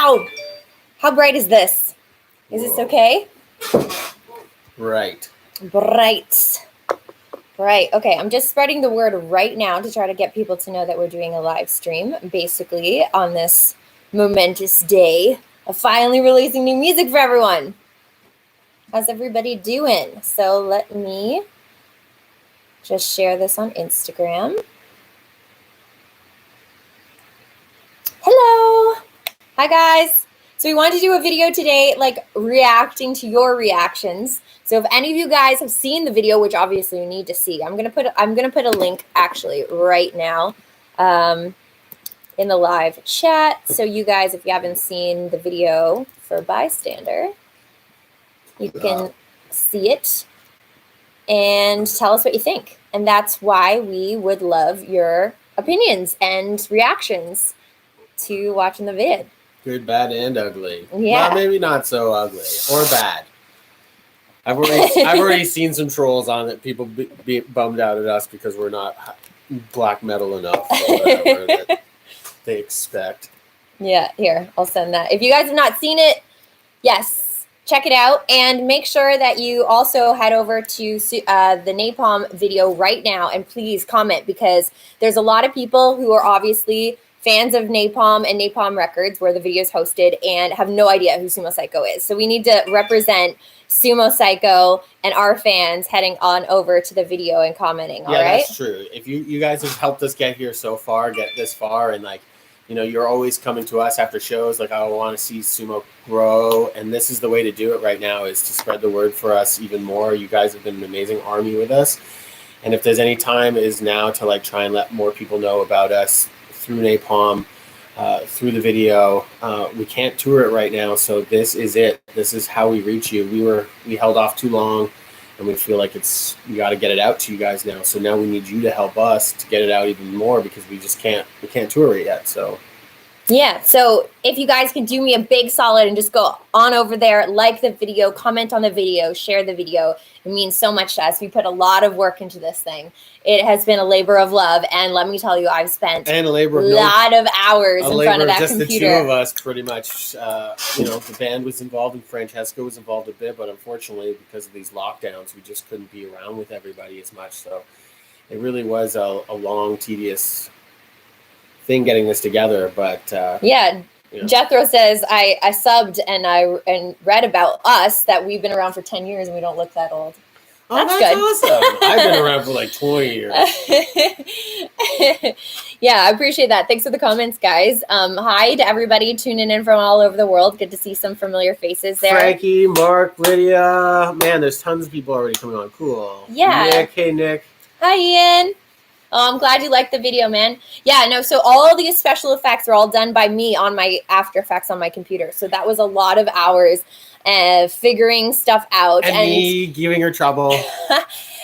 Wow. How bright is this? Is this okay? Right. Bright. Okay, I'm just spreading the word right now to try to get people to know that we're doing a live stream, basically, on this momentous day of finally releasing new music for everyone. How's everybody doing? So let me just share this on Instagram. Hello. Hi, guys. So we wanted to do a video today, like reacting to your reactions. So if any of you guys have seen the video, which obviously you need to see, I'm gonna put a link actually right now in the live chat. So you guys, if you haven't seen the video for Bystander, you can see it and tell us what you think. And that's why we would love your opinions and reactions to watching the vid. Good, bad, and ugly. Yeah. Well, maybe not so ugly or bad. I've already seen some trolls on it. People be bummed out at us because we're not black metal enough or whatever that they expect. Yeah, here, I'll send that. If you guys have not seen it, yes, check it out. And make sure that you also head over to the Napalm video right now. And please comment, because there's a lot of people who are obviously fans of Napalm and Napalm Records, where the video is hosted, and have no idea who Sumo Cyco is. So we need to represent Sumo Cyco and our fans heading on over to the video and commenting. All right? Yeah, that's true. If you guys have helped us get here so far, get this far, and like, you know, you're always coming to us after shows like, I want to see Sumo grow, and this is the way to do it right now, is to spread the word for us even more. You guys have been an amazing army with us, and if there's any time, it is now to like try and let more people know about us through Napalm, through the video. We can't tour it right now, so this is it. This is how we reach you. We held off too long, and we feel like we got to get it out to you guys now. So now we need you to help us to get it out even more, because we can't tour it yet. So yeah, so if you guys can do me a big solid and just go on over there, like the video, comment on the video, share the video. It means so much to us. We put a lot of work into this thing. It has been a labor of love, and let me tell you, I've spent a lot of hours in front of that just computer. The two of us, pretty much. You know, the band was involved, and Francesco was involved a bit, but unfortunately, because of these lockdowns, we just couldn't be around with everybody as much. So it really was a long, tedious thing getting this together. But yeah. You know. Jethro says, I subbed and read about us that we've been around for 10 years and we don't look that old. Oh, that's good. Awesome. I've been around for like 20 years. Yeah, I appreciate that. Thanks for the comments, guys. Hi to everybody tuning in from all over the world. Good to see some familiar faces there. Frankie, Mark, Lydia. Man, there's tons of people already coming on. Cool. Yeah. Nick, hey, Nick. Hi, Ian. Oh, I'm glad you liked the video, man. Yeah, no, so all these special effects are all done by me on my After Effects on my computer. So that was a lot of hours figuring stuff out. And me giving her trouble.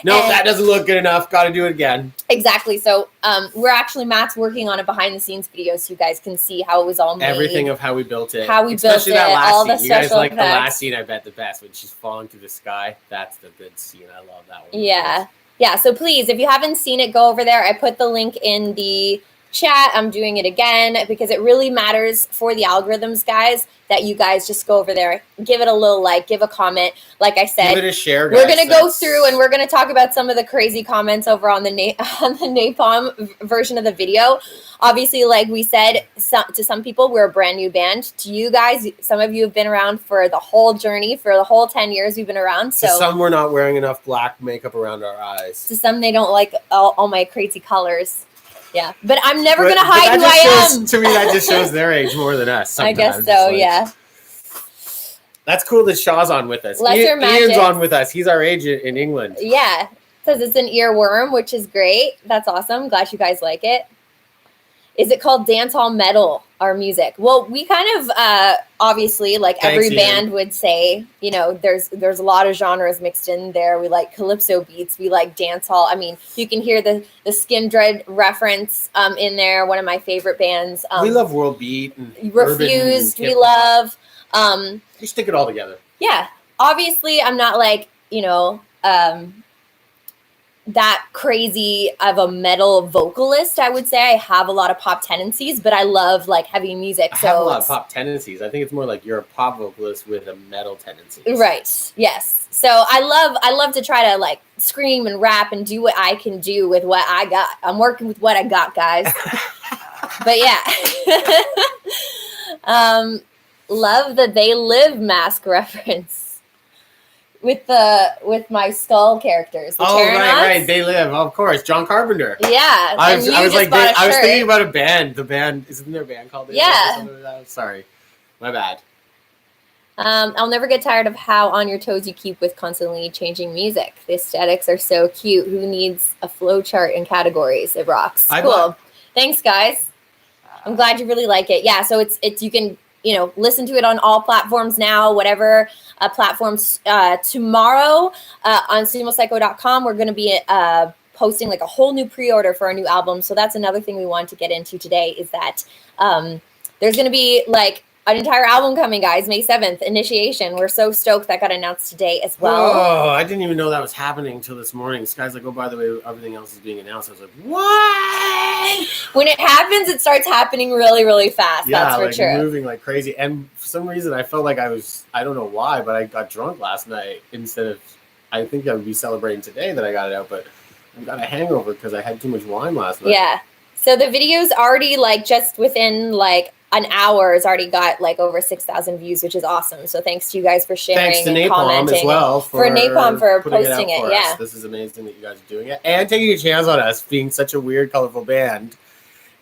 No, that doesn't look good enough. Got to do it again. Exactly. So Matt's working on a behind the scenes video so you guys can see how it was all made. Everything of how we built it. How we built it, that last all scene. the You guys special like effects. the last scene, I bet, the best, when she's falling through the sky. That's the good scene. I love that one. Yeah. Yeah, so please, if you haven't seen it, go over there. I put the link in the chat. I'm doing it again because it really matters for the algorithms, guys, that you guys just go over there, give it a little like, give a comment. Like I said, give it a share, guys. We're going to go through and we're going to talk about some of the crazy comments over on the Napalm version of the video. Obviously, like we said, to some people, we're a brand new band. To you guys, some of you have been around for the whole journey, for the whole 10 years we've been around. So to some, we're not wearing enough black makeup around our eyes. To some, they don't like all my crazy colors. Yeah, but I'm never going to hide who I am. To me, that just shows their age more than us. I guess so, yeah. That's cool that Shaw's on with us. Ian's on with us. He's our age in England. Yeah, says it's an earworm, which is great. That's awesome. Glad you guys like it. Is it called dancehall metal, our music? Well, we kind of, obviously, like every band would say, you know, there's a lot of genres mixed in there. We like calypso beats. We like dancehall. I mean, you can hear the Skindred reference in there, one of my favorite bands. We love world beat. And Refused, we love. We stick it all together. Yeah. Obviously, I'm not like, you know, that crazy of a metal vocalist, I would say. I have a lot of pop tendencies, but I love like heavy music. I have a lot of pop tendencies. I think it's more like you're a pop vocalist with a metal tendency. Right. Yes. So I love to try to like scream and rap and do what I can do with what I got. I'm working with what I got, guys. But yeah. Love the They Live mask reference. With my skull characters. The right. They Live, of course. John Carpenter. Yeah. I was thinking about a band. The band, isn't there a band called They Live? Sorry. My bad. I'll never get tired of how on your toes you keep with constantly changing music. The aesthetics are so cute. Who needs a flow chart and categories? It rocks. Cool. Thanks, guys. I'm glad you really like it. Yeah, so it's you can listen to it on all platforms now, whatever platforms. Tomorrow on sumocyco.com, we're going to be posting like a whole new pre-order for our new album. So that's another thing we wanted to get into today is that there's going to be like an entire album coming, guys. May 7th, Initiation. We're so stoked that got announced today as well. Oh, I didn't even know that was happening until this morning. This guy's like, oh, by the way, everything else is being announced. I was like, what? When it happens, it starts happening really, really fast. Yeah, that's for like sure. Moving like crazy. And for some reason, I felt like I don't know why, but I got drunk last night instead of, I think I would be celebrating today that I got it out, but I got a hangover because I had too much wine last night. Yeah. So the video's already like just within like an hour has already got like over 6,000 views, which is awesome. So thanks to you guys for sharing. Thanks to and Napalm commenting as well for Napalm for posting it. Yeah, this is amazing that you guys are doing it and taking a chance on us being such a weird, colorful band.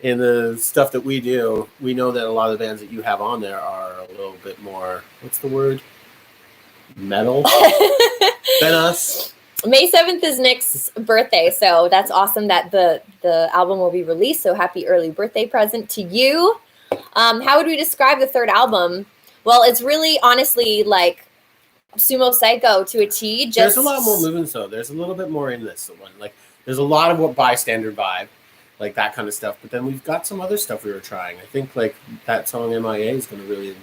In the stuff that we do, we know that a lot of the bands that you have on there are a little bit more, what's the word? Metal than us. May 7th is Nick's birthday, so that's awesome that the album will be released. So happy early birthday present to you. How would we describe the third album? Well, it's really honestly like Sumo Cyco to a T. There's a lot more movements though. There's a little bit more in this one. Like there's a lot of what BYSTANDER vibe, like that kind of stuff. But then we've got some other stuff we were trying. I think like that song MIA is going to really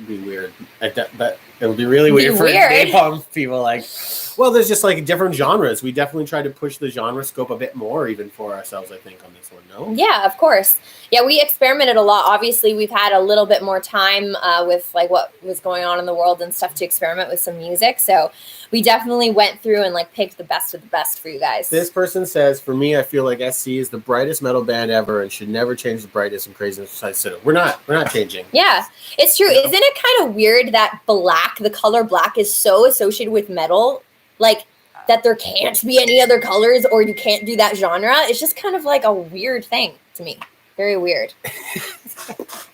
be weird. But it'll be really weird for Napalm people. Like, well, there's just like different genres. We definitely tried to push the genre scope a bit more, even for ourselves. I think on this one. No. Yeah, of course. Yeah, we experimented a lot. Obviously, we've had a little bit more time with like what was going on in the world and stuff to experiment with some music. So we definitely went through and like picked the best of the best for you guys. This person says, for me, I feel like SC is the brightest metal band ever and should never change the brightness and craziness of Citadel. We're not changing. Yeah, it's true. Isn't it kind of weird that black, the color black, is so associated with metal? Like that there can't be any other colors or you can't do that genre. It's just kind of like a weird thing to me. Very weird.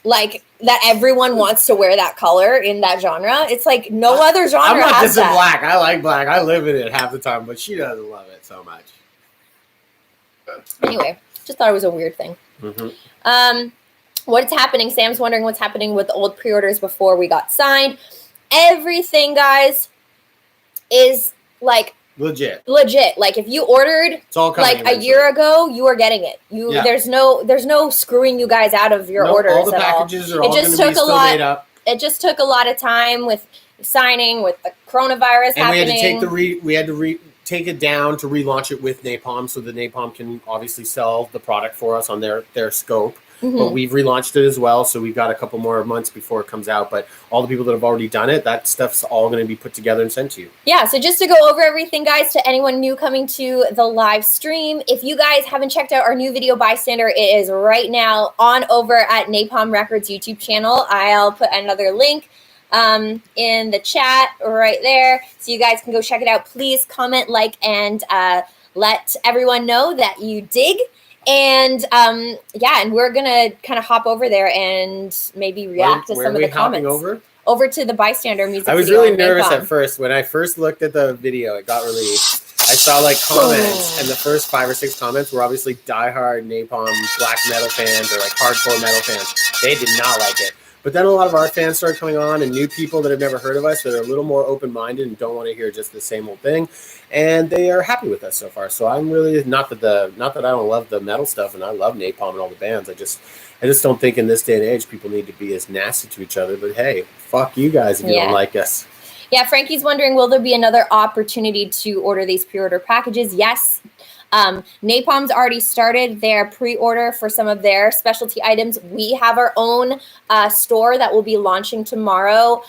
Like that everyone wants to wear that color in that genre. It's like no other genre I'm not has dissing that. black. I like black. I live in it half the time, but she doesn't love it so much. Anyway, just thought it was a weird thing. Mm-hmm. What's happening? Sam's wondering what's happening with the old pre-orders before we got signed. Everything, guys, is like legit. Like if you ordered it's all coming like a year ago, you are getting it. There's no screwing you guys out of your orders. All the packages are all going to be still made up. It just took a lot of time with signing, with the coronavirus happening. We had to take it down to relaunch it with Napalm, so that Napalm can obviously sell the product for us on their scope. Mm-hmm. But we've relaunched it as well, so we've got a couple more months before it comes out. But all the people that have already done it, that stuff's all going to be put together and sent to you. Yeah, so just to go over everything, guys, to anyone new coming to the live stream, if you guys haven't checked out our new video BYSTANDER, it is right now on over at Napalm Records YouTube channel. I'll put another link in the chat right there, so you guys can go check it out. Please comment, like, and let everyone know that you dig. And and we're gonna kind of hop over there and maybe react to some of the comments. Over to the BYSTANDER music. I was really nervous at first. When I first looked at the video, it got released. I saw like comments, and the first 5 or 6 comments were obviously diehard Napalm black metal fans or like hardcore metal fans. They did not like it. But then a lot of our fans started coming on, and new people that have never heard of us that are a little more open-minded and don't want to hear just the same old thing, and they are happy with us so far. So I'm really not that I don't love the metal stuff, and I love Napalm and all the bands. I just don't think in this day and age people need to be as nasty to each other. But hey, fuck you guys if you don't like us. Yeah, Frankie's wondering, will there be another opportunity to order these pre-order packages? Yes. Napalm's already started their pre-order for some of their specialty items. We have our own store that will be launching tomorrow,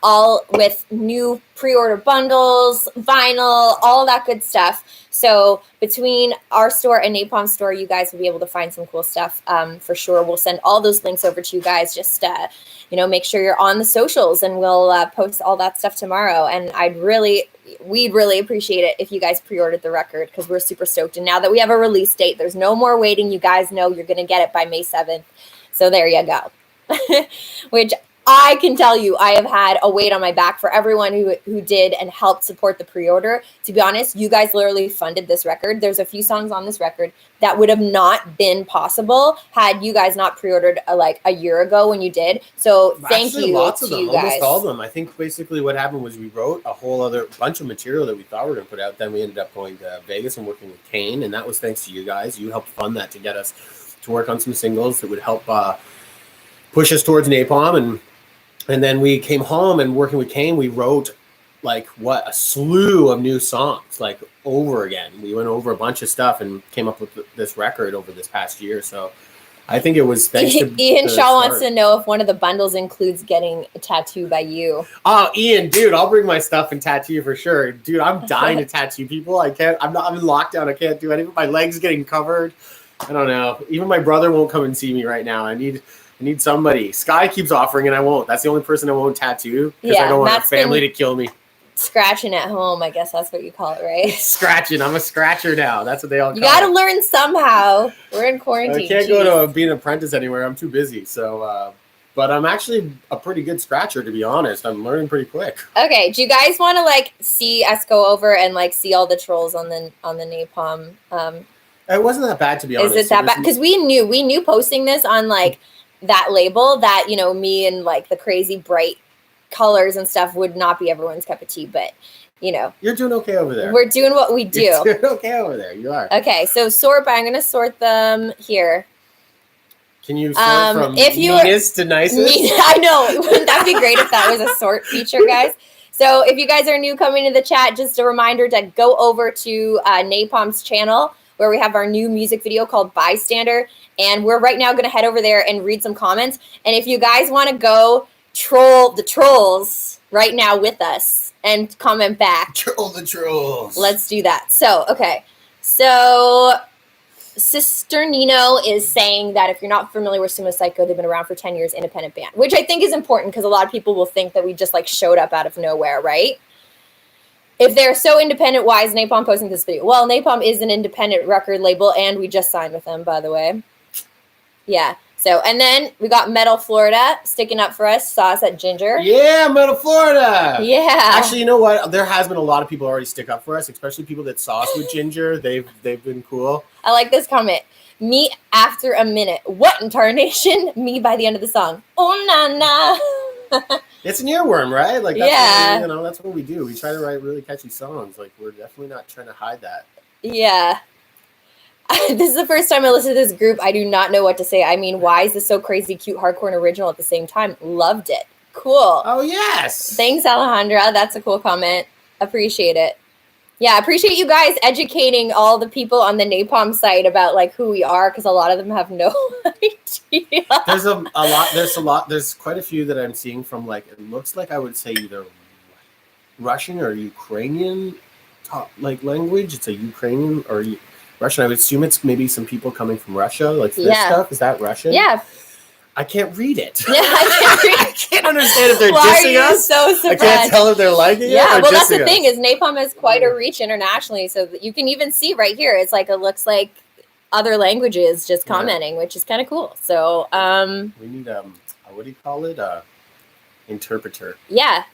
all with new pre-order bundles, vinyl, all that good stuff. So between our store and Napalm's store, you guys will be able to find some cool stuff for sure. We'll send all those links over to you guys. Just make sure you're on the socials, and we'll post all that stuff tomorrow. And we'd really appreciate it if you guys pre-ordered the record, because we're super stoked. And now that we have a release date, there's no more waiting. You guys know you're going to get it by May 7th. So there you go. Which I can tell you, I have had a weight on my back for everyone who did and helped support the pre-order. To be honest, you guys literally funded this record. There's a few songs on this record that would have not been possible had you guys not pre-ordered like a year ago when you did. So thank you lots of to them, you guys. almost all of them. I think basically what happened was we wrote a whole other bunch of material that we thought we were going to put out. Then we ended up going to Vegas and working with Kane, and that was thanks to you guys. You helped fund that to get us to work on some singles that would help push us towards Napalm. And then we came home, and working with Kane, we wrote a slew of new songs, like over again. We went over a bunch of stuff and came up with this record over this past year. So I think it was thanks to Ian Shaw wants to know if one of the bundles includes getting a tattoo by you. Oh, Ian, dude, I'll bring my stuff and tattoo you for sure. Dude, I'm dying to tattoo people. I'm in lockdown. I can't do anything. My legs getting covered. I don't know. Even my brother won't come and see me right now. I need somebody. Sky keeps offering, and I won't. That's the only person I won't tattoo, because I don't want my family to kill me. Scratching at home, I guess that's what you call it, right? Scratching. I'm a scratcher now. That's what they all call it. You got to learn somehow. We're in quarantine. I can't go to be an apprentice anywhere. I'm too busy. So, but I'm actually a pretty good scratcher, to be honest. I'm learning pretty quick. Okay. Do you guys want to see us go over and see all the trolls on the Napalm? It wasn't that bad, to be honest. Is it that bad? Because we knew posting this on that label that me and the crazy bright colors and stuff would not be everyone's cup of tea, but you're doing okay over there. We're doing what we do. You're doing okay over there. You are. Okay, so sort by. I'm gonna sort them here. Can you sort from meanest to nicest? I know. Wouldn't that be great if that was a sort feature, guys? So if you guys are new coming to the chat, just a reminder to go over to Napalm's channel, where we have our new music video called Bystander. And we're right now going to head over there and read some comments. And if you guys want to go troll the trolls right now with us and comment back. Troll the trolls. Let's do that. So, okay. So, Sister Nino is saying that if you're not familiar with Sumo Cyco, they've been around for 10 years, independent band. Which I think is important, because a lot of people will think that we just showed up out of nowhere, right? If they're so independent, why is Napalm posting this video? Well, Napalm is an independent record label, and we just signed with them, by the way. Yeah. So, and then we got Metal Florida sticking up for us. Saw us at Ginger. Yeah, Metal Florida. Yeah. Actually, you know what? There has been a lot of people already stick up for us, especially people that saw us with Ginger. They've been cool. I like this comment. Me after a minute. What in tarnation? Me by the end of the song. Oh, na, na. It's an earworm, right? That's yeah. That's what we do. We try to write really catchy songs. We're definitely not trying to hide that. Yeah. This is the first time I listen to this group. I do not know what to say. I mean, why is this so crazy, cute, hardcore, and original at the same time? Loved it. Cool. Oh, yes. Thanks, Alejandra. That's a cool comment. Appreciate it. Yeah, appreciate you guys educating all the people on the Napalm site about who we are, because a lot of them have no idea. There's quite a few that I'm seeing from it looks like I would say either Russian or Ukrainian language. It's a Ukrainian or Russian. I would assume it's maybe some people coming from Russia. This stuff. Is that Russian? Yeah. I can't read it. Yeah, I can't read it. I can't understand if they're Why dissing are you us. so surprised? I can't tell if they're liking it. Yeah, or well, that's the dissing thing us. is Napalm has quite a reach internationally, so that you can even see right here. It's it looks like other languages just commenting, which is kind of cool. So, we need what do you call it? Interpreter. Yeah,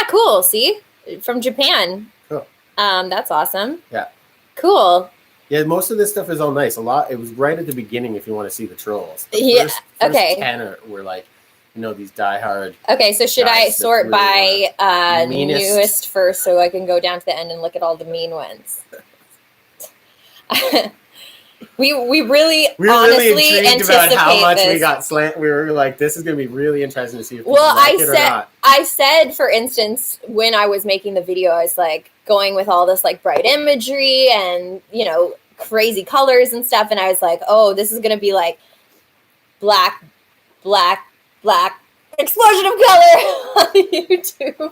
cool. See, from Japan. Cool. That's awesome. Yeah. Cool. Yeah, most of this stuff is all nice. It was right at the beginning if you want to see the trolls. First okay. 10 were these diehard. Okay, so should I sort really by newest first so I can go down to the end and look at all the mean ones? We really We were honestly really intrigued anticipate about how much this. we got slant. We were like, this is going to be really interesting to see if people Well, like it or not. I said, for instance, when I was making the video, I was like going with all this like bright imagery and, you know, crazy colors and stuff. And I was like, oh, this is going to be like black, black, black, explosion of color on YouTube.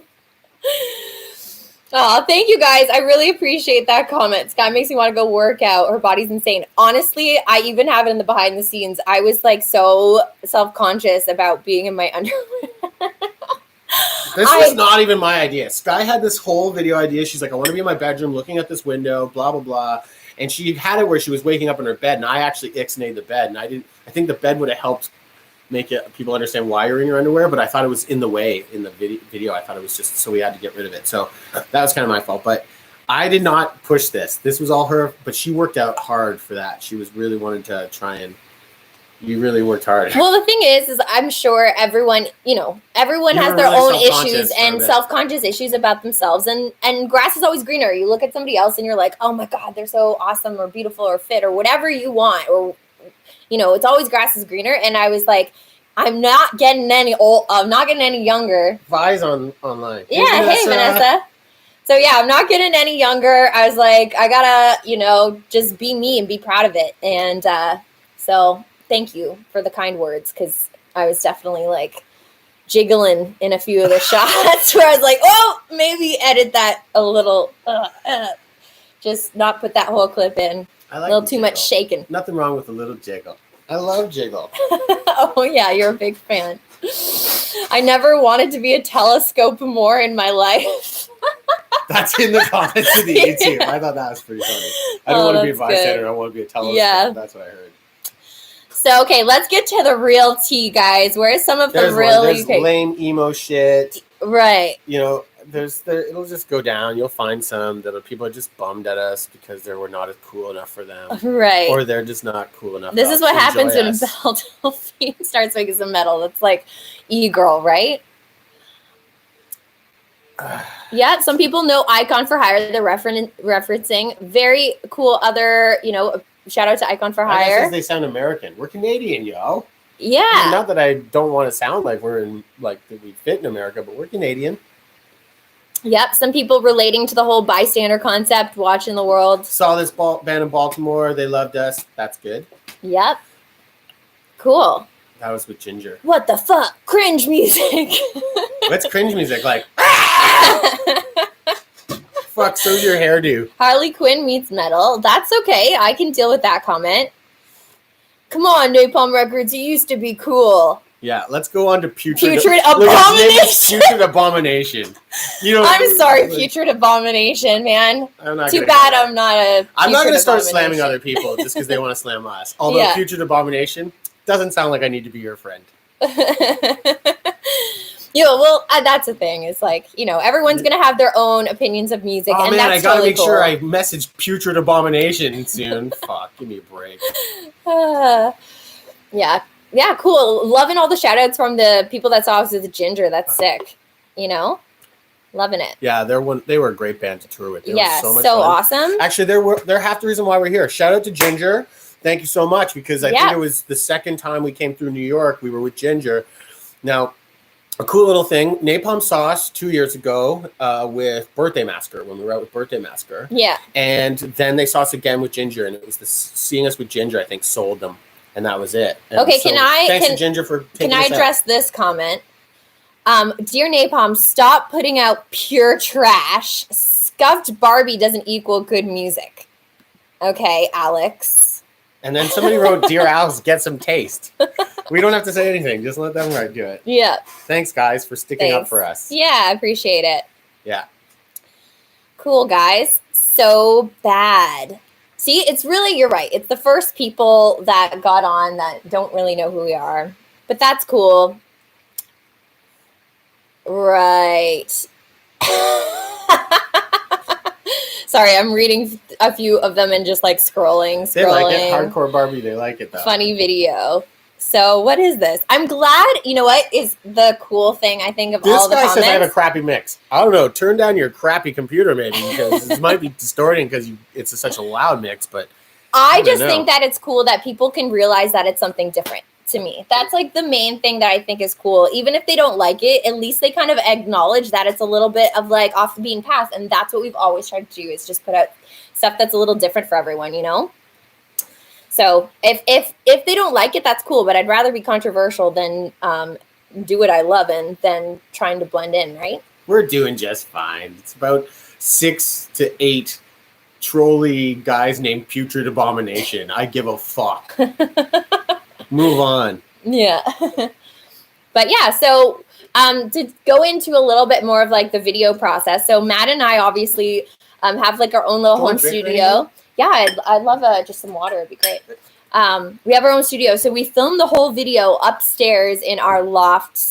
Oh, thank you guys. I really appreciate that comment. Sky makes me want to go work out. Her body's insane. Honestly, I even have it in the behind the scenes. I was like so self-conscious about being in my underwear. This was not even my idea. Sky had this whole video idea. She's like, I want to be in my bedroom looking at this window, blah, blah, blah. And she had it where she was waking up in her bed, and I actually ixnayed the bed. And I think the bed would have helped make people understand why you're in your underwear, but I thought it was in the way in the video. I thought it was just so we had to get rid of it. So that was kind of my fault. But I did not push this. This was all her, but she worked out hard for that. She was really wanting to try and you really worked hard. Well, the thing is I'm sure everyone, you know, everyone has their own issues and self-conscious issues about themselves. And grass is always greener. You look at somebody else and you're like, oh my God, they're so awesome or beautiful or fit or whatever you want. Or, you know, it's always grass is greener. And I was like, I'm not getting any old. I'm not getting any younger. Vi's online. Yeah, hey Vanessa. So yeah, I'm not getting any younger. I was like, I gotta, you know, just be me and be proud of it. And so thank you for the kind words, because I was definitely like jiggling in a few of the shots where I was like, oh, maybe edit that a little. Just not put that whole clip in. I like a little too much shaking. Nothing wrong with a little jiggle. I love jiggle. Oh, yeah, you're a big fan. I never wanted to be a telescope more in my life. That's in the comments of the YouTube. I thought that was pretty funny. I don't want to be a bystander. I want to be a telescope. Yeah. That's what I heard. So, okay, let's get to the real tea, guys. Where's some of the really... There's lame emo shit. Right. You know, it'll just go down. You'll find some that people are just bummed at us because we're not as cool enough for them. Right. Or they're just not cool enough. This is what happens when Belle Delphine starts making some metal. That's like e-girl, right? Yeah, some people know Icon for Hire. They're referencing. Very cool other, you know, shout out to Icon for Hire. Because they sound American. We're Canadian, yo. Yeah. I mean, not that I don't want to sound like we're in, like, that we fit in America, but we're Canadian. Yep, some people relating to the whole bystander concept, watching the world. Saw this band in Baltimore. They loved us. That's good. Yep. Cool. That was with Ginger. What the fuck? Cringe music. What's cringe music? Like, fuck, so's your hairdo. Harley Quinn meets metal. That's okay. I can deal with that comment. Come on, Napalm Records. It used to be cool. Yeah, let's go on to Putrid Abomination. Putrid Abomination. You know, I'm sorry, Putrid Abomination, man. Too bad I'm not a. I'm not going to start slamming other people just because they want to slam us. Although yeah. Putrid Abomination doesn't sound like I need to be your friend. Yeah, well, that's the thing. It's like, you know, everyone's going to have their own opinions of music. Oh, and man, that's I got to totally make sure I message Putrid Abomination soon. Fuck, give me a break. Yeah. Yeah, cool. Loving all the shout outs from the people that saw us with the Ginger. That's sick. You know? Loving it. Yeah, they were a great band to tour with. They were so much fun. Awesome. Actually, they're half the reason why we're here. Shout out to Ginger. Thank you so much, because I think it was the second time we came through New York. We were with Ginger. Now, a cool little thing. Napalm saw us 2 years ago with Birthday Massacre, when we were out with Birthday Massacre. Yeah. And then they saw us again with Ginger, and it was seeing us with Ginger, I think, sold them. And that was it. And okay, so thanks to Ginger for taking Can I address this comment? Dear Napalm, stop putting out pure trash. Scuffed Barbie doesn't equal good music. Okay, Alex. And then somebody wrote, Dear Alex, get some taste. We don't have to say anything. Just let them do it. Yeah. Thanks, guys, for sticking up for us. Yeah, I appreciate it. Yeah. Cool, guys. So bad. See, it's really, you're right. It's the first people that got on that don't really know who we are. But that's cool. Right. Sorry, I'm reading a few of them and just like scrolling. They like it. Hardcore Barbie, they like it though. Funny video. So what is this? I'm glad, you know what is the cool thing I think of all the comments? This guy says I have a crappy mix. I don't know. Turn down your crappy computer maybe, because it might be distorting because it's such a loud mix. But I just think that it's cool that people can realize that it's something different. To me, that's like the main thing that I think is cool. Even if they don't like it, at least they kind of acknowledge that it's a little bit of like off the beaten path, and that's what we've always tried to do, is just put out stuff that's a little different for everyone, you know. So if they don't like it, that's cool, but I'd rather be controversial than do what I love and then trying to blend in, right? We're doing just fine. It's about 6 to 8 trolley guys named Putrid Abomination. I give a fuck. Move on. Yeah. But yeah, so to go into a little bit more of like the video process. So Matt and I obviously have like our own little home studio. Yeah, I'd love just some water. It'd be great. We have our own studio. So we filmed the whole video upstairs in our loft /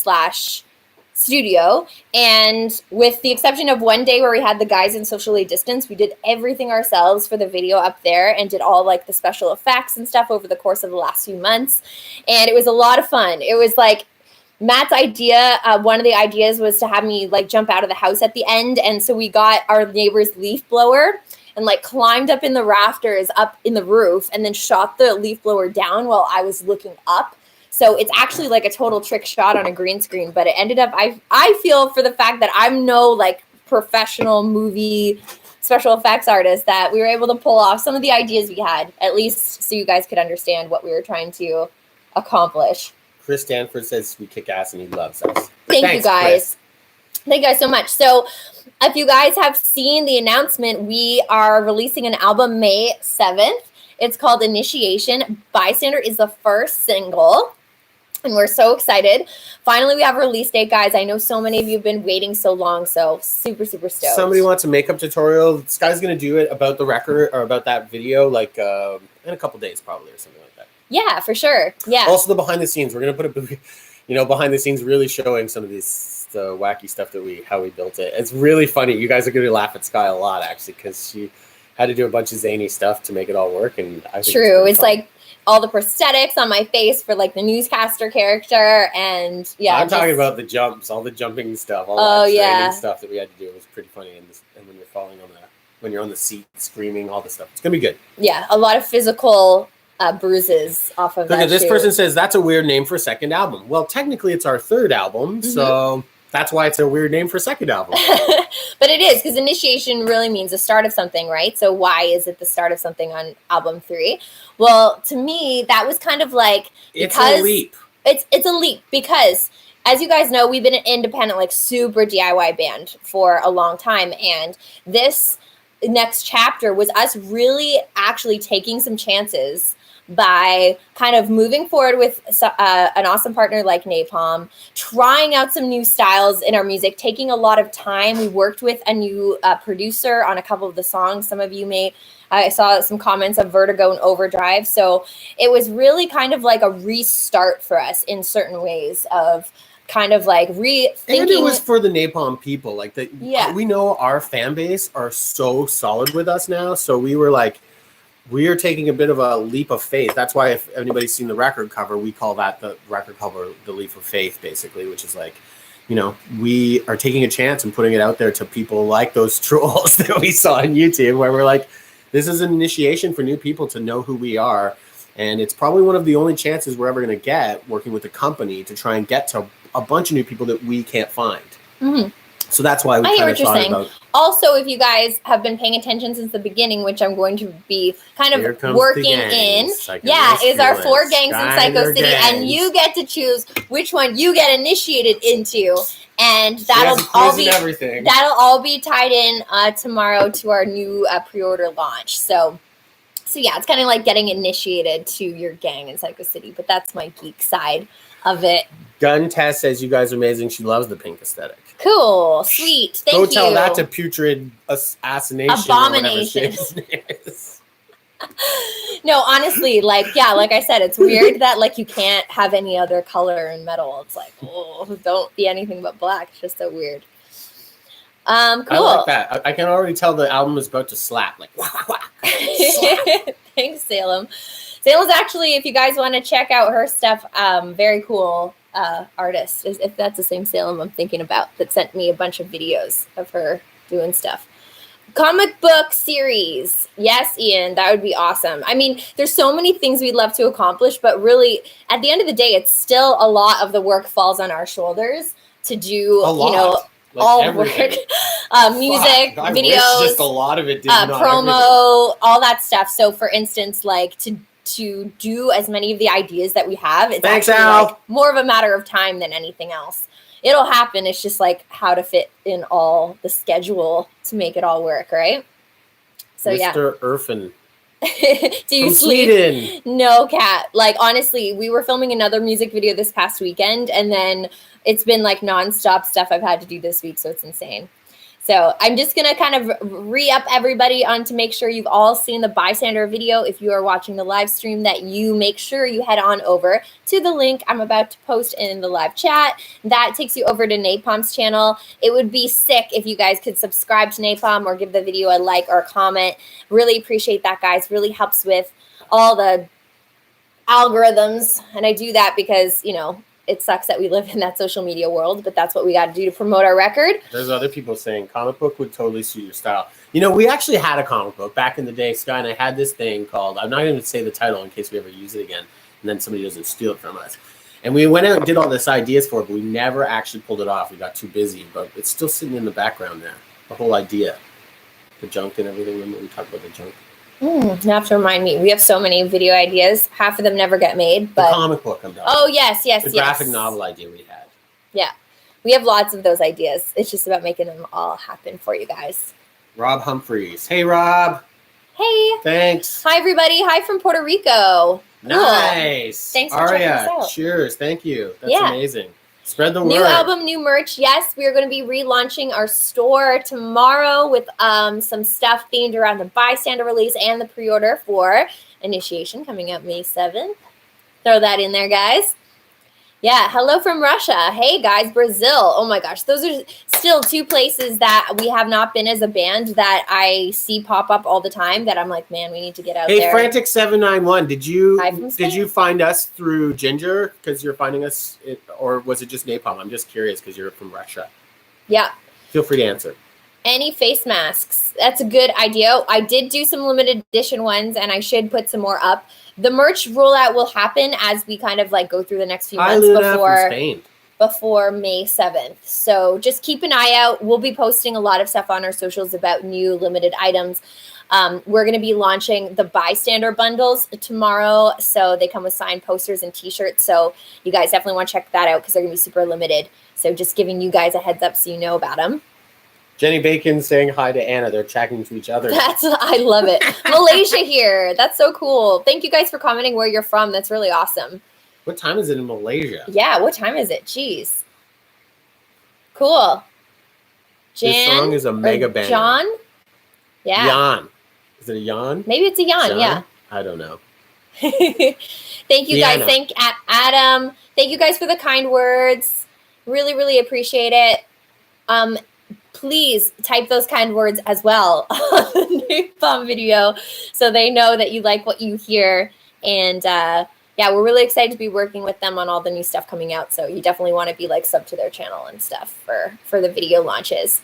studio, and with the exception of one day where we had the guys in socially distance, we did everything ourselves for the video up there and did all like the special effects and stuff over the course of the last few months, and it was a lot of fun. It was like Matt's idea. One of the ideas was to have me like jump out of the house at the end, and so we got our neighbor's leaf blower and like climbed up in the rafters up in the roof and then shot the leaf blower down while I was looking up. So it's actually like a total trick shot on a green screen, but it ended up, I feel, for the fact that I'm no like professional movie special effects artist, that we were able to pull off some of the ideas we had, at least so you guys could understand what we were trying to accomplish. Chris Stanford says we kick ass and he loves us. Thanks, you guys. Chris. Thank you guys so much. So if you guys have seen the announcement, we are releasing an album May 7th. It's called Initiation. Bystander is the first single. And we're so excited. Finally, we have a release date, guys. I know so many of you have been waiting so long, so super, super stoked. Somebody wants a makeup tutorial. This guy's going to do it about the record or about that video like in a couple days probably or something like that. Yeah, for sure. Yeah. Also, the behind the scenes. We're going to put behind the scenes really showing some of these wacky stuff that how we built it. It's really funny. You guys are going to laugh at Sky a lot, actually, because she had to do a bunch of zany stuff to make it all work. And I think it's like all the prosthetics on my face for like the newscaster character, and yeah. I'm talking about the jumps, all the jumping stuff, all that training stuff that we had to do. It was pretty funny, and when you're falling when you're on the seat, screaming, all this stuff. It's gonna be good. Yeah, a lot of physical bruises off of that. This person says that's a weird name for second album. Well, technically, it's our third album, so that's why it's a weird name for second album. But it is, because Initiation really means the start of something, right? So why is it the start of something on album 3? Well, to me, that was kind of like, it's a leap. It's a leap because, as you guys know, we've been an independent, like super DIY band for a long time. And this next chapter was us really actually taking some chances by kind of moving forward with an awesome partner like Napalm, trying out some new styles in our music, taking a lot of time. We worked with a new producer on a couple of the songs. Some of you I saw some comments of Vertigo and Overdrive. So it was really kind of like a restart for us in certain ways of kind of like rethinking. And it was for the Napalm people. Like we know our fan base are so solid with us now. So we were like, we are taking a bit of a leap of faith. That's why if anybody's seen the record cover, we call that the record cover, the leap of faith, basically, which is like, we are taking a chance and putting it out there to people like those trolls that we saw on YouTube, where we're like, this is an initiation for new people to know who we are. And it's probably one of the only chances we're ever going to get working with the company to try and get to a bunch of new people that we can't find. Mm-hmm. So that's why we kind of thought about. Also, if you guys have been paying attention since the beginning, which I'm going to be kind of working in, is our 4 gangs in Cyco City, and you get to choose which one you get initiated into, and that'll all be tied in tomorrow to our new pre-order launch. So yeah, it's kind of like getting initiated to your gang in Cyco City, but that's my geek side of it. Gun Tess says you guys are amazing. She loves the pink aesthetic. Cool, sweet. Thank you. Go tell that to Putrid Assassination. Abomination. No, honestly, like I said, it's weird that like you can't have any other color in metal. It's like, oh, don't be anything but black. It's just so weird. Cool. I like that. I can already tell the album is about to slap. Like, wah, wah, wah. Slap. Thanks, Salem. Salem's actually, if you guys want to check out her stuff, very cool artist. If that's the same Salem I'm thinking about that sent me a bunch of videos of her doing stuff. Comic book series. Yes, Ian, that would be awesome. I mean, there's so many things we'd love to accomplish, but really, at the end of the day, it's still a lot of the work falls on our shoulders to do, you know, like all everything. work, music, I videos, wish just a lot of it did, not promo, all that stuff. So, for instance, like to do as many of the ideas that we have, it's actually like more of a matter of time than anything else. It'll happen. It's just like how to fit in all the schedule to make it all work, right? So Mr. Irfan. Do you From sleep? Sweden. No, Kat. Like, honestly, we were filming another music video this past weekend, and then it's been like nonstop stuff I've had to do this week, so it's insane. So I'm just going to kind of re-up everybody on to make sure you've all seen the Bystander video. If you are watching the live stream, that you make sure you head on over to the link I'm about to post in the live chat. That takes you over to Napalm's channel. It would be sick if you guys could subscribe to Napalm or give the video a like or a comment. Really appreciate that, guys. Really helps with all the algorithms. And I do that because, you know, it sucks that we live in that social media world, but that's what we got to do to promote our record. There's other people saying comic book would totally suit your style. You know, we actually had a comic book back in the day, Sky, and I had this thing called, I'm not going to say the title in case we ever use it again, and then somebody doesn't steal it from us. And we went out and did all this ideas for it, but we never actually pulled it off. We got too busy, but it's still sitting in the background there. The whole idea. The junk and everything. Remember we talked about the junk? You have to remind me. We have so many video ideas. Half of them never get made. But the comic book, I'm done. Oh, yes. The graphic novel idea we had. Yeah. We have lots of those ideas. It's just about making them all happen for you guys. Rob Humphreys. Hey, Rob. Hey. Thanks. Hi, everybody. Hi from Puerto Rico. Nice. Cool. Thanks for checking us out. Cheers. Thank you. That's amazing. Spread the word. New album, new merch. Yes, we are going to be relaunching our store tomorrow with some stuff themed around the Bystander release and the pre-order for Initiation coming out May 7th. Throw that in there, guys. Yeah, hello from Russia. Hey, guys, Brazil. Oh, my gosh. Those are still two places that we have not been as a band that I see pop up all the time that I'm like, man, we need to get out there. Hey, Frantic791, did you find us through Ginger because you're finding us, or was it just Napalm? I'm just curious because you're from Russia. Yeah. Feel free to answer. Any face masks. That's a good idea. I did do some limited edition ones, and I should put some more up. The merch rollout will happen as we kind of like go through the next few months before May 7th. So just keep an eye out. We'll be posting a lot of stuff on our socials about new limited items. We're going to be launching the Bystander bundles tomorrow. So they come with signed posters and t-shirts. So you guys definitely want to check that out because they're going to be super limited. So just giving you guys a heads up so you know about them. Jenny Bacon saying hi to Anna. They're chatting to each other. I love it. Malaysia here. That's so cool. Thank you guys for commenting where you're from. That's really awesome. What time is it in Malaysia? Yeah, what time is it? Jeez. Cool. This song is a mega banger. John? Yeah. Jan. Is it a Jan? Maybe it's a Jan, yeah. I don't know. Thank you guys. Thank Adam. Thank you guys for the kind words. Really, really appreciate it. Please type those kind words as well on the Napalm video so they know that you like what you hear. And yeah, we're really excited to be working with them on all the new stuff coming out. So you definitely want to be like sub to their channel and stuff for the video launches.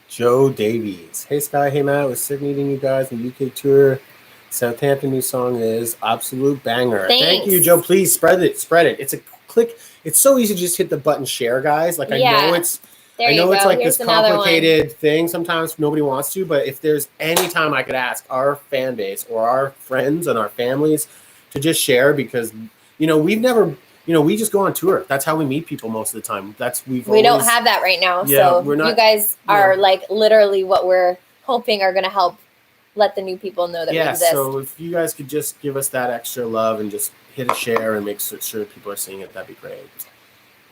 Joe Davies. Hey, Sky. Hey, Matt. It was sick meeting you guys on the UK tour. Southampton new song is absolute banger. Thanks. Thank you, Joe. Please spread it. Spread it. It's a click. It's so easy to just hit the button share, guys. Like, I know it's... I know it's like this complicated thing sometimes nobody wants to, but if there's any time I could ask our fan base or our friends and our families to just share because, you know, we've never, you know, we just go on tour. That's how we meet people most of the time. We don't have that right now. Yeah, so we're not, you guys are like literally what we're hoping are going to help let the new people know that we exist. So if you guys could just give us that extra love and just hit a share and make sure people are seeing it, that'd be great.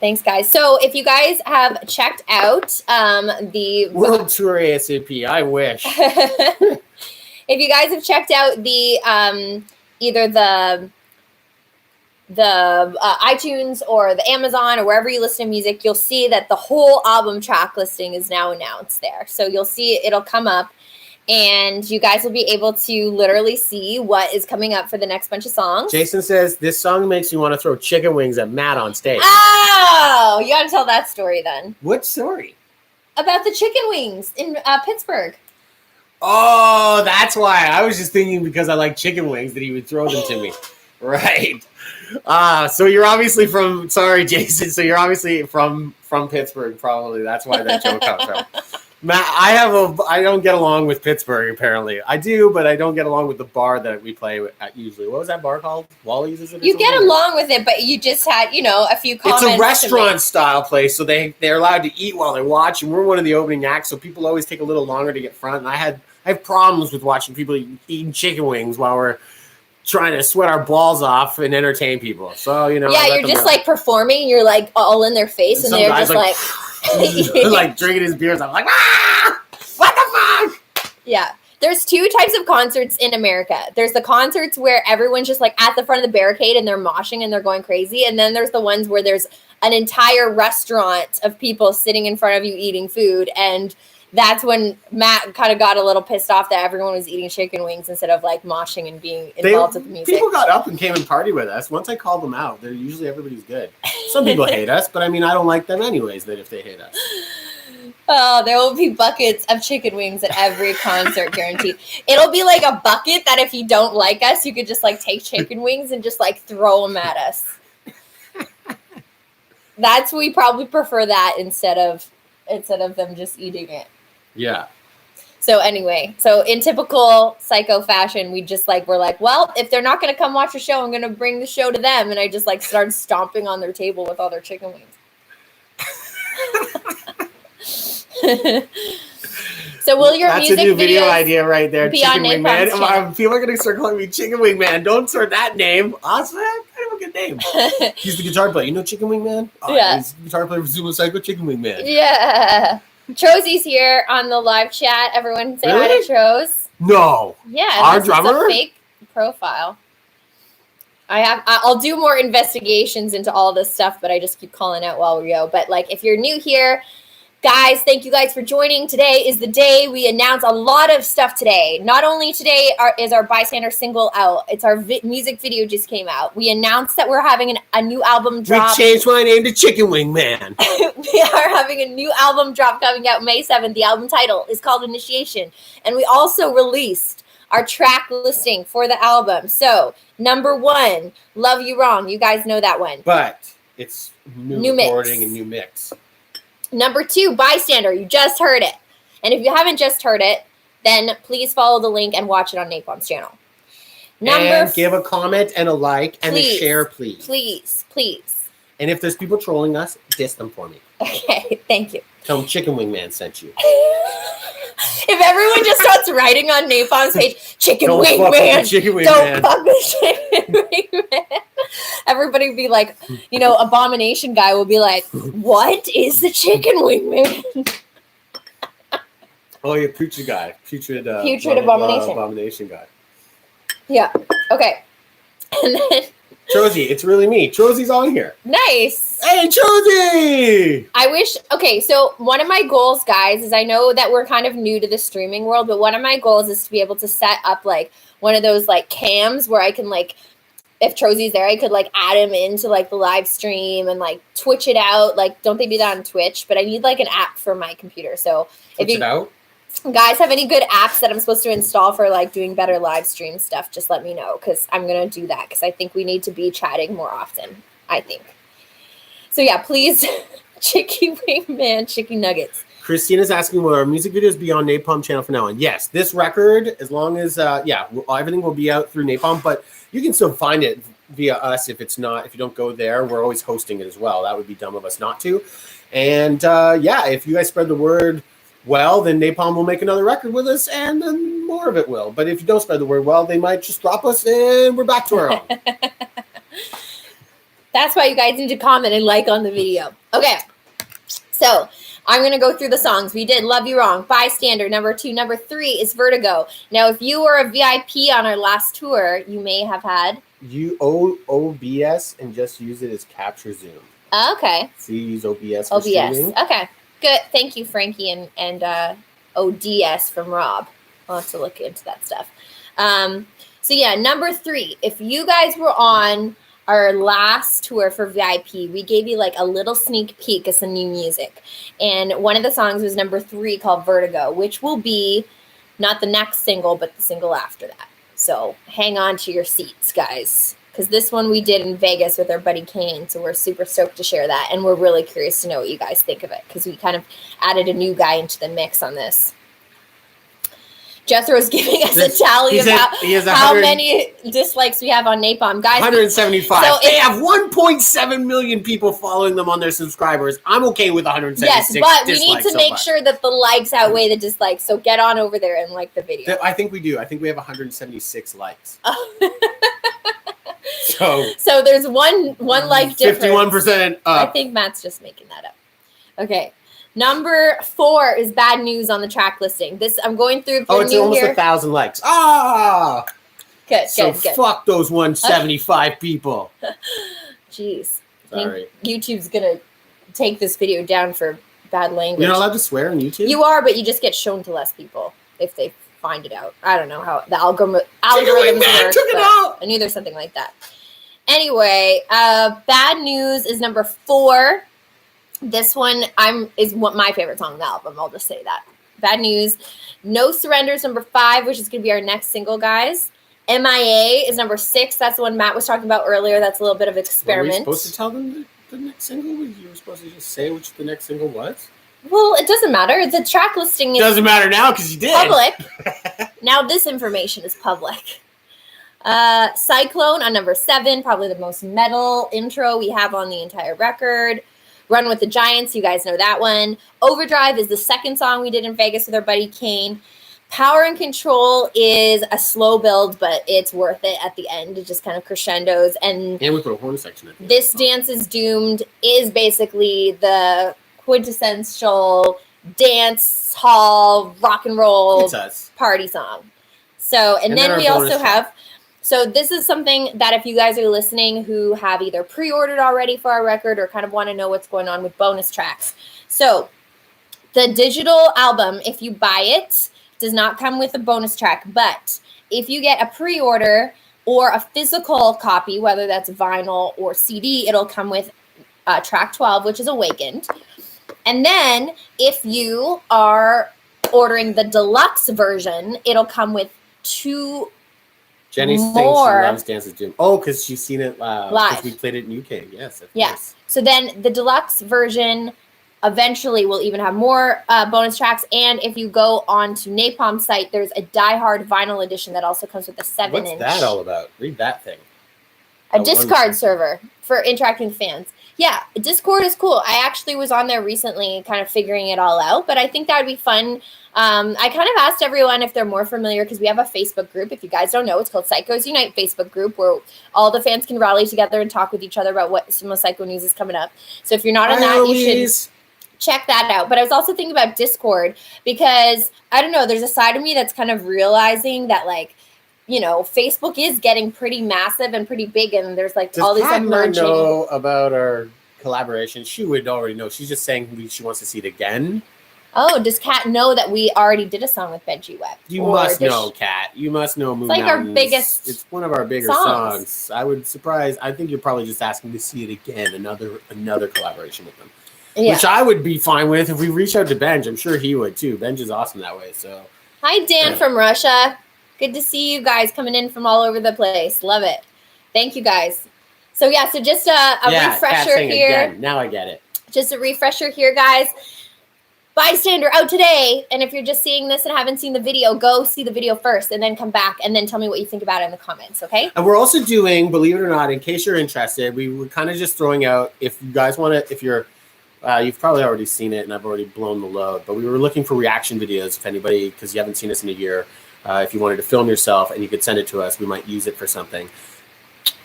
Thanks, guys. So if you guys have checked out the World Tour ASAP, I wish. If you guys have checked out the either the iTunes or the Amazon or wherever you listen to music, you'll see that the whole album track listing is now announced there. So you'll see it'll come up. And you guys will be able to literally see what is coming up for the next bunch of songs. Jason says, this song makes you want to throw chicken wings at Matt on stage. Oh, you got to tell that story then. What story? about the chicken wings in Pittsburgh. Oh, that's why. I was just thinking because I like chicken wings that he would throw them to me. Right. So you're obviously from, sorry, Jason. So you're obviously from Pittsburgh, probably. That's why that joke comes from. Matt, I don't get along with Pittsburgh, apparently. I do, but I don't get along with the bar that we play at usually. What was that bar called? Wally's, is it? You get along with it, but you just had, a few comments. It's a restaurant-style place, so they're allowed to eat while they watch, and we're one of the opening acts, so people always take a little longer to get front, and I have problems with watching people eating chicken wings while we're trying to sweat our balls off and entertain people. So, Yeah, you're just like performing, you're like all in their face, and they're just like like drinking his beers. I'm like, ah, what the fuck? Yeah. There's two types of concerts in America. There's the concerts where everyone's just like at the front of the barricade and they're moshing and they're going crazy. And then there's the ones where there's an entire restaurant of people sitting in front of you eating food. And that's when Matt kind of got a little pissed off that everyone was eating chicken wings instead of like moshing and being involved with the music. People got up and came and partied with us. Once I called them out, they're usually everybody's good. Some people hate us, but I mean, I don't like them anyways, that if they hate us. Oh, there will be buckets of chicken wings at every concert, guaranteed. It'll be like a bucket that if you don't like us, you could just like take chicken wings and just like throw them at us. We probably prefer that instead of them just eating it. Yeah. So anyway, in typical Cyco fashion, we're like, well, if they're not going to come watch the show, I'm going to bring the show to them. And I just like started stomping on their table with all their chicken wings. So will your That's music a new video idea right there. Be Chicken on Wing Man. Napalm's People are going to start calling me Chicken Wing Man. Don't start that name. Awesome. Kind of a good name. He's the guitar player. You know Chicken Wing Man? Oh, yeah. He's the guitar player for Sumo Cyco, Chicken Wing Man. Yeah. Trozy's here on the live chat. Everyone say hi to Troz. No. Yeah. Our drummer? A fake profile. I'll do more investigations into all this stuff, but I just keep calling out while we go. But like, if you're new here, guys, thank you guys for joining. Today is the day we announce a lot of stuff today. Not only today is our Bystander single out, it's our music video just came out. We announced that we're having a new album drop. We changed my name to Chicken Wing Man. We are having a new album drop coming out May 7th. The album title is called Initiation. And we also released our track listing for the album. So, number 1, Love You Wrong. You guys know that one. But it's new recording mix. and new mix. Number 2, Bystander. You just heard it. And if you haven't just heard it, then please follow the link and watch it on Napalm's channel. And give a comment and a like and a share, please. Please. And if there's people trolling us, diss them for me. Okay, thank you. Tell them Chicken Wing Man sent you. If everyone just starts writing on Napalm's page, Chicken Wing Man, don't fuck with Chicken Wing Man. Everybody would be like, Abomination guy will be like, what is the Chicken Wing Man? Oh, yeah, Putrid guy. Putrid Abomination guy. Yeah, okay. And then Trozy, it's really me. Trozy's on here. Nice. Hey, Trozy! So one of my goals, guys, is I know that we're kind of new to the streaming world, but one of my goals is to be able to set up like one of those like cams where I can like, if Trozy's there, I could like add him into like the live stream and like Twitch it out. Like, don't they do that on Twitch? But I need like an app for my computer. So Twitch it out? Guys have any good apps that I'm supposed to install for like doing better live stream stuff, just let me know, because I'm going to do that, because I think we need to be chatting more often, I think. So yeah, please, Chicken Wing Man, chicken nuggets. Christina's asking, will our music videos be on Napalm channel from now on? Yes, this record, as long as, everything will be out through Napalm, but you can still find it via us if you don't go there. We're always hosting it as well. That would be dumb of us not to. And if you guys spread the word, well, then Napalm will make another record with us, and then more of it will. But if you don't spread the word, well, they might just drop us, and we're back to our own. That's why you guys need to comment and like on the video. Okay, so I'm going to go through the songs. We did Love You Wrong, Bystander, number 2. Number 3 is Vertigo. Now, if you were a VIP on our last tour, you may have had... You OBS and just use it as capture zoom. Okay. So you use OBS for streaming? Okay. Good. Thank you, Frankie and ODS from Rob. I'll have to look into that stuff. So yeah, number 3. If you guys were on our last tour for VIP, we gave you like a little sneak peek of some new music. And one of the songs was number 3 called Vertigo, which will be not the next single, but the single after that. So hang on to your seats, guys, because this one we did in Vegas with our buddy Kane. So we're super stoked to share that. And we're really curious to know what you guys think of it, because we kind of added a new guy into the mix on this. Jethro's giving us a tally about how many dislikes we have on Napalm. Guys, 175. So they have 1.7 million people following them on their subscribers. I'm okay with 176. Yes, but we need to make sure that the likes outweigh the dislikes. So get on over there and like the video. I think we do. I think we have 176 likes. So there's one like difference. 51% up. I think Matt's just making that up. Okay. Number 4 is Bad News on the track listing. This I'm going through. It's almost 1,000 likes. Ah, good. Fuck those 175 people. Jeez, Sorry. YouTube's gonna take this video down for bad language. You're not allowed to swear on YouTube. You are, but you just get shown to less people if they find it out. I don't know how the algorithms work. Took it out. I knew there's something like that. Anyway, Bad News is number 4. This one is my favorite song on the album. I'll just say that. Bad News. No Surrender is number 5, which is going to be our next single, guys. MIA is number 6. That's the one Matt was talking about earlier. That's a little bit of experiment. Were we supposed to tell them the next single? You were supposed to just say which the next single was? Well, it doesn't matter. The track listing is doesn't matter now because you did. Public. Now this information is public. Cyclone on number 7, probably the most metal intro we have on the entire record. Run with the Giants, you guys know that one. Overdrive is the second song we did in Vegas with our buddy Kane. Power and Control is a slow build, but it's worth it at the end. It just kind of crescendos. And we put a horn section in. This Dance is Doomed is basically the quintessential dance hall, rock and roll party song. So, and then we also have... So this is something that if you guys are listening who have either pre-ordered already for our record or kind of want to know what's going on with bonus tracks. So the digital album, if you buy it, does not come with a bonus track. But if you get a pre-order or a physical copy, whether that's vinyl or CD, it'll come with track 12, which is Awakened. And then if you are ordering the deluxe version, it'll come with 2 Jenny thinks she loves Dance is Doomed. Oh, because she's seen it live. Because we played it in UK. Yes, of course. So then the deluxe version eventually will even have more bonus tracks. And if you go on to Napalm's site, there's a Die Hard vinyl edition that also comes with a 7-inch. What's that all about? Read that thing. A Discord server for interacting with fans. Yeah, Discord is cool. I actually was on there recently kind of figuring it all out, but I think that would be fun. I kind of asked everyone if they're more familiar because we have a Facebook group. If you guys don't know, it's called Psychos Unite Facebook group where all the fans can rally together and talk with each other about what Sumo Cyco news is coming up. So if you're not on that, you should check that out. But I was also thinking about Discord because, I don't know, there's a side of me that's kind of realizing that, like, you know, Facebook is getting pretty massive and pretty big, and there's like all these emerging. Does Pat know about our collaboration? She would already know. She's just saying she wants to see it again. Oh, does Kat know that we already did a song with Benji Webb? You must know, Kat. You must know Moon Mountains. Like our biggest. It's one of our bigger songs. I think you're probably just asking to see it again. Another collaboration with them, which I would be fine with if we reach out to Benj. I'm sure he would too. Benj is awesome that way. So, hi Dan from Russia. Good to see you guys coming in from all over the place. Love it. Thank you guys. So so just a refresher here. Again. Now I get it. Just a refresher here, guys. Bystander out today. And if you're just seeing this and haven't seen the video, go see the video first and then come back and then tell me what you think about it in the comments, okay? And we're also doing, believe it or not, in case you're interested, we were kind of just throwing out, if you guys want to, if you're, you've probably already seen it and I've already blown the load, but we were looking for reaction videos if anybody, because you haven't seen us in a year. If you wanted to film yourself and you could send it to us, we might use it for something.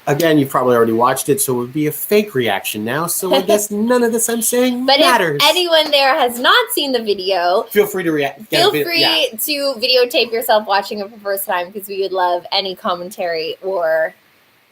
Again, you've probably already watched it, so it would be a fake reaction now. So I guess none of this I'm saying matters. But if anyone there has not seen the video, feel free to react. Feel free to videotape yourself watching it for the first time because we would love any commentary or /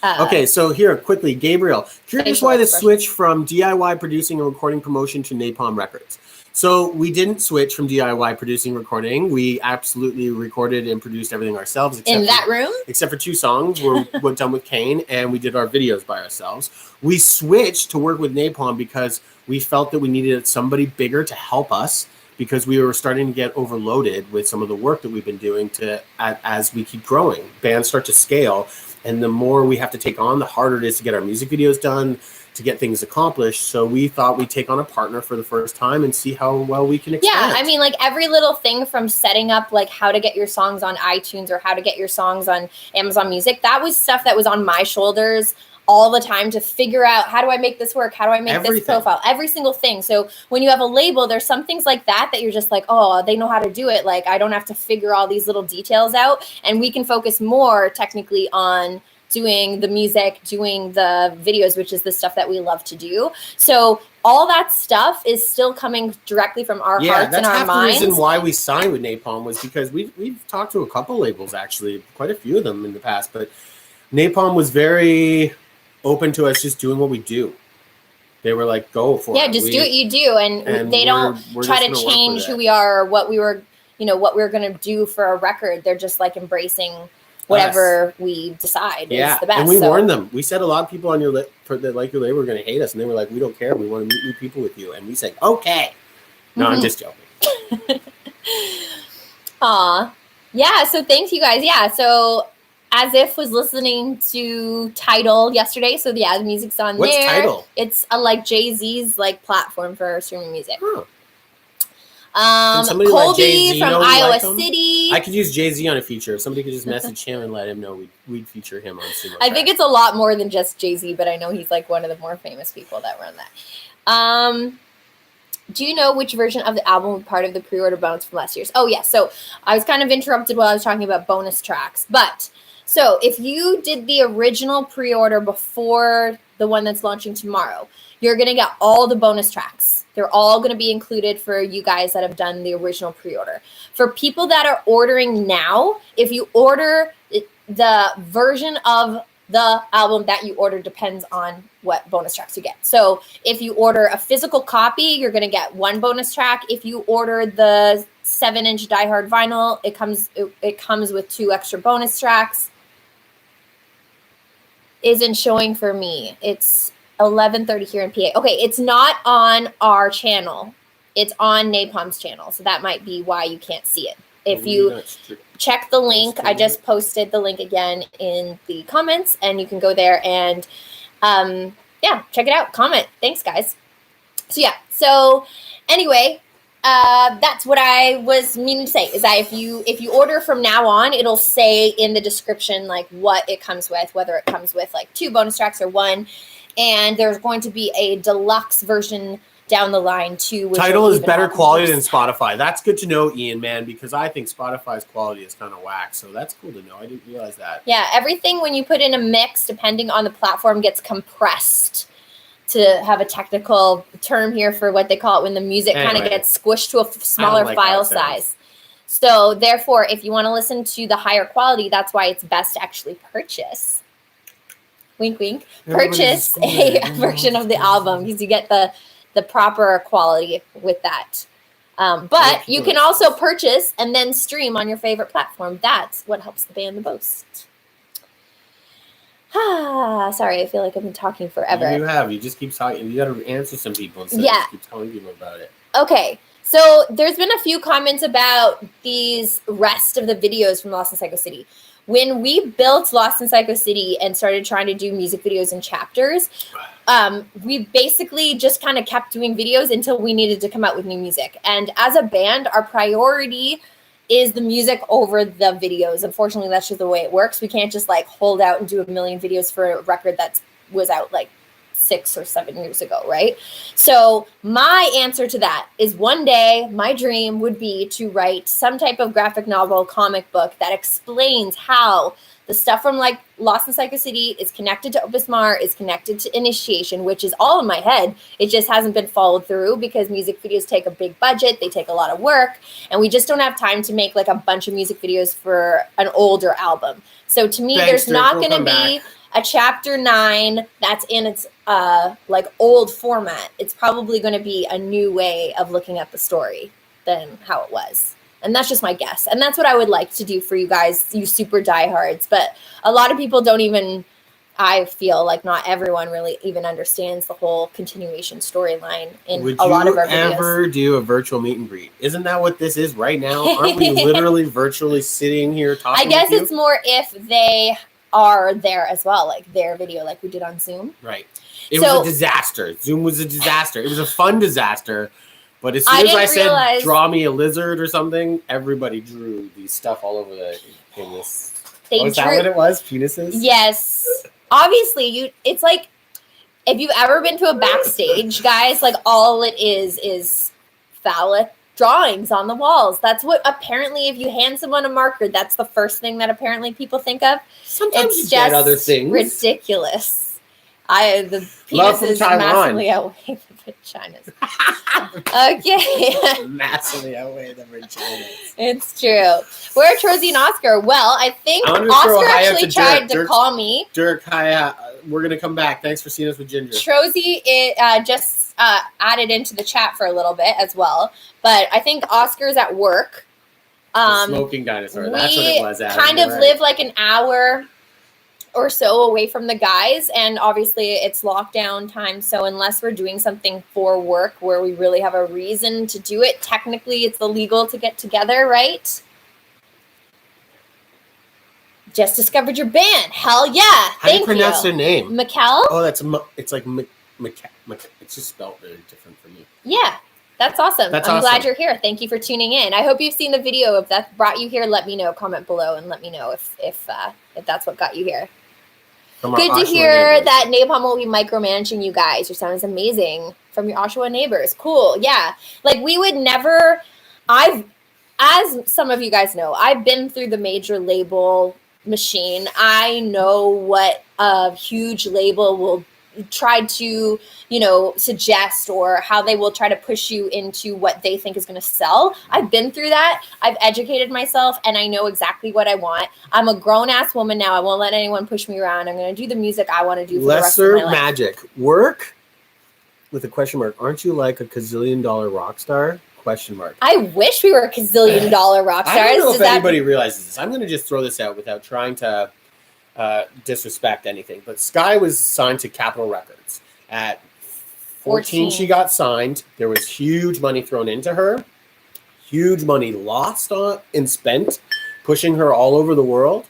Okay, so here, quickly, Gabriel, curious facial why the expression. switch from DIY producing and recording promotion to Napalm Records. So we didn't switch from DIY producing recording. We absolutely recorded and produced everything ourselves. In that room? Except for 2 songs we're done with Kane, and we did our videos by ourselves. We switched to work with Napalm because we felt that we needed somebody bigger to help us, because we were starting to get overloaded with some of the work that we've been doing as we keep growing. Bands start to scale, and the more we have to take on, the harder it is to get our music videos done, to get things accomplished. So we thought we'd take on a partner for the first time and see how well we can expand. Yeah, I mean, like every little thing from setting up like how to get your songs on iTunes or how to get your songs on Amazon Music, that was stuff that was on my shoulders all the time to figure out, how do I make this work? How do I make this profile? Every single thing. So when you have a label, there's some things like that you're just like, oh, they know how to do it. Like I don't have to figure all these little details out, and we can focus more technically on doing the music, doing the videos, which is the stuff that we love to do. So all that stuff is still coming directly from our hearts and our minds. The reason why we signed with Napalm was because we've talked to a couple labels, actually, quite a few of them in the past, but Napalm was very open to us just doing what we do. They were like, go for it. Yeah, just do what you do. And they don't try to change who we are or what we were, what we were going to do for a record. They're just like embracing whatever we decide is the best. And we warned them. We said a lot of people on your that like your label were going to hate us, and they were like, we don't care. We want to meet new people with you. And we said, okay. No, I'm just joking. Aw. Yeah, so thanks, you guys. Yeah, so As If was listening to Tidal yesterday. So yeah, the music's on there. What's Tidal? It's like Jay-Z's like platform for streaming music. Huh. Colby like from Iowa City. I could use Jay-Z on a feature. If somebody could just message him and let him know we'd feature him on Sumo. I think it's a lot more than just Jay-Z, but I know he's like one of the more famous people that run that. Do you know which version of the album was part of the pre-order bonus from last year's? Oh, yeah. So I was kind of interrupted while I was talking about bonus tracks. But so if you did the original pre-order before the one that's launching tomorrow, you're going to get all the bonus tracks. They're all going to be included for you guys that have done the original pre-order. For people that are ordering now, if you order the version of the album that you order depends on what bonus tracks you get. So if you order a physical copy, you're going to get 1 bonus track. If you order the 7-inch Die Hard vinyl, it comes with 2 extra bonus tracks. Isn't showing for me. It's 11:30 here in PA. Okay, it's not on our channel. It's on Napalm's channel. So that might be why you can't see it. If you check the link, I just posted the link again in the comments, and you can go there and check it out. Comment. Thanks, guys. So anyway, that's what I was meaning to say, is that if you order from now on, it'll say in the description like what it comes with, whether it comes with like 2 bonus tracks or 1. And there's going to be a deluxe version down the line too. Tidal is better quality than Spotify. That's good to know, Ian, man, because I think Spotify's quality is kind of whack. So that's cool to know. I didn't realize that. Yeah, everything when you put in a mix, depending on the platform, gets compressed, to have a technical term here for what they call it when the music kind of gets squished to a smaller file size. So therefore, if you want to listen to the higher quality, that's why it's best to actually purchase. Wink, wink. Purchase a version of the album because you get the proper quality with that. But you can also purchase and then stream on your favorite platform. That's what helps the band the most. Sorry, I feel like I've been talking forever. You have. You just keep talking. You got to answer some people instead of keep telling people about it. Okay. So there's been a few comments about these rest of the videos from Lost in Cyco City. When we built Lost in Cyco City and started trying to do music videos in chapters, we basically just kind of kept doing videos until we needed to come out with new music. And as a band, our priority is the music over the videos. Unfortunately, that's just the way it works. We can't just like hold out and do a million videos for a record that was out like 6 or 7 years ago, right? So my answer to that is one day my dream would be to write some type of graphic novel, comic book that explains how The stuff from like Lost in Psycho City is connected to Opus Mar, is connected to Initiation, which is all in my head. It just hasn't been followed through because music videos take a big budget. They take a lot of work. And we just don't have time to make like a bunch of music videos for an older album. So to me, there's not going to be a chapter 9 that's in its like old format. It's probably going to be a new way of looking at the story than how it was. And that's just my guess. And that's what I would like to do for you guys, you super diehards. But a lot of people don't even, I feel like not everyone really even understands the whole continuation storyline in a lot of our videos. Would you ever do a virtual meet and greet? Isn't that what this is right now? Aren't we literally virtually sitting here talking? I guess it's more if they are there as well, like their video, like we did on Zoom. Right. It was a disaster. Zoom was a disaster. It was a fun disaster. But as soon as I said, draw me a lizard or something, everybody drew these stuff all over the penis. Is that what it was? Penises? Yes. Obviously, it's like, if you've ever been to a backstage, guys, like all it is phallic drawings on the walls. That's what apparently, if you hand someone a marker, that's the first thing that apparently people think of. Sometimes you get other things. Ridiculous. The Love penis is massively outweigh the vaginas. Okay. Massively outweigh the vaginas. It's true. Where are Trozy and Oscar? Well, I think Oscar actually tried to call me. Dirk, hi. We're going to come back. Thanks for seeing us with Ginger. Trozy just added into the chat for a little bit as well. But I think Oscar's at work. Smoking dinosaur. That's what it was. We kind of live like an hour or so away from the guys, and obviously it's lockdown time, so unless we're doing something for work where we really have a reason to do it, technically it's illegal to get together, right? Just discovered your band. Hell yeah. How do you pronounce their name? Mikkel? Oh, it's like it's just spelled really different for me. Yeah. That's awesome. I'm glad you're here. Thank you for tuning in. I hope you've seen the video. If that brought you here, let me know. Comment below and let me know if that's what got you here. Good to hear that Napalm will be micromanaging you guys. Your sound is amazing from your Oshawa neighbors. Cool. Yeah. Like we would never, as some of you guys know, I've been through the major label machine. I know what a huge label will try to, suggest, or how they will try to push you into what they think is going to sell. I've been through that. I've educated myself and I know exactly what I want. I'm a grown ass woman now. I won't let anyone push me around. I'm going to do the music I want to do for the rest of my life. Lesser magic. Work with a question mark. Aren't you like a $1,000,000,000 rock star? Question mark. I wish we were $1,000,000,000 rock stars. I don't know if anybody realizes this. I'm going to just throw this out without trying to disrespect anything. But Sky was signed to Capitol Records. At 14, she got signed. There was huge money thrown into her. Huge money lost on and spent, pushing her all over the world.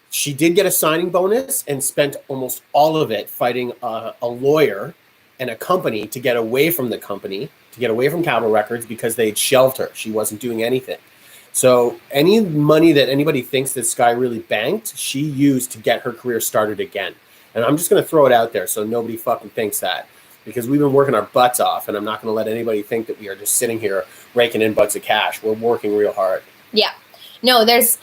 She did get a signing bonus and spent almost all of it fighting a lawyer and a company to get away from the company, to get away from Capitol Records because they'd shelved her. She wasn't doing anything. So any money that anybody thinks that Sky really banked, she used to get her career started again. And I'm just going to throw it out there so nobody fucking thinks that, because we've been working our butts off, and I'm not going to let anybody think that we are just sitting here raking in butts of cash. We're working real hard. Yeah. No, there's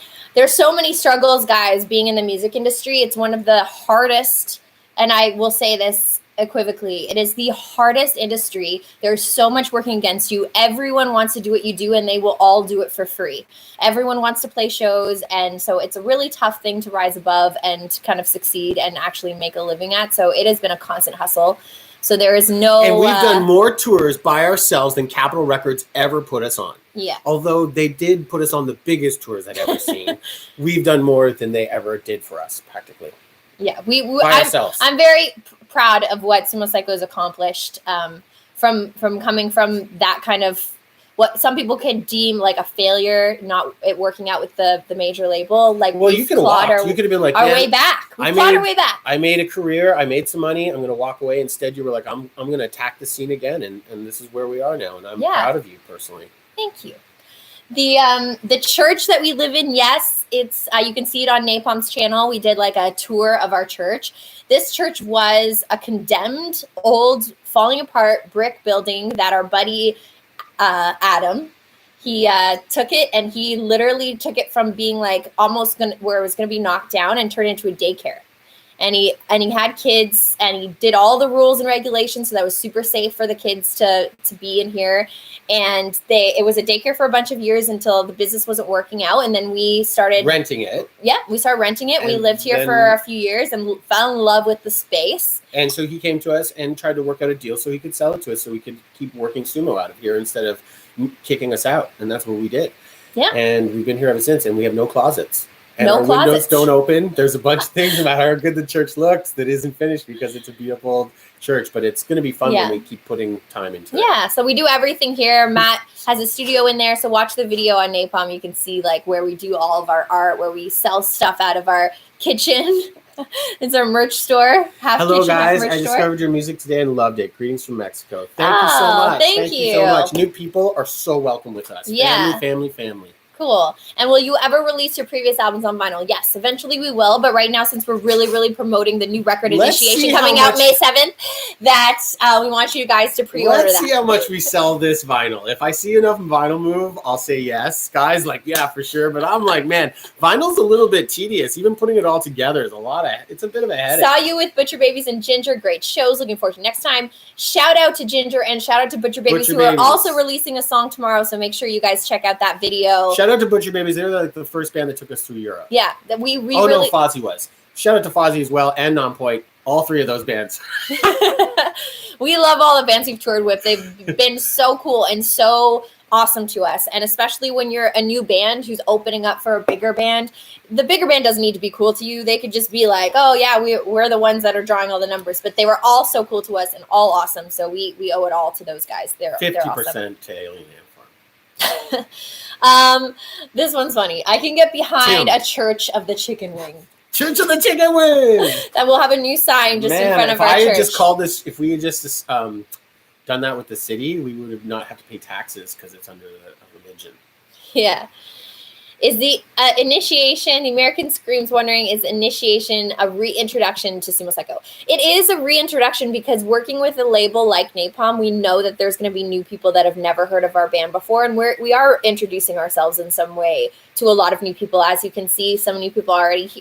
so many struggles, guys, being in the music industry. It's one of the hardest, and I will say this equivocally, it is the hardest industry. There's so much working against you. Everyone wants to do what you do, and they will all do it for free. Everyone wants to play shows, and so it's a really tough thing to rise above and to kind of succeed and actually make a living at. So it has been a constant hustle. So there is no... And we've done more tours by ourselves than Capitol Records ever put us on. Yeah. Although they did put us on the biggest tours I've ever seen, we've done more than they ever did for us, practically. Yeah, I'm very proud of what Sumo Cyco has accomplished from coming from that kind of what some people could deem like a failure, not it working out with the major label. Like, well, you could have walked. You could have been like, our way back. We fought our way back. I made a career. I made some money. I'm going to walk away. Instead, you were like, I'm going to attack the scene again, and this is where we are now, and I'm proud of you personally. Thank you. The church that we live in, yes, it's you can see it on Napalm's channel. We did like a tour of our church. This church was a condemned, old, falling apart brick building that our buddy Adam he took it, and he literally took it from being like almost where it was gonna be knocked down and turned into a daycare. And he had kids, and he did all the rules and regulations, so that was super safe for the kids to be in here. And it was a daycare for a bunch of years until the business wasn't working out, and then we started renting it. Yeah, we started renting it. And we lived here for a few years and fell in love with the space. And so he came to us and tried to work out a deal so he could sell it to us, so we could keep working sumo out of here instead of kicking us out. And that's what we did. Yeah. And we've been here ever since, and we have no closets. And no our closets. Windows don't open. There's a bunch of things about how good the church looks that isn't finished because it's a beautiful church, but it's going to be fun when we keep putting time into it. Yeah, so we do everything here. Matt has a studio in there, so watch the video on Napalm. You can see like where we do all of our art, where we sell stuff out of our kitchen. It's our merch store. Hello, guys. I discovered your music today and loved it. Greetings from Mexico. Thank you so much. Thank you so much. New people are so welcome with us. Yeah. Family. Cool. And will you ever release your previous albums on vinyl? Yes, eventually we will. But right now, since we're really promoting the new record Initiation coming out May 7th, that we want you guys to pre-order that. Let's see how much we sell this vinyl. If I see enough vinyl move, I'll say yes. Guys, like, yeah, for sure. But I'm like, man, vinyl's a little bit tedious. Even putting it all together is it's a bit of a headache. Saw you with Butcher Babies and Ginger. Great shows. Looking forward to next time. Shout out to Ginger and shout out to Butcher Babies, who are also releasing a song tomorrow. So make sure you guys check out that video. Shout out to Butcher Babies. They're like the first band that took us through Europe. Yeah, we no, Fozzy was. Shout out to Fozzy as well and Nonpoint. All three of those bands. We love all the bands we've toured with. They've been so cool and so awesome to us. And especially when you're a new band who's opening up for a bigger band, the bigger band doesn't need to be cool to you. They could just be like, oh yeah, we're the ones that are drawing all the numbers. But they were all so cool to us and all awesome. So we owe it all to those guys. They're 50% awesome. To Alien Ant This one's funny. I can get behind a Church of the Chicken Wing. Church of the Chicken Wing! That will have a new sign just in front of our church. If we had just done that with the city, we would not have to pay taxes because it's under a religion. Yeah. Is the Initiation, the American Scream's wondering, is Initiation a reintroduction to Sumo Cyco? It is a reintroduction because working with a label like Napalm, we know that there's going to be new people that have never heard of our band before, and we are introducing ourselves in some way to a lot of new people. As you can see, some new people already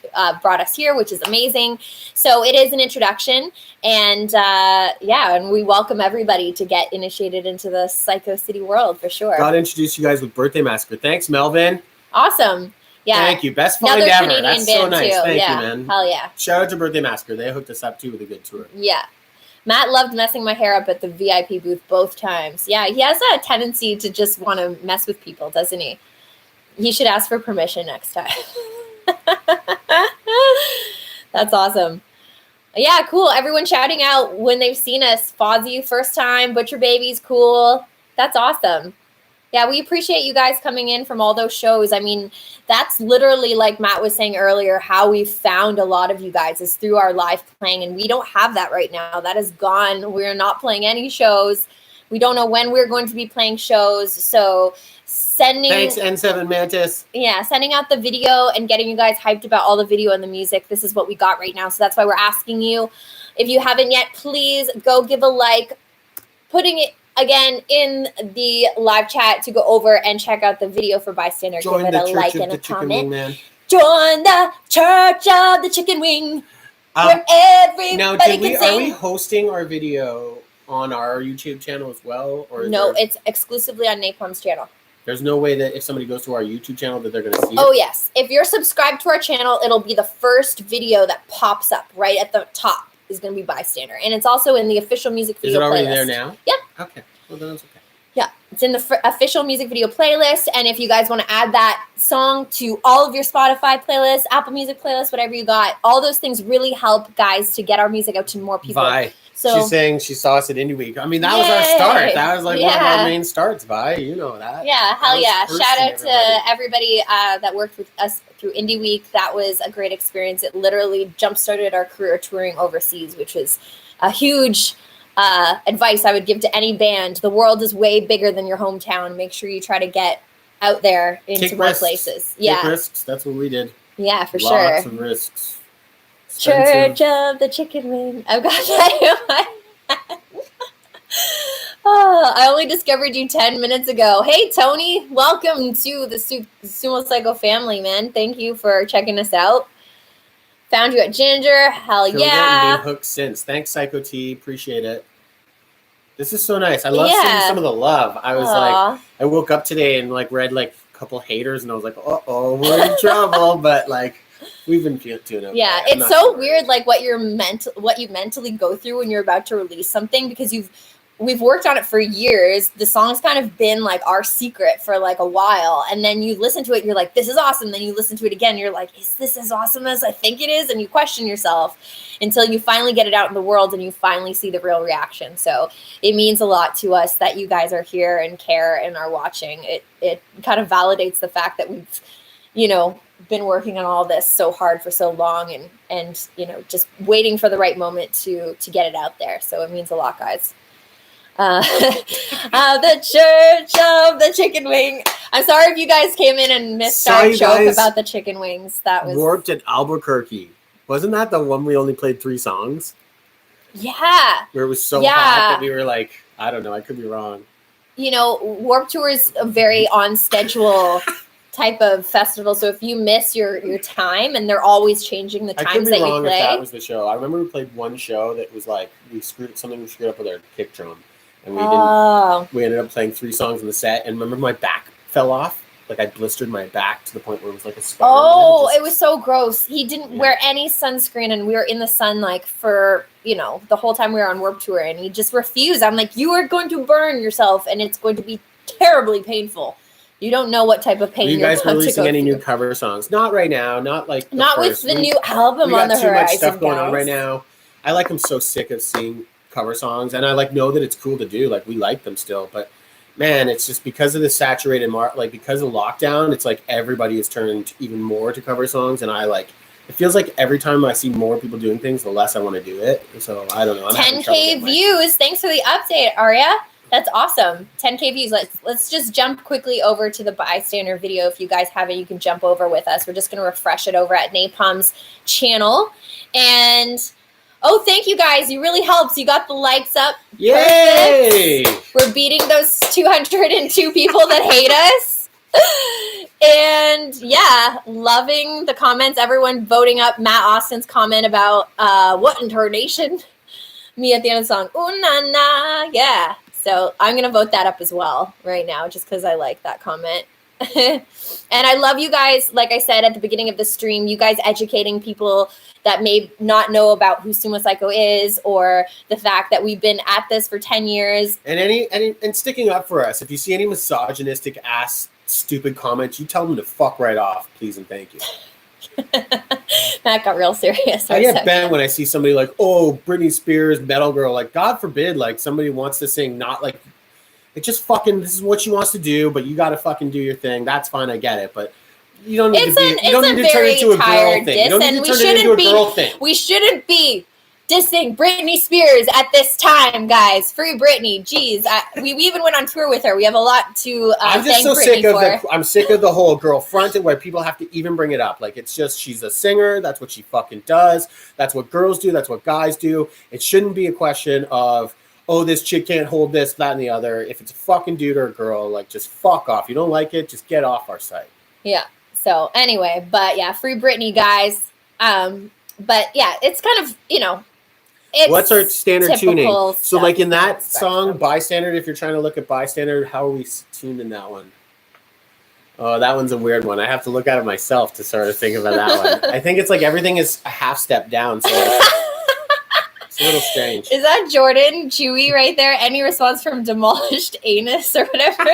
brought us here, which is amazing. So it is an introduction, and and we welcome everybody to get initiated into the Psycho City world for sure. Got to introduce you guys with Birthday Massacre. Thanks, Melvin. Awesome. Yeah. Thank you. Best find ever. Canadian That's band so nice. Too. Thank you, man. Hell yeah. Shout out to Birthday Massacre. They hooked us up too with a good tour. Yeah. Matt loved messing my hair up at the VIP booth both times. Yeah, he has a tendency to just want to mess with people, doesn't he? He should ask for permission next time. That's awesome. Yeah, cool. Everyone shouting out when they've seen us. Fozzy, first time. Butcher Babies, cool. That's awesome. Yeah, we appreciate you guys coming in from all those shows. I mean, that's literally, like Matt was saying earlier, how we found a lot of you guys is through our live playing, and we don't have that right now. That is gone. We're not playing any shows. We don't know when we're going to be playing shows, so thanks, N7 Mantis. Yeah, sending out the video and getting you guys hyped about all the video and the music. This is what we got right now, so that's why we're asking you. If you haven't yet, please go give a like. Putting it again in the live chat to go over and check out the video for Bystander. Join give it a like and a comment. Join the Church of the Chicken Wing. Where everybody can sing. Are we hosting our video on our YouTube channel as well? Or no, it's exclusively on Napalm's channel. There's no way that if somebody goes to our YouTube channel that they're going to see it? Oh, yes. If you're subscribed to our channel, it'll be the first video that pops up right at the top. Is going to be Bystander. And it's also in the official music video playlist. Is it already there now? Yeah. Okay. Well, then it's okay. Yeah. It's in the official music video playlist. And if you guys want to add that song to all of your Spotify playlists, Apple Music playlists, whatever you got, all those things really help guys to get our music out to more people. Bye. So she's saying she saw us at Indie Week. I mean, that was our start. That was like one of our main starts, Vi. You know that. Yeah, hell yeah. Shout out to everybody that worked with us through Indie Week. That was a great experience. It literally jump-started our career touring overseas, which was a huge advice I would give to any band. The world is way bigger than your hometown. Make sure you try to get out there into more places. Yeah. Take risks. That's what we did. Yeah, for sure. Lots of risks. Church of the Chicken Wing. I've got that in my head. Oh, I only discovered you 10 minutes ago. Hey, Tony. Welcome to the Sumo Cyco family, man. Thank you for checking us out. Found you at Ginger. Hell Killed it and yeah. been hooked since. Thanks, Psycho T. Appreciate it. This is so nice. I love seeing some of the love. I was like, I woke up today and like read like a couple haters, and I was like, we're in trouble. But like, we've been doing okay. Yeah, it's so weird, like what you mentally go through when you're about to release something, because we've worked on it for years. The song's kind of been like our secret for like a while, and then you listen to it, you're like, this is awesome. Then you listen to it again, you're like, is this as awesome as I think it is? And you question yourself until you finally get it out in the world and you finally see the real reaction. So it means a lot to us that you guys are here and care and are watching. It kind of validates the fact that we've, been working on all this so hard for so long, and just waiting for the right moment to get it out there. So it means a lot, guys. The Church of the Chicken Wing. I'm sorry if you guys came in and missed our joke about the chicken wings. That was Warped at Albuquerque. Wasn't that the one we only played 3 songs? Yeah. Where it was so hot that we were like, I don't know, I could be wrong. Warped Tour is a very on schedule type of festival. So if you miss your time, and they're always changing the times that you play. I could be wrong if that was the show. I remember we played one show that was like we screwed up with our kick drum, and we ended up playing 3 songs in the set. And remember, my back fell off. Like I blistered my back to the point where it was like a spider. Oh, it was so gross. He didn't wear any sunscreen, and we were in the sun like for the whole time we were on Warped Tour, and he just refused. I'm like, you are going to burn yourself, and it's going to be terribly painful. You don't know what type of pain you're about to go through. Are you guys releasing any new cover songs? Not right now. Not like not with the new album on the horizon. We got too much stuff going on right now. I I'm so sick of seeing cover songs, and I know that it's cool to do. Like we like them still, but man, it's just because of the saturated because of lockdown, it's like everybody has turned even more to cover songs, and it feels like every time I see more people doing things, the less I want to do it. So I don't know. 10K views. Thanks for the update, Arya. That's awesome. 10K views. Let's just jump quickly over to the Bystander video. If you guys have it, you can jump over with us. We're just going to refresh it over at Napalm's channel. And thank you guys. You really helped. You got the likes up. Yay! Perfect. We're beating those 202 people that hate us. And yeah, loving the comments. Everyone voting up Matt Austin's comment about what in tarnation? Me at the end of the song. Ooh, na, na. Yeah. So I'm going to vote that up as well right now, just because I like that comment. And I love you guys. Like I said at the beginning of the stream, you guys educating people that may not know about who Sumo Cyco is, or the fact that we've been at this for 10 years. And sticking up for us. If you see any misogynistic ass stupid comments, you tell them to fuck right off, please and thank you. That got real serious. I get bent when I see somebody like, Britney Spears, metal girl. Like, God forbid, like somebody wants to sing, not like, it just fucking, this is what she wants to do, but you got to fucking do your thing. That's fine, I get it, but you don't need to turn it into a girl thing. You don't need to turn it into a girl thing. We shouldn't be dissing Britney Spears at this time, guys. Free Britney. Jeez. We even went on tour with her. We have a lot to I'm just thank so Britney sick for. I'm sick of the whole girl fronted where people have to even bring it up. Like, it's just, she's a singer. That's what she fucking does. That's what girls do. That's what guys do. It shouldn't be a question of, this chick can't hold this, that, and the other. If it's a fucking dude or a girl, like, just fuck off. You don't like it, just get off our site. Yeah. So anyway, but yeah, free Britney, guys. But yeah, it's kind of, what's our standard tuning? So like in that song, spectrum. Bystander, if you're trying to look at Bystander, how are we tuned in that one? Oh, that one's a weird one. I have to look at it myself to sort of think about that one. I think it's like everything is a half step down. So it's a little strange. Is that Jordan Chewy right there? Any response from Demolished Anus or whatever?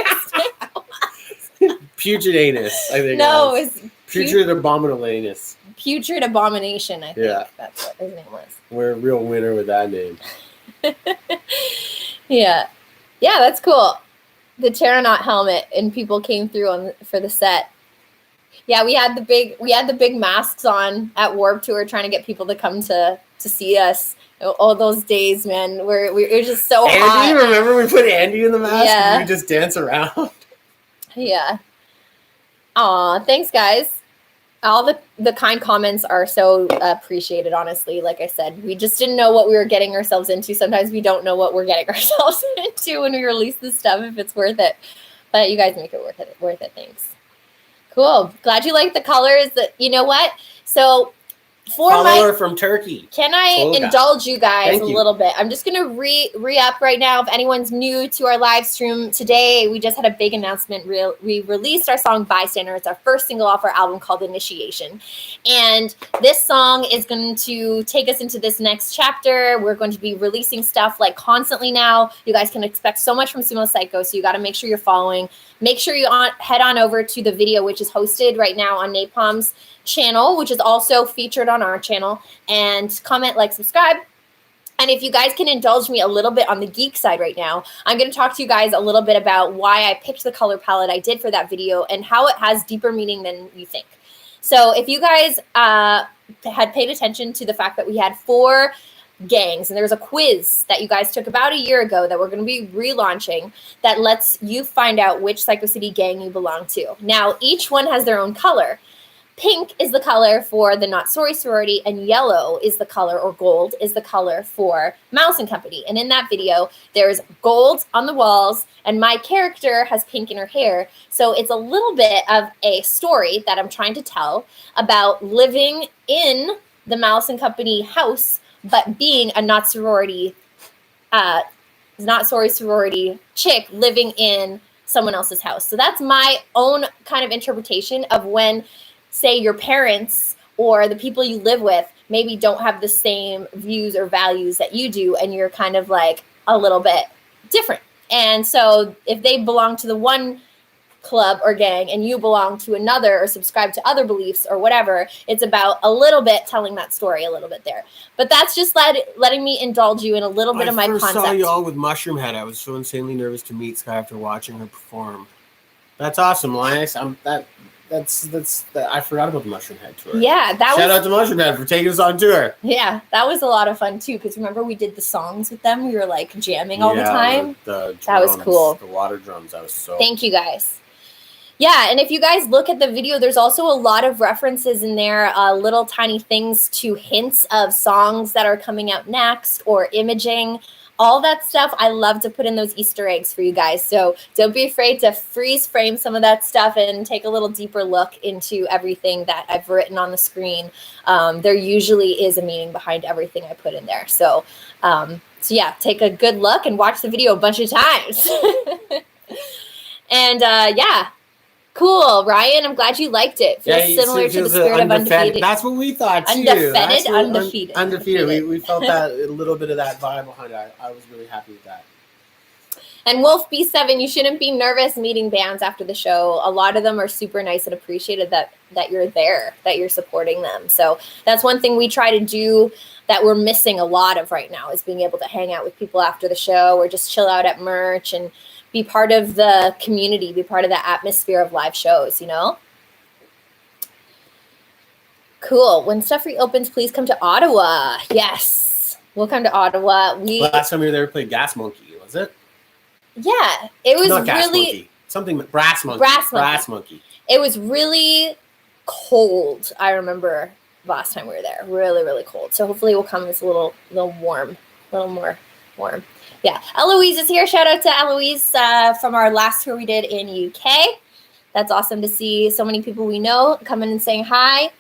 Putrid Anus, I think. No, it's Putrid Abominable Anus. Putrid Abomination, I think. Yeah. That's what his name was. We're a real winner with that name. Yeah. Yeah, that's cool. The Terranaut helmet, and people came through for the set. Yeah, we had the big masks on at Warped Tour, trying to get people to come to see us. All those days, man, we were just so hot. Andy, remember we put Andy in the mask and we just dance around? Yeah. Aw, thanks, guys. All the kind comments are so appreciated, honestly. Like I said, we just didn't know what we were getting ourselves into. Sometimes we don't know what we're getting ourselves into when we release this stuff, if it's worth it. But you guys make it worth it. Thanks. Cool. Glad you like the colors. You know what? So follower from Turkey. Can I indulge you guys a little bit? I'm just gonna re-up right now. If anyone's new to our live stream today, we just had a big announcement. We released our song Bystander. It's our first single off our album called Initiation. And this song is going to take us into this next chapter. We're going to be releasing stuff like constantly now. You guys can expect so much from Sumo Cyco, so you got to make sure you're following. Make sure you head on over to the video, which is hosted right now on Napalm's channel, which is also featured on our channel, and comment, like, subscribe. And if you guys can indulge me a little bit on the geek side right now, I'm going to talk to you guys a little bit about why I picked the color palette I did for that video and how it has deeper meaning than you think. So if you guys had paid attention to the fact that we had 4 gangs, and there was a quiz that you guys took about a year ago that we're going to be relaunching that lets you find out which Cyco City gang you belong to. Now, each one has their own color. Pink is the color for the Not Sorry sorority, and yellow is the color, or gold is the color for Mouse and Company. And in that video, there's gold on the walls, and my character has pink in her hair. So it's a little bit of a story that I'm trying to tell about living in the Mouse and Company house, but being a Not Sorry sorority chick living in someone else's house. So that's my own kind of interpretation of when, say, your parents or the people you live with maybe don't have the same views or values that you do, and you're kind of like a little bit different. And so if they belong to the one club or gang and you belong to another or subscribe to other beliefs or whatever, it's about a little bit telling that story a little bit there. But that's just letting me indulge you in a little bit of my concept. I saw you all with Mushroom Head. I was so insanely nervous to meet Sky after watching her perform. That's awesome, Linus. I forgot about the Mushroom Head tour. Yeah, shout out to Mushroom Head for taking us on tour. Yeah, that was a lot of fun too. Because remember, we did the songs with them. We were like jamming all the time. The drums, that was cool. The water drums. That was so. Thank you guys. Yeah, and if you guys look at the video, there's also a lot of references in there, little tiny things to hints of songs that are coming out next or imaging. All that stuff, I love to put in those Easter eggs for you guys. So don't be afraid to freeze frame some of that stuff and take a little deeper look into everything that I've written on the screen. There usually is a meaning behind everything I put in there. So yeah, take a good look and watch the video a bunch of times. And yeah. Cool, Ryan. I'm glad you liked it. Feels similar to the spirit of Undefeated. That's what we thought too. Undefeated. Undefeated. We felt that a little bit of that vibe behind it. I was really happy with that. And Wolf B7, you shouldn't be nervous meeting bands after the show. A lot of them are super nice and appreciated that you're there, that you're supporting them. So that's one thing we try to do that we're missing a lot of right now, is being able to hang out with people after the show or just chill out at merch and be part of the community, be part of the atmosphere of live shows, you know? Cool. When stuff reopens, please come to Ottawa. Yes. We'll come to Ottawa. Last time we were there, we played Gas Monkey, was it? Yeah. It was not Gas really... Monkey. Something... Brass Monkey. Brass Monkey. It was really cold, I remember, last time we were there. Really, really cold. So hopefully we'll come. It's a little warm. A little more warm. Yeah, Eloise is here. Shout out to Eloise from our last tour we did in UK. That's awesome to see so many people we know coming and saying hi.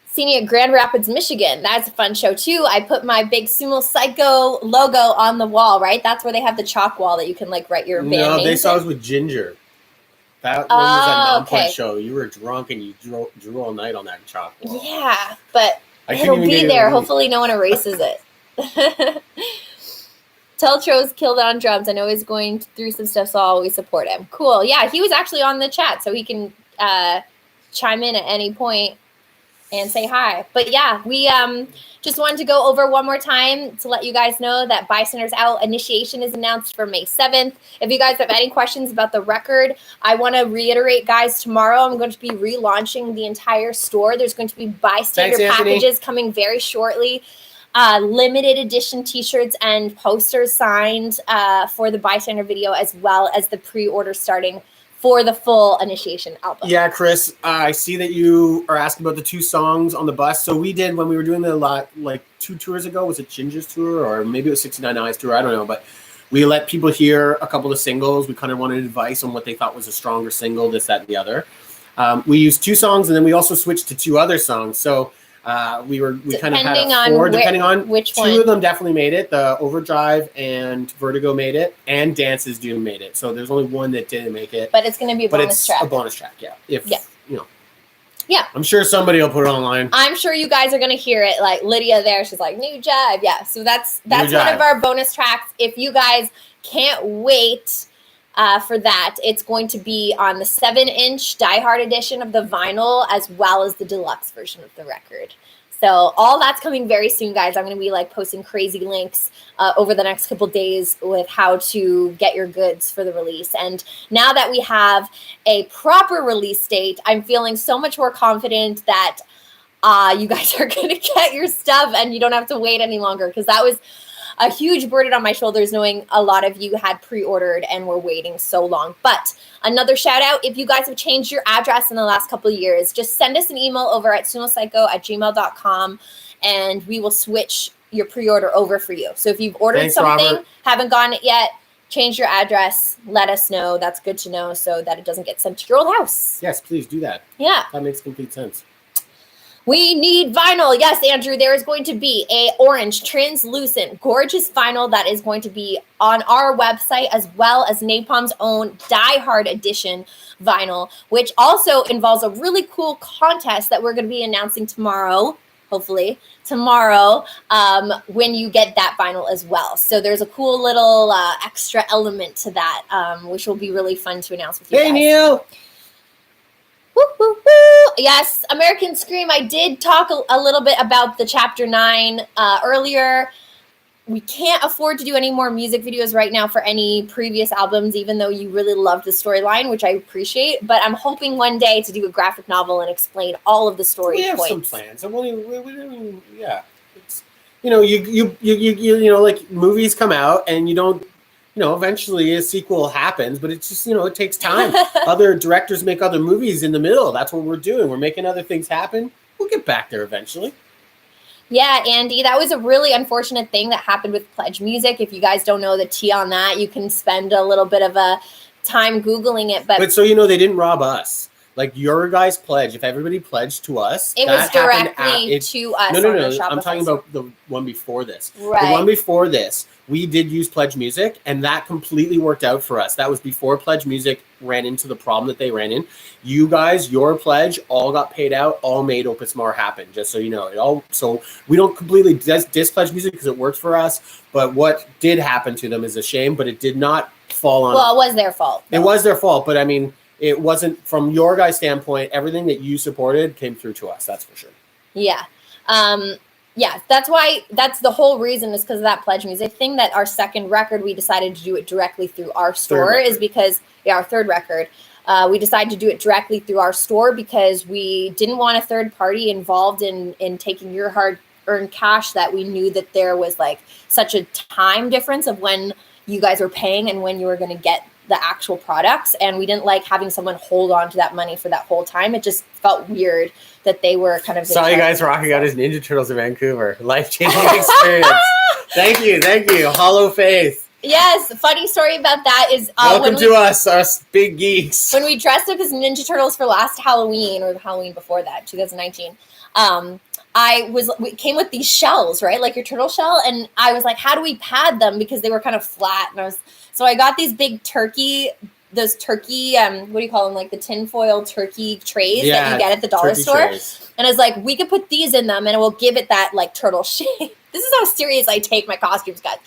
Seen you at Grand Rapids, Michigan. That's a fun show too. I put my big Sumo Cyco logo on the wall, right? That's where they have the chalk wall that you can like write your band name. No, they saw us with Ginger. That one was a Nonpoint show. You were drunk and you drew all night on that chalk wall. Yeah, but it'll be there. Hopefully no one erases it. Teltro's killed on drums. I know he's going through some stuff, so I'll always support him. Cool. Yeah, he was actually on the chat, so he can chime in at any point and say hi. But yeah, we just wanted to go over one more time to let you guys know that Bystander's out. Initiation is announced for May 7th. If you guys have any questions about the record, I want to reiterate, guys, tomorrow I'm going to be relaunching the entire store. There's going to be Bystander packages coming very shortly. Limited edition t-shirts and posters signed for the Bystander video, as well as the pre-order starting for the full Initiation album. Yeah, Chris, I see that you are asking about the 2 songs on the bus. So we did when we were doing the like 2 tours ago. Was it Ginger's tour or maybe it was 69 Eyes tour? I don't know, but we let people hear a couple of singles. We kind of wanted advice on what they thought was a stronger single, this, that, and the other. We used 2 songs, and then we also switched to 2 other songs. So we kind of had a 4, depending on which 2 one. of them definitely made it. The Overdrive and Vertigo made it, and Dances Do made it. So there's only one that didn't make it. But it's going to be a bonus track. A bonus track, yeah. Yeah. I'm sure somebody will put it online. I'm sure you guys are going to hear it. Like Lydia there, she's like, new jive. Yeah. So that's one of our bonus tracks. If you guys can't wait for that, it's going to be on the 7-inch Die Hard edition of the vinyl, as well as the deluxe version of the record. So all that's coming very soon, guys. I'm going to be like posting crazy links over the next couple days with how to get your goods for the release. And now that we have a proper release date, I'm feeling so much more confident that you guys are going to get your stuff and you don't have to wait any longer, because that was a huge burden on my shoulders knowing a lot of you had pre-ordered and were waiting so long. But another shout out, if you guys have changed your address in the last couple of years, just send us an email over at sumocyco@gmail.com and we will switch your pre-order over for you. So if you've ordered something, Robert, haven't gotten it yet, change your address, let us know. That's good to know so that it doesn't get sent to your old house. Yes, please do that. Yeah. That makes complete sense. We need vinyl. Yes, Andrew, there is going to be a orange, translucent, gorgeous vinyl that is going to be on our website, as well as Napalm's own Die Hard edition vinyl, which also involves a really cool contest that we're going to be announcing tomorrow, hopefully tomorrow, when you get that vinyl as well. So there's a cool little extra element to that, which will be really fun to announce with you guys. Hey, Neil! Woo, woo, woo. Yes, American Scream. I did talk a little bit about the Chapter 9 earlier. We can't afford to do any more music videos right now for any previous albums, even though you really loved the storyline, which I appreciate. But I'm hoping one day to do a graphic novel and explain all of the story points. We have some plans. Yeah. It's, you know, like movies come out and you don't, eventually a sequel happens, but it's just, it takes time. Other directors make other movies in the middle. That's what we're doing. We're making other things happen. We'll get back there eventually. Yeah, Andy, that was a really unfortunate thing that happened with Pledge Music. If you guys don't know the tea on that, you can spend a little bit of a time Googling it. But so, they didn't rob us. Like your guys' pledge, if everybody pledged to us, it was directly to us. No. I'm talking about the one before this. Right. The one before this, we did use Pledge Music, and that completely worked out for us. That was before Pledge Music ran into the problem that they ran in. You guys, your pledge, all got paid out, all made Opus Mar happen. Just so you know, So we don't completely diss Pledge Music because it worked for us. But what did happen to them is a shame. But it did not fall on. Well, it was their fault. It was their fault, but I mean. It wasn't, from your guys' standpoint, everything that you supported came through to us. That's for sure. Yeah. That's the whole reason is because of that Pledge Music thing, that our second record, we decided to do it directly through our store is because, our third record, we decided to do it directly through our store because we didn't want a third party involved in taking your hard-earned cash, that we knew that there was like such a time difference of when you guys were paying and when you were going to get the actual products, and we didn't like having someone hold on to that money for that whole time. It just felt weird that they were kind of saw you guys rocking out as Ninja Turtles in Vancouver. Life-changing experience. Thank you. Hollow Faith. Yes, funny story about that is welcome to us big geeks. When we dressed up as Ninja Turtles for last Halloween, or the Halloween before that, 2019. We came with these shells, right? Like your turtle shell. And I was like, how do we pad them? Because they were kind of flat. So I got these big what do you call them? Like the tinfoil turkey trays that you get at the dollar store. Trays. And I was like, we could put these in them and it will give it that like turtle shape. This is how serious I take my costumes, guys.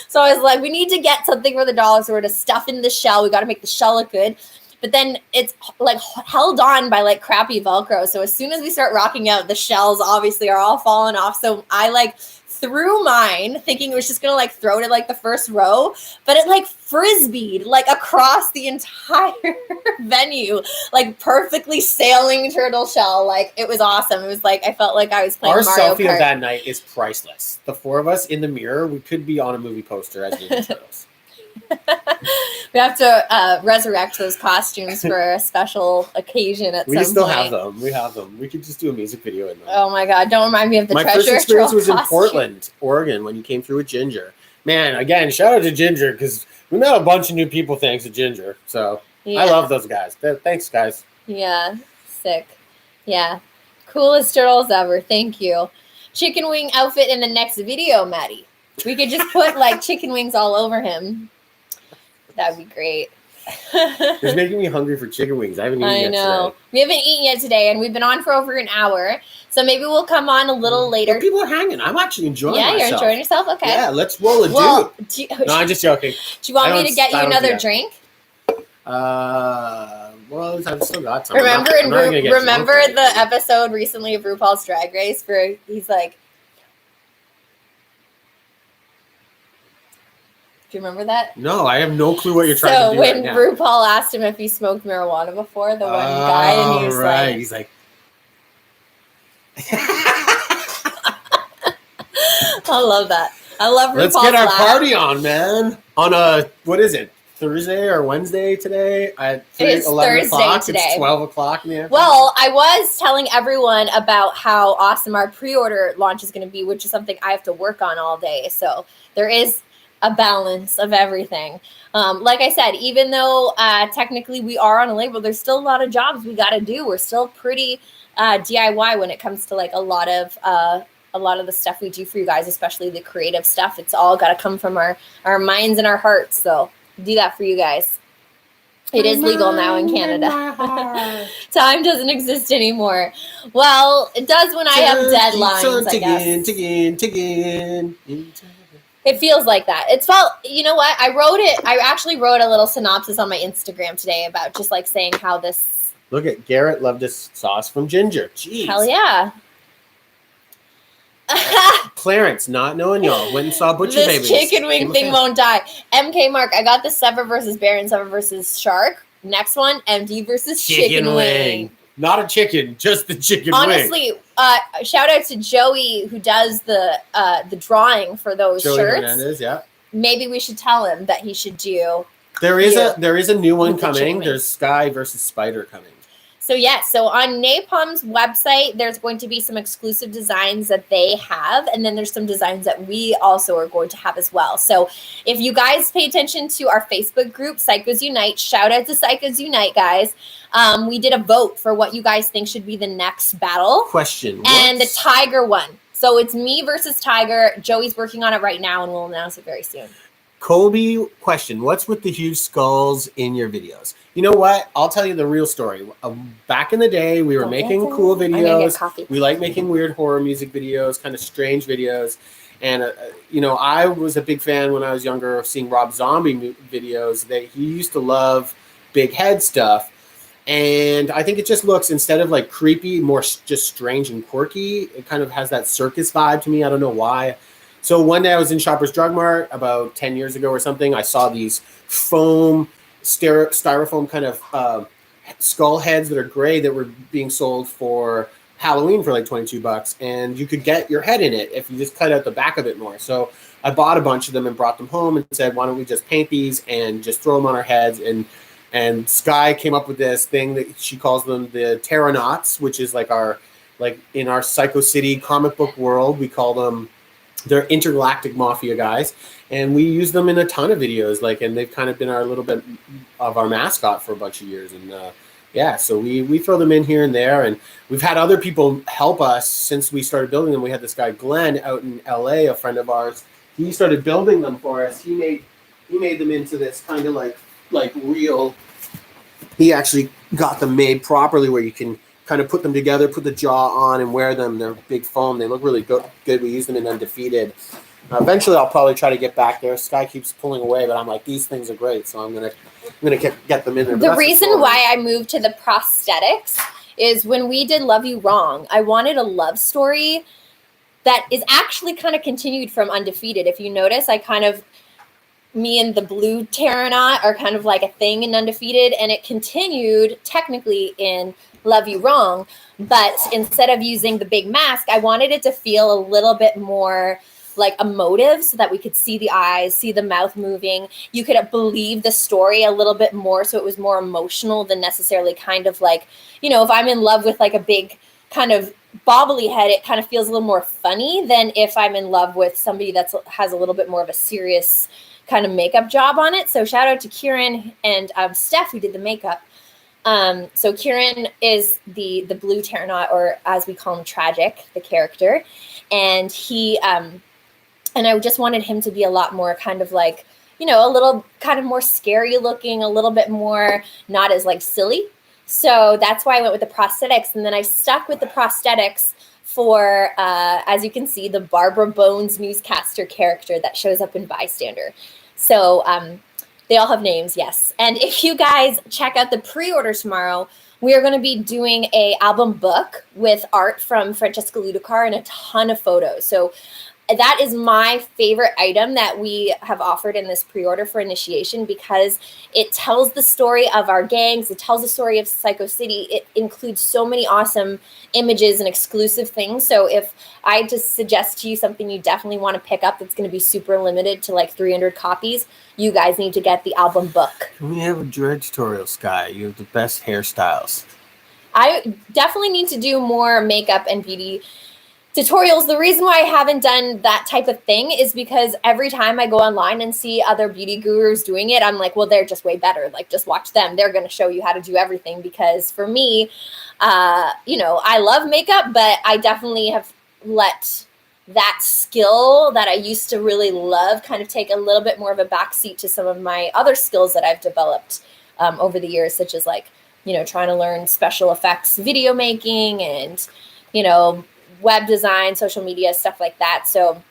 So I was like, we need to get something for the dollar store to stuff in the shell. We got to make the shell look good. But then it's like held on by like crappy Velcro. So as soon as we start rocking out, the shells obviously are all falling off. So I like threw mine thinking it was just going to like throw it at like the first row, but it like frisbeed like across the entire venue, like perfectly sailing turtle shell. Like it was awesome. It was like, I felt like I was playing Mario Our selfie Kart. of that night is priceless. The four of us in the mirror, we could be on a movie poster as Ninja Turtles. We have to resurrect those costumes for a special occasion at some point. We still have them. We have them. We could just do a music video in them. Oh my God! Don't remind me of the My treasure first experience was in costume. Portland, Oregon, when you came through with Ginger. Man, again, shout out to Ginger because we met a bunch of new people thanks to Ginger. So I love those guys. Thanks, guys. Yeah, sick. Yeah, coolest turtles ever. Thank you. Chicken wing outfit in the next video, Maddie. We could just put like chicken wings all over him. That'd be great. It's making me hungry for chicken wings. I haven't eaten yet today. We haven't eaten yet today, and we've been on for over an hour. So maybe we'll come on a little later. But people are hanging. I'm actually enjoying myself. Yeah, you're enjoying yourself? Okay. Yeah, let's roll a dude. No, I'm just joking. Do you want me to get you another drink? Well, I've still got some. Remember the episode recently of RuPaul's Drag Race where he's like, do you remember that? No, I have no clue what you're trying to do right now. So when RuPaul asked him if he smoked marijuana before, the one guy, and he was he's like, I love that. I love RuPaul's Let's get our party on, man. On a, what is it, Thursday or Wednesday today? It's Thursday today. It's 12 o'clock in the afternoon. Well, I was telling everyone about how awesome our pre-order launch is going to be, which is something I have to work on all day. So there is a balance of everything. Like I said, even though technically we are on a label, there's still a lot of jobs we got to do. We're still pretty DIY when it comes to like a lot of the stuff we do for you guys, especially the creative stuff. It's all got to come from our minds and our hearts. So do that for you guys. It is legal now in Canada. Time doesn't exist anymore. Well, it does when I have deadlines, I guess. It feels like that. It's felt, you know what? I actually wrote a little synopsis on my Instagram today about just like saying how this. Look at Garrett loved this sauce from Ginger. Jeez. Hell yeah. Clarence, not knowing y'all, went and saw Butcher Babies. This chicken wing thing won't die. MK Mark, I got the Sever versus Bear and Sever versus Shark. Next one, MD versus Chicken Wing. Not a chicken, just the chicken Honestly, wing. Shout out to Joey who does the drawing for those Joey shirts. Hernandez, yeah. Maybe we should tell him that he should do. There is a new one coming. There's Sky versus Spider coming. So so on Napalm's website, there's going to be some exclusive designs that they have, and then there's some designs that we also are going to have as well. So if you guys pay attention to our Facebook group, Cycos Unite, shout out to Cycos Unite, guys. We did a vote for what you guys think should be the next battle. And the Tiger one. So it's me versus Tiger. Joey's working on it right now, and we'll announce it very soon. Kobe, question. What's with the huge skulls in your videos? You know what? I'll tell you the real story. Back in the day, we were making cool videos. We like making weird horror music videos, kind of strange videos. And, I was a big fan when I was younger of seeing Rob Zombie videos. He used to love big head stuff. And I think it just looks, instead of like creepy, more just strange and quirky. It kind of has that circus vibe to me. I don't know why. So one day I was in Shoppers Drug Mart about 10 years ago or something. I saw these foam, styrofoam kind of skull heads that are gray that were being sold for Halloween for like $22. And you could get your head in it if you just cut out the back of it more. So I bought a bunch of them and brought them home and said, why don't we just paint these and just throw them on our heads? And Sky came up with this thing that she calls them the Terranauts, which is like in our Psycho City comic book world, we call them, they're intergalactic mafia guys, and we use them in a ton of videos. And they've kind of been our little bit of our mascot for a bunch of years. And so we throw them in here and there, and we've had other people help us since we started building them. We had this guy Glenn out in LA, a friend of ours. He started building them for us. He made them into this kind of like real. He actually got them made properly where you can kind of put them together, put the jaw on, and wear them. They're big foam. They look really good. We use them in Undefeated. Eventually, I'll probably try to get back there. Sky keeps pulling away, but I'm like, these things are great, so I'm gonna get them in there. The reason why I moved to the prosthetics is when we did Love You Wrong, I wanted a love story that is actually kind of continued from Undefeated. If you notice, me and the blue Terranaut are kind of like a thing in Undefeated, and it continued technically in Love You Wrong, but instead of using the big mask, I wanted it to feel a little bit more like emotive so that we could see the eyes, see the mouth moving. You could believe the story a little bit more, so it was more emotional than necessarily kind of like, you know, if I'm in love with like a big kind of bobbly head, it kind of feels a little more funny than if I'm in love with somebody that has a little bit more of a serious kind of makeup job on it. So shout out to Kieran and Steph who did the makeup. So Kieran is the blue Terranaut, or as we call him, Tragic, the character. And he, and I just wanted him to be a lot more kind of like, you know, a little kind of more scary looking, a little bit more not as like silly. So that's why I went with the prosthetics. And then I stuck with the prosthetics for, as you can see, the Barbara Bones newscaster character that shows up in Bystander. So they all have names, yes. And if you guys check out the pre-order tomorrow, we are going to be doing a album book with art from Francesca Ludicar and a ton of photos. So that is my favorite item that we have offered in this pre-order for initiation, because it tells the story of our gangs. It tells the story of Cyco City. It includes so many awesome images and exclusive things. So if I just suggest to you something you definitely want to pick up that's going to be super limited to like 300 copies, you guys need to get the album book. Can we have a dread tutorial, Sky? You have the best hairstyles. I definitely need to do more makeup and beauty tutorials. The reason why I haven't done that type of thing is because every time I go online and see other beauty gurus doing it, I'm like, well, they're just way better. Like, just watch them. They're going to show you how to do everything. Because for me, you know, I love makeup, but I definitely have let that skill that I used to really love kind of take a little bit more of a backseat to some of my other skills that I've developed over the years, such as like, you know, trying to learn special effects, video making, and, you know, web design, social media, stuff like that. So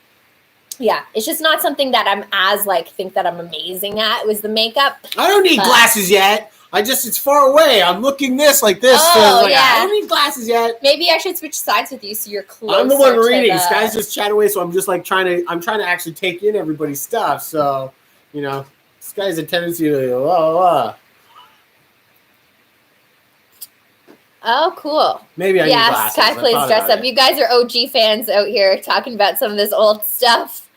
yeah, it's just not something that I'm as like think that I'm amazing at, was the makeup. I don't need glasses yet. It's far away. I'm looking like this. Oh, so like, yeah. I don't need glasses yet. Maybe I should switch sides with you so you're closer. I'm the one reading. This guy's just chat away, so I'm just like trying to actually take in everybody's stuff. So, you know, this guy has a tendency to Oh, cool. Maybe I need glasses. Sky plays dress up. You guys are OG fans out here talking about some of this old stuff.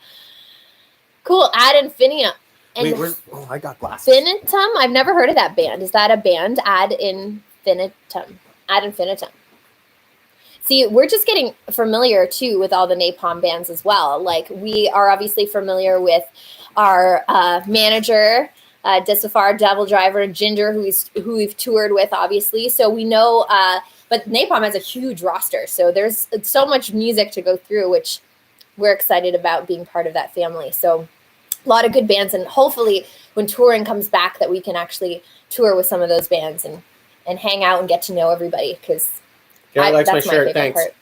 Cool. Ad Infinitum. Wait, I got glasses. Infinitum? I've never heard of that band. Is that a band? Ad Infinitum. Ad Infinitum. See, we're just getting familiar, too, with all the Napalm bands as well. Like, we are obviously familiar with our manager, Desafar, Devil Driver, and Ginger, who we've toured with, obviously. So we know, but Napalm has a huge roster. So there's so much music to go through, which we're excited about being part of that family. So a lot of good bands. And hopefully when touring comes back, that we can actually tour with some of those bands and hang out and get to know everybody. Because likes my shirt. Thanks. Part.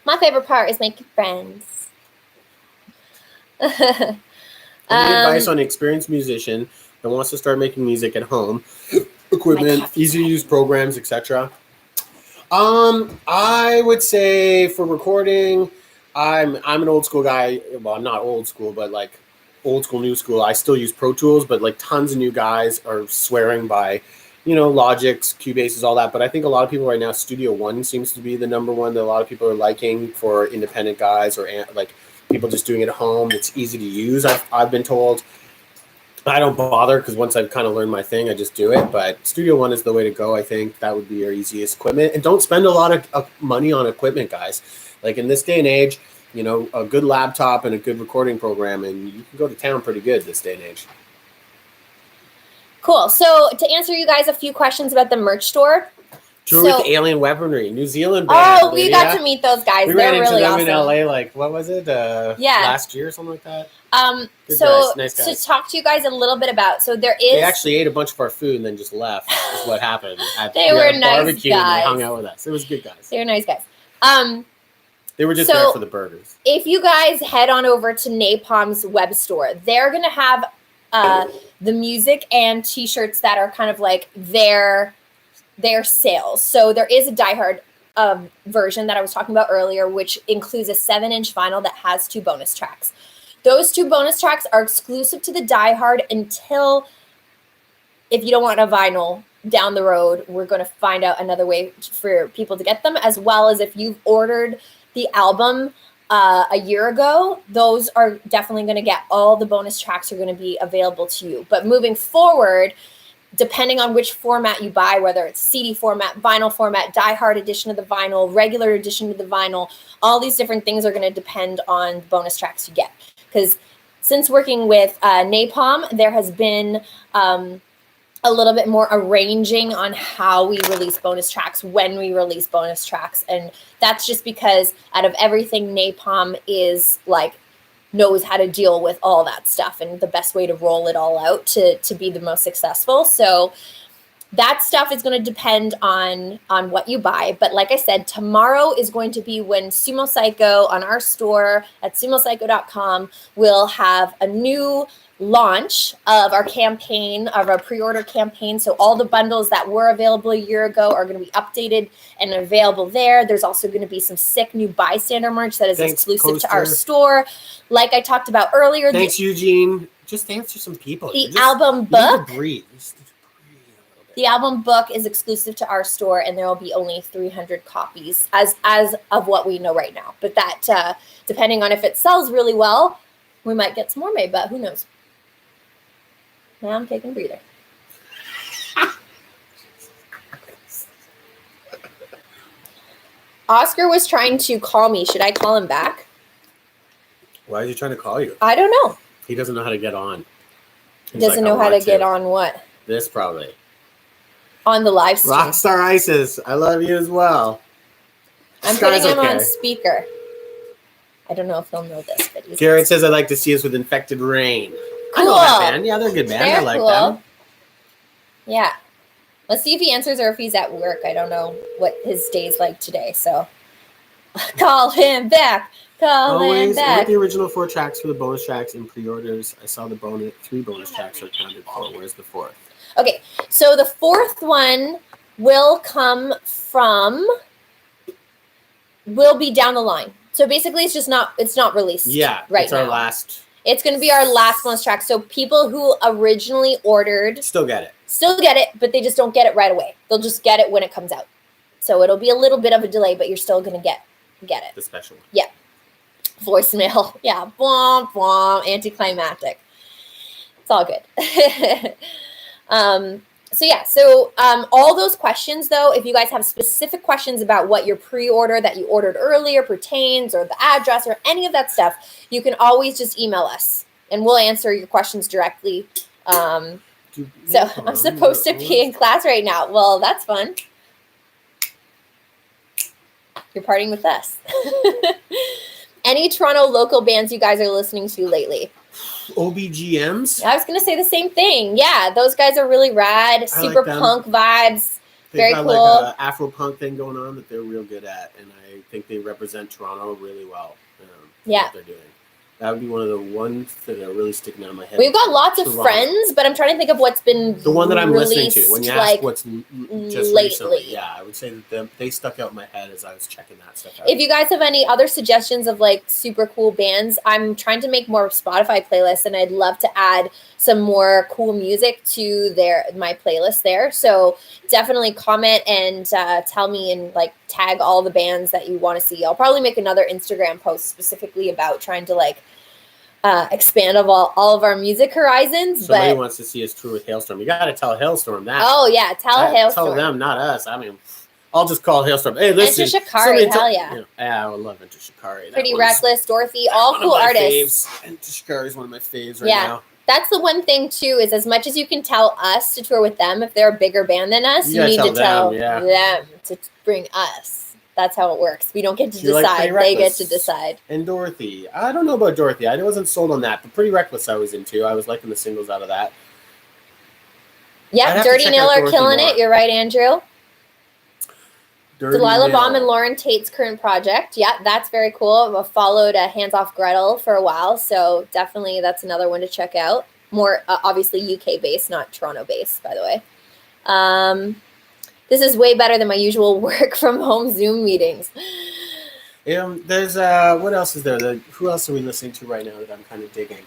My favorite part is making friends. Any advice on an experienced musician that wants to start making music at home, equipment, easy to use programs, etc. I would say for recording, I'm an old school guy. Well, I'm not old school, but like old school, new school. I still use Pro Tools, but like tons of new guys are swearing by, you know, Logics, Cubases, all that. But I think a lot of people right now, Studio One seems to be the number one that a lot of people are liking for independent guys or like people just doing it at home. It's easy to use. I've been told. I don't bother because once I've kind of learned my thing, I just do it. But Studio One is the way to go. I think that would be your easiest equipment. And don't spend a lot of money on equipment, guys. Like in this day and age, you know, a good laptop and a good recording program, and you can go to town pretty good this day and age. Cool. So to answer you guys a few questions about the merch store. Tour with Alien Weaponry, New Zealand band. Oh, we got to meet those guys. They're really awesome. We ran into them in LA, like, what was it? Last year or something like that? Nice guys. To talk to you guys a little bit about, so there is... They actually ate a bunch of our food and then just left, is what happened. They were nice barbecue guys. And they hung out with us. It was good guys. They were nice guys. They were just there for the burgers. If you guys head on over to Napalm's web store, they're going to have the music and T-shirts that are kind of like their sales. So there is a Die Hard version that I was talking about earlier, which includes a 7-inch vinyl that has 2 bonus tracks. Those 2 bonus tracks are exclusive to the Die Hard until, if you don't want a vinyl down the road, we're going to find out another way for people to get them, as well as if you've ordered the album a year ago, those are definitely going to get all the bonus tracks are going to be available to you. But moving forward, depending on which format you buy, whether it's CD format, vinyl format, die-hard edition of the vinyl, regular edition of the vinyl, all these different things are going to depend on the bonus tracks you get. Because since working with Napalm, there has been a little bit more arranging on how we release bonus tracks, when we release bonus tracks. And that's just because out of everything, Napalm is like, knows how to deal with all that stuff and the best way to roll it all out to be the most successful. So that stuff is going to depend on what you buy. But like I said, tomorrow is going to be when Sumo Cyco on our store at sumocyco.com will have a new launch of our campaign, of our pre-order campaign. So all the bundles that were available a year ago are going to be updated and available there. There's also going to be some sick new bystander merch that is exclusive to our store. Like I talked about earlier. Thanks, Eugene. Just answer some people. The album book. Breathe. The album book is exclusive to our store, and there will be only 300 copies as of what we know right now. But that, depending on if it sells really well, we might get some more made, but who knows? Now I'm taking a breather. Oscar was trying to call me. Should I call him back? Why is he trying to call you? I don't know. He doesn't know how to get on. He doesn't know how to get on what? This probably. On the live stream. Rockstar Isis, I love you as well. I'm putting him on speaker. I don't know if he'll know this, but he's Jared says, I'd like to see us with Infected Rain. Cool. I know that band. Yeah, they're a good band. I like them. Yeah. Let's see if he answers or if he's at work. I don't know what his day's like today, so call him back. Call him back. With the original 4 tracks for the bonus tracks and pre-orders, I saw the 3 bonus tracks are counted for. Where's the 4th? Okay, so the 4th one will be down the line. So basically it's not released. Yeah, right it's now. our last. It's going to be our last bonus track. So people who originally ordered still get it, but they just don't get it right away. They'll just get it when it comes out. So it'll be a little bit of a delay, but you're still going to get it. The special one. Yeah. Voicemail. Yeah. Bwomp, bwomp. Anticlimactic. It's all good. So all those questions, though, if you guys have specific questions about what your pre-order that you ordered earlier pertains, or the address, or any of that stuff, you can always just email us, and we'll answer your questions directly. So I'm supposed to be in class right now. Well, that's fun. You're partying with us. Any Toronto local bands you guys are listening to lately? OBGMs? I was going to say the same thing. Yeah, those guys are really rad. Super punk vibes. Very cool. Like an Afro-punk thing going on that they're real good at, and I think they represent Toronto really well. What they're doing. That would be one of the ones that are really sticking out in my head. We've got lots of friends, but I'm trying to think of what's been the one that I'm listening to. When you ask what's just lately. Recently, yeah, I would say that they stuck out in my head as I was checking that stuff out. If you guys have any other suggestions of like super cool bands, I'm trying to make more Spotify playlists, and I'd love to add some more cool music to my playlist there. So definitely comment and tell me and like tag all the bands that you want to see. I'll probably make another Instagram post specifically about trying to like expand all of our music horizons. Somebody wants to see us tour with Hailstorm. You got to tell Hailstorm that. Oh yeah, tell Hailstorm. Tell them, not us. I mean, I'll just call Hailstorm. Hey, listen. Enter Shikari, hell yeah. Yeah, I would love Enter Shikari. Pretty Reckless, Dorothy, all cool artists. Enter Shikari is one of my faves right now. That's the one thing too, is as much as you can tell us to tour with them, if they're a bigger band than us, you need to tell them to bring us. That's how it works. We don't get to decide. They get to decide. And Dorothy. I don't know about Dorothy. I wasn't sold on that, but Pretty Reckless I was into. I was liking the singles out of that. Yeah, Dirty Nil are killing it. You're right, Andrew. Delilah Baum and Lauren Tate's current project. Yeah, that's very cool. I followed Hands Off Gretel for a while, so definitely that's another one to check out. More obviously UK based, not Toronto based, by the way. This is way better than my usual work from home Zoom meetings. There's what else is there? Who else are we listening to right now that I'm kind of digging?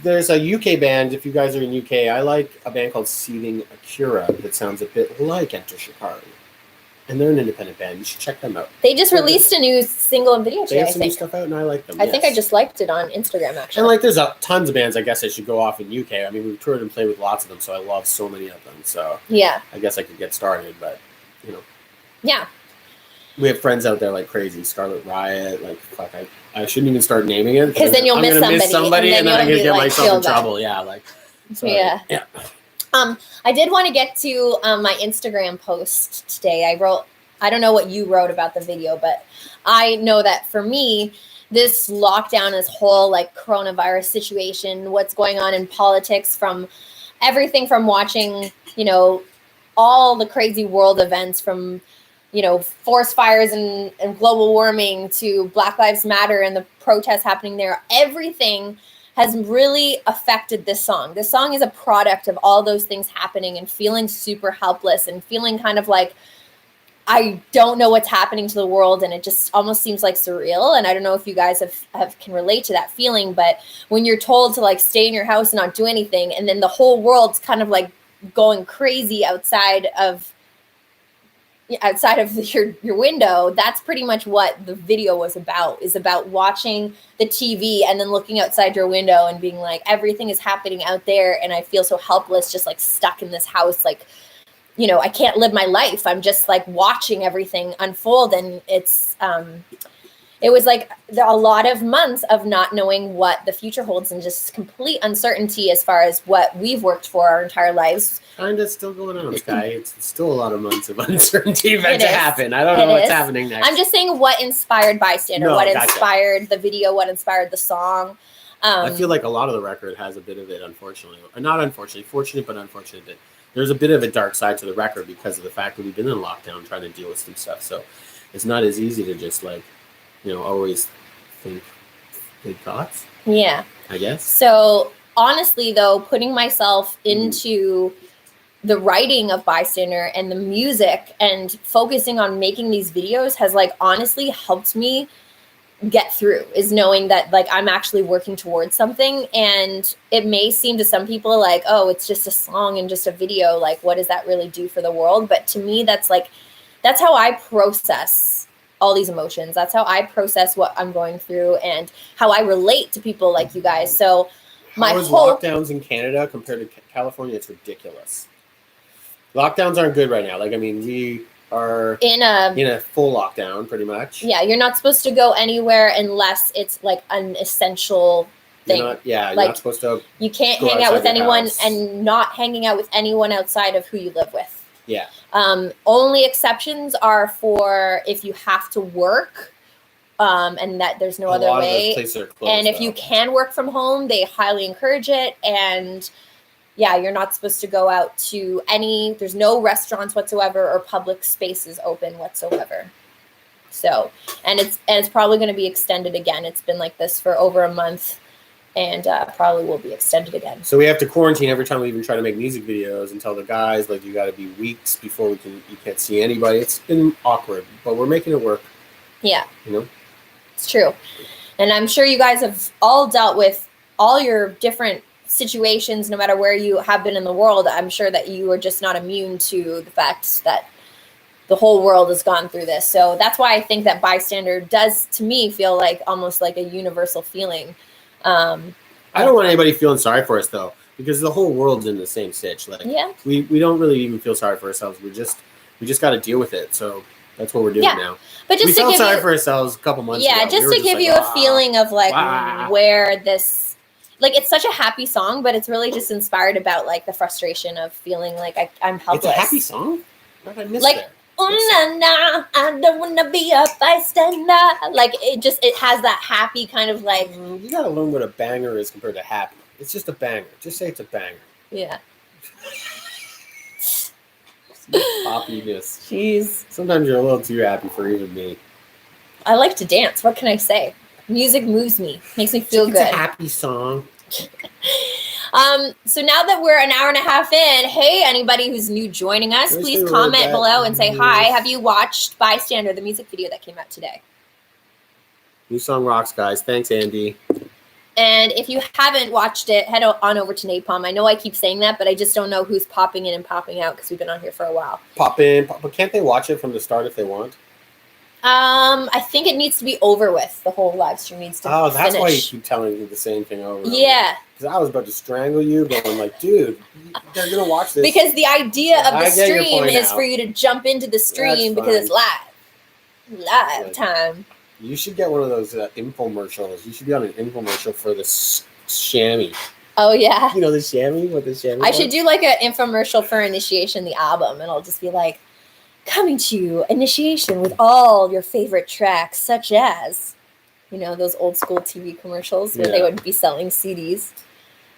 There's a UK band, if you guys are in UK, I like a band called Seething Akira that sounds a bit like Enter Shikari. And they're an independent band. You should check them out. They just released a new single and video They today, have I some new think. stuff out, and I like them. I think I just liked it on Instagram, actually. And like, there's tons of bands. I guess I should go off in UK. I mean, we've toured and played with lots of them, so I love so many of them. So yeah, I guess I could get started, but you know. Yeah. We have friends out there like crazy. Scarlet Riot, like fuck. I shouldn't even start naming it because then you'll miss somebody, and then I'm gonna get myself in bad. trouble. Yeah, like. Sorry. Yeah. Yeah. I did want to get to my Instagram post today. I don't know what you wrote about the video, but I know that for me, this lockdown, this whole like coronavirus situation, what's going on in politics, from everything from watching, you know, all the crazy world events, from, you know, forest fires and global warming to Black Lives Matter and the protests happening there, everything has really affected this song. This song is a product of all those things happening and feeling super helpless and feeling kind of like, I don't know what's happening to the world, and it just almost seems like surreal. And I don't know if you guys can relate to that feeling, but when you're told to like stay in your house and not do anything, and then the whole world's kind of like going crazy outside of your window, that's pretty much what the video was about, is about watching the TV and then looking outside your window and being like, everything is happening out there and I feel so helpless, just like stuck in this house, like, you know, I can't live my life. I'm just like watching everything unfold. And it was like a lot of months of not knowing what the future holds and just complete uncertainty as far as what we've worked for our entire lives. Kind of still going on, Sky. It's still a lot of months of uncertainty about to happen. I don't know what's happening next. I'm just saying what inspired Bystander, inspired the video, what inspired the song. I feel like a lot of the record has a bit of it, unfortunately. Or not unfortunately, fortunate but unfortunate that there's a bit of a dark side to the record because of the fact that we've been in lockdown trying to deal with some stuff. So it's not as easy to just like, you know, always think big thoughts. Yeah. I guess. So honestly, though, putting myself into the writing of Bystander and the music and focusing on making these videos has like honestly helped me get through, is knowing that like I'm actually working towards something. And it may seem to some people like, oh, it's just a song and just a video, like what does that really do for the world? But to me, that's how I process all these emotions. That's how I process what I'm going through and how I relate to people like you guys. So how is lockdowns in Canada compared to California? It's ridiculous. Lockdowns aren't good right now. Like, I mean, we are in a full lockdown pretty much. Yeah, you're not supposed to go anywhere unless it's like an essential thing. You're not supposed to. You can't hang out with anyone, and not hanging out with anyone outside of who you live with. Yeah. Only exceptions are for if you have to work, and that there's no other way. Places are closed, and if you can work from home, they highly encourage it. And yeah, you're not supposed to go out to there's no restaurants whatsoever or public spaces open whatsoever. So, and it's probably going to be extended again. It's been like this for over a month, and probably will be extended again. So we have to quarantine every time we even try to make music videos and tell the guys, like, you got to be weeks before you can't see anybody. It's been awkward, but we're making it work. Yeah. You know? It's true. And I'm sure you guys have all dealt with all your different situations, no matter where you have been in the world. I'm sure that you are just not immune to the fact that the whole world has gone through this. So that's why I think that Bystander does, to me, feel like almost like a universal feeling. I don't want anybody feeling sorry for us, though, because the whole world's in the same stitch. Like, yeah. We don't really even feel sorry for ourselves. We just got to deal with it. So that's what we're doing now. But just we felt sorry for ourselves a couple months ago. Yeah, just to give you a feeling of like where this. Like, it's such a happy song, but it's really just inspired about, like, the frustration of feeling like I'm helpless. It's a happy song? What did I miss like, there? I don't want to be a bystander. Like, it has that happy kind of, like... You got to learn what a banger is compared to happy. It's just a banger. Just say it's a banger. Yeah. Poppiness. Jeez. Sometimes you're a little too happy for even me. I like to dance. What can I say? Music moves me, makes me feel good. It's a happy song. So now that we're an hour and a half in, hey, anybody who's new joining us, please comment below and say hi. Have you watched Bystander, the music video that came out today? New song rocks, guys. Thanks, Andy. And if you haven't watched it, head on over to Napalm. I know I keep saying that, but I just don't know who's popping in and popping out because we've been on here for a while. Pop in, but can't they watch it from the start if they want? I think it needs to be over with. The whole live stream needs to Oh, that's finish. why you keep telling me the same thing over. Yeah. Because I was about to strangle you, but I'm like, dude, they're going to watch this. Because the idea of the stream is now. for you to jump into the stream because it's live. Live time. You should get one of those infomercials. You should be on an infomercial for the chamois. Oh, yeah. You know the chamois? What the chamois I should do like an infomercial for Initiation, the album, and I'll just be like, coming to you, Initiation, with all your favorite tracks, such as, you know, those old school TV commercials where they would be selling CDs.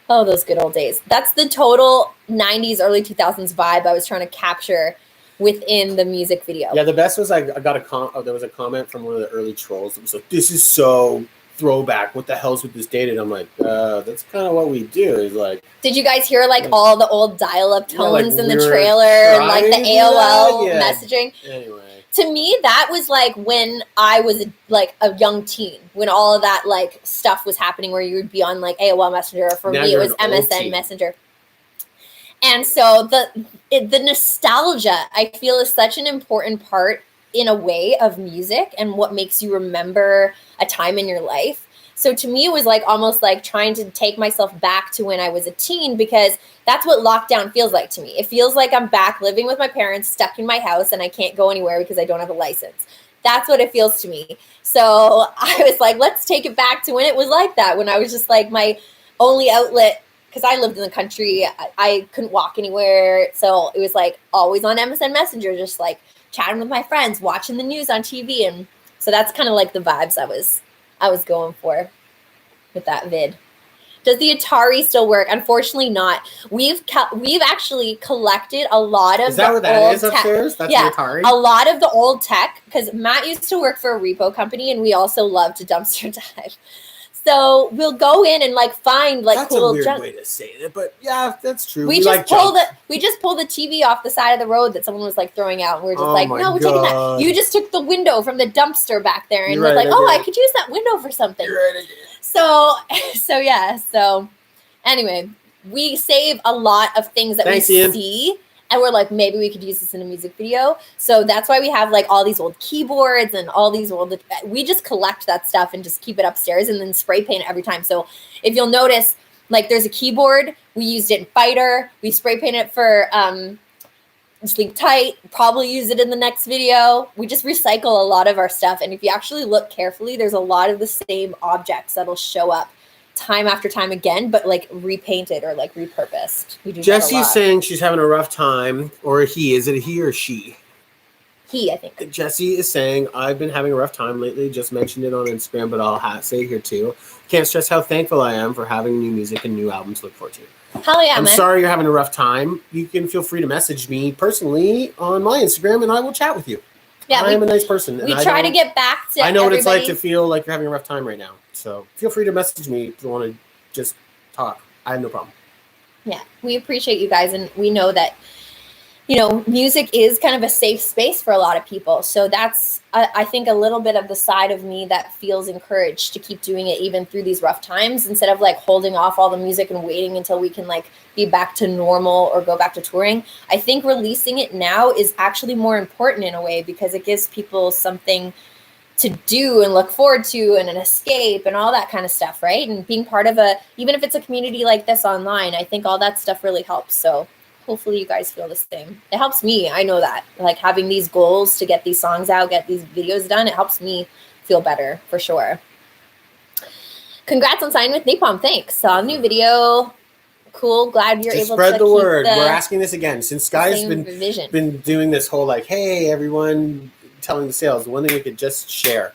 Oh, those good old days. That's the total 90s, early 2000s vibe I was trying to capture within the music video. Yeah, the best was I got there was a comment from one of the early trolls that was like, this is so throwback. What the hell's with this dated? I'm like, that's kind of what we do. Is like, did you guys hear like all the old dial-up tones in the trailer and like the AOL messaging? Anyway. To me, that was like when I was like a young teen, when all of that like stuff was happening where you would be on like AOL Messenger, or for me it was MSN Messenger. And so the nostalgia, I feel, is such an important part in a way of music and what makes you remember a time in your life. So to me, it was like almost like trying to take myself back to when I was a teen, because that's what lockdown feels like to me. It feels like I'm back living with my parents, stuck in my house, and I can't go anywhere because I don't have a license. That's what it feels to me. So I was like, let's take it back to when it was like that, when I was just like my only outlet, because I lived in the country. I couldn't walk anywhere. So it was like always on MSN Messenger, just like chatting with my friends, watching the news on TV. And so that's kind of like the vibes I was going for with that vid. Does the Atari still work? Unfortunately not. We've actually collected a lot of the old that is upstairs? That's the Atari? A lot of the old tech, because Matt used to work for a repo company and we also love to dumpster dive. So we'll go in and like find like that's cool a weird junk. way to say it, but yeah, that's true. We just pulled the TV off the side of the road that someone was like throwing out, and we are just no, we're taking that. You just took the window from the dumpster back there and was like, I could use that window for something. You're right again. So anyway, we save a lot of things that we see. And we're like, maybe we could use this in a music video. So that's why we have like all these old keyboards and all these old, we just collect that stuff and just keep it upstairs and then spray paint it every time. So if you'll notice, like there's a keyboard, we used it in Fighter, we spray painted it for Sleep Tight, probably use it in the next video. We just recycle a lot of our stuff. And if you actually look carefully, there's a lot of the same objects that'll show up time after time again, but like repainted or like repurposed. We do Jesse's saying she's having a rough time, or he. Is it a he or she? He, I think. Jesse is saying, I've been having a rough time lately. Just mentioned it on Instagram, but I'll say it here too. Can't stress how thankful I am for having new music and new albums to look forward to. Hell yeah, I'm sorry you're having a rough time. You can feel free to message me personally on my Instagram, and I will chat with you. Yeah, I am a nice person. We try to get back to I know what it's like to feel like you're having a rough time right now. So feel free to message me if you want to just talk. I have no problem. Yeah, we appreciate you guys, and we know that, you know, music is kind of a safe space for a lot of people. So that's, I think, a little bit of the side of me that feels encouraged to keep doing it even through these rough times, instead of like holding off all the music and waiting until we can like be back to normal or go back to touring. I think releasing it now is actually more important in a way, because it gives people something to do and look forward to and an escape and all that kind of stuff, right? And being part of even if it's a community like this online, I think all that stuff really helps. So hopefully you guys feel the same. It helps me. I know that, like, having these goals to get these songs out, get these videos done, it helps me feel better for sure. Congrats on signing with Napalm. Thanks. Saw a new video. Cool. Glad you're able to spread the word. We're asking this again. Since Sky's been doing this whole like, hey, everyone, telling the sales, one thing we could just share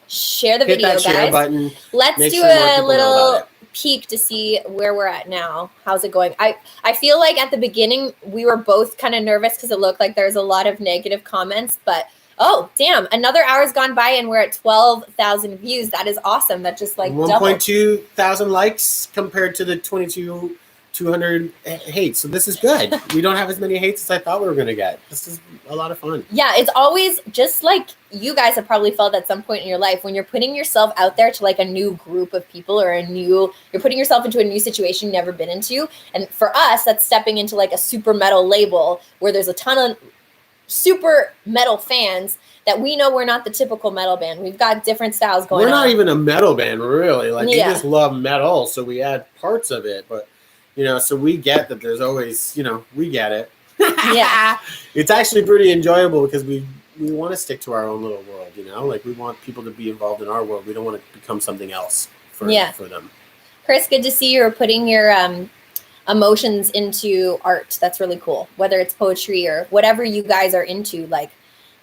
the video, guys. Share button. Let's do a little peek to see where we're at now. How's it going? I feel like at the beginning we were both kind of nervous because it looked like there's a lot of negative comments, but oh damn, another hour's gone by and we're at 12,000 views. That is awesome. That just like 1.2 thousand likes compared to the 22 200 hates. So this is good. We don't have as many hates as I thought we were going to get. This is a lot of fun. Yeah, it's always just like you guys have probably felt at some point in your life when you're putting yourself out there to like a new group of people or you're putting yourself into a new situation you've never been into. And for us, that's stepping into like a super metal label where there's a ton of super metal fans that we know we're not the typical metal band. We've got different styles going on. We're not even a metal band, really. Like, we just love metal, so we add parts of it. But, you know, so we get that there's always, you know, we get it. Yeah. It's actually pretty enjoyable because we want to stick to our own little world, you know? Like, we want people to be involved in our world. We don't want to become something else for them. Chris, good to see you're putting your emotions into art. That's really cool. Whether it's poetry or whatever you guys are into, like,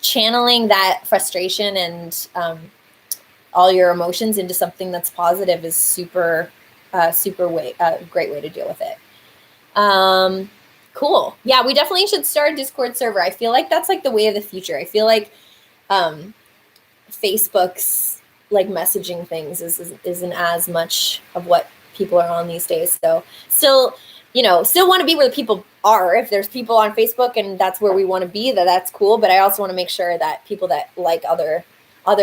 channeling that frustration and all your emotions into something that's positive is super great way to deal with it. Cool. Yeah, we definitely should start a Discord server. I feel like that's like the way of the future. I feel like Facebook's like messaging things isn't as much of what people are on these days. So still want to be where the people are. If there's people on Facebook and that's where we want to be, that's cool. But I also want to make sure that people that like other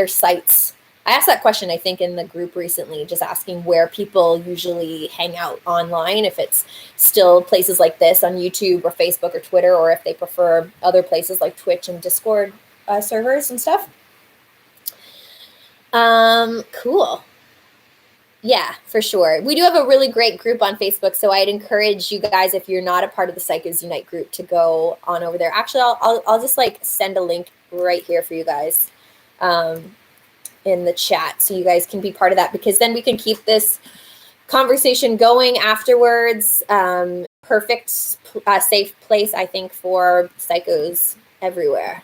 sites. I asked that question, I think, in the group recently, just asking where people usually hang out online, if it's still places like this on YouTube or Facebook or Twitter, or if they prefer other places like Twitch and Discord servers and stuff. Cool. Yeah, for sure. We do have a really great group on Facebook, so I'd encourage you guys, if you're not a part of the Psychos Unite group, to go on over there. Actually, I'll just like send a link right here for you guys in the chat, so you guys can be part of that, because then we can keep this conversation going afterwards. Perfect, safe place, I think, for psychos everywhere.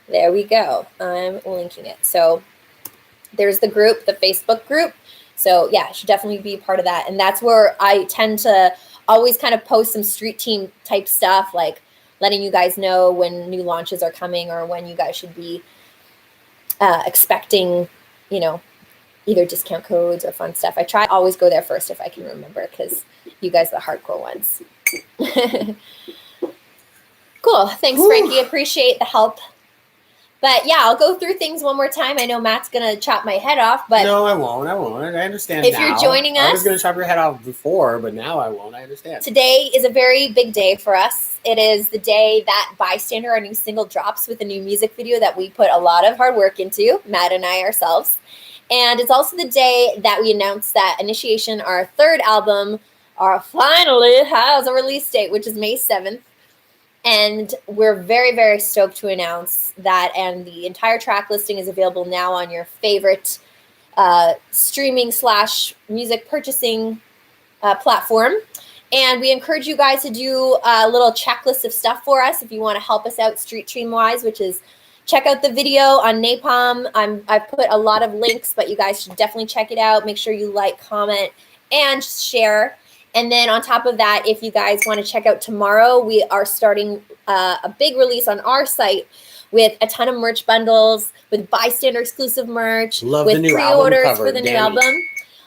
There we go. I'm linking it. So there's the group, the Facebook group. So yeah, should definitely be part of that. And that's where I tend to always kind of post some street team type stuff, like letting you guys know when new launches are coming or when you guys should be expecting, you know, either discount codes or fun stuff. I try to always go there first if I can remember, because you guys are the hardcore ones. Cool. Thanks, Frankie. Appreciate the help. But yeah, I'll go through things one more time. I know Matt's going to chop my head off, but... No, I won't. I understand if now. You're joining us... I was going to chop your head off before, but now I won't. I understand. Today is a very big day for us. It is the day that Bystander, our new single, drops with a new music video that we put a lot of hard work into, Matt and I ourselves. And it's also the day that we announced that Initiation, our third album, finally has a release date, which is May 7th. And we're very, very stoked to announce that. And the entire track listing is available now on your favorite streaming/music purchasing platform. And we encourage you guys to do a little checklist of stuff for us if you want to help us out street team wise, which is check out the video on Napalm. I've put a lot of links, but you guys should definitely check it out. Make sure you like, comment, and share. And then on top of that, if you guys want to check out tomorrow, we are starting a big release on our site with a ton of merch bundles, with Bystander exclusive merch, with pre-orders for the new album.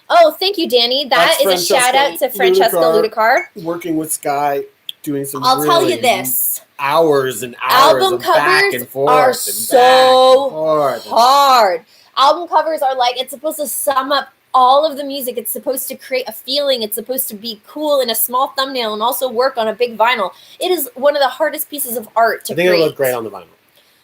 Oh, thank you, Danny. That is a shout out to Francesca Ludicar. Working with Sky, doing some I'll tell you this. Hours and hours album of covers back and forth are and so hard. Album covers are like, it's supposed to sum up all of the music. It's supposed to create a feeling. It's supposed to be cool in a small thumbnail and also work on a big vinyl. It is one of the hardest pieces of art to create. I think it'll look great on the vinyl.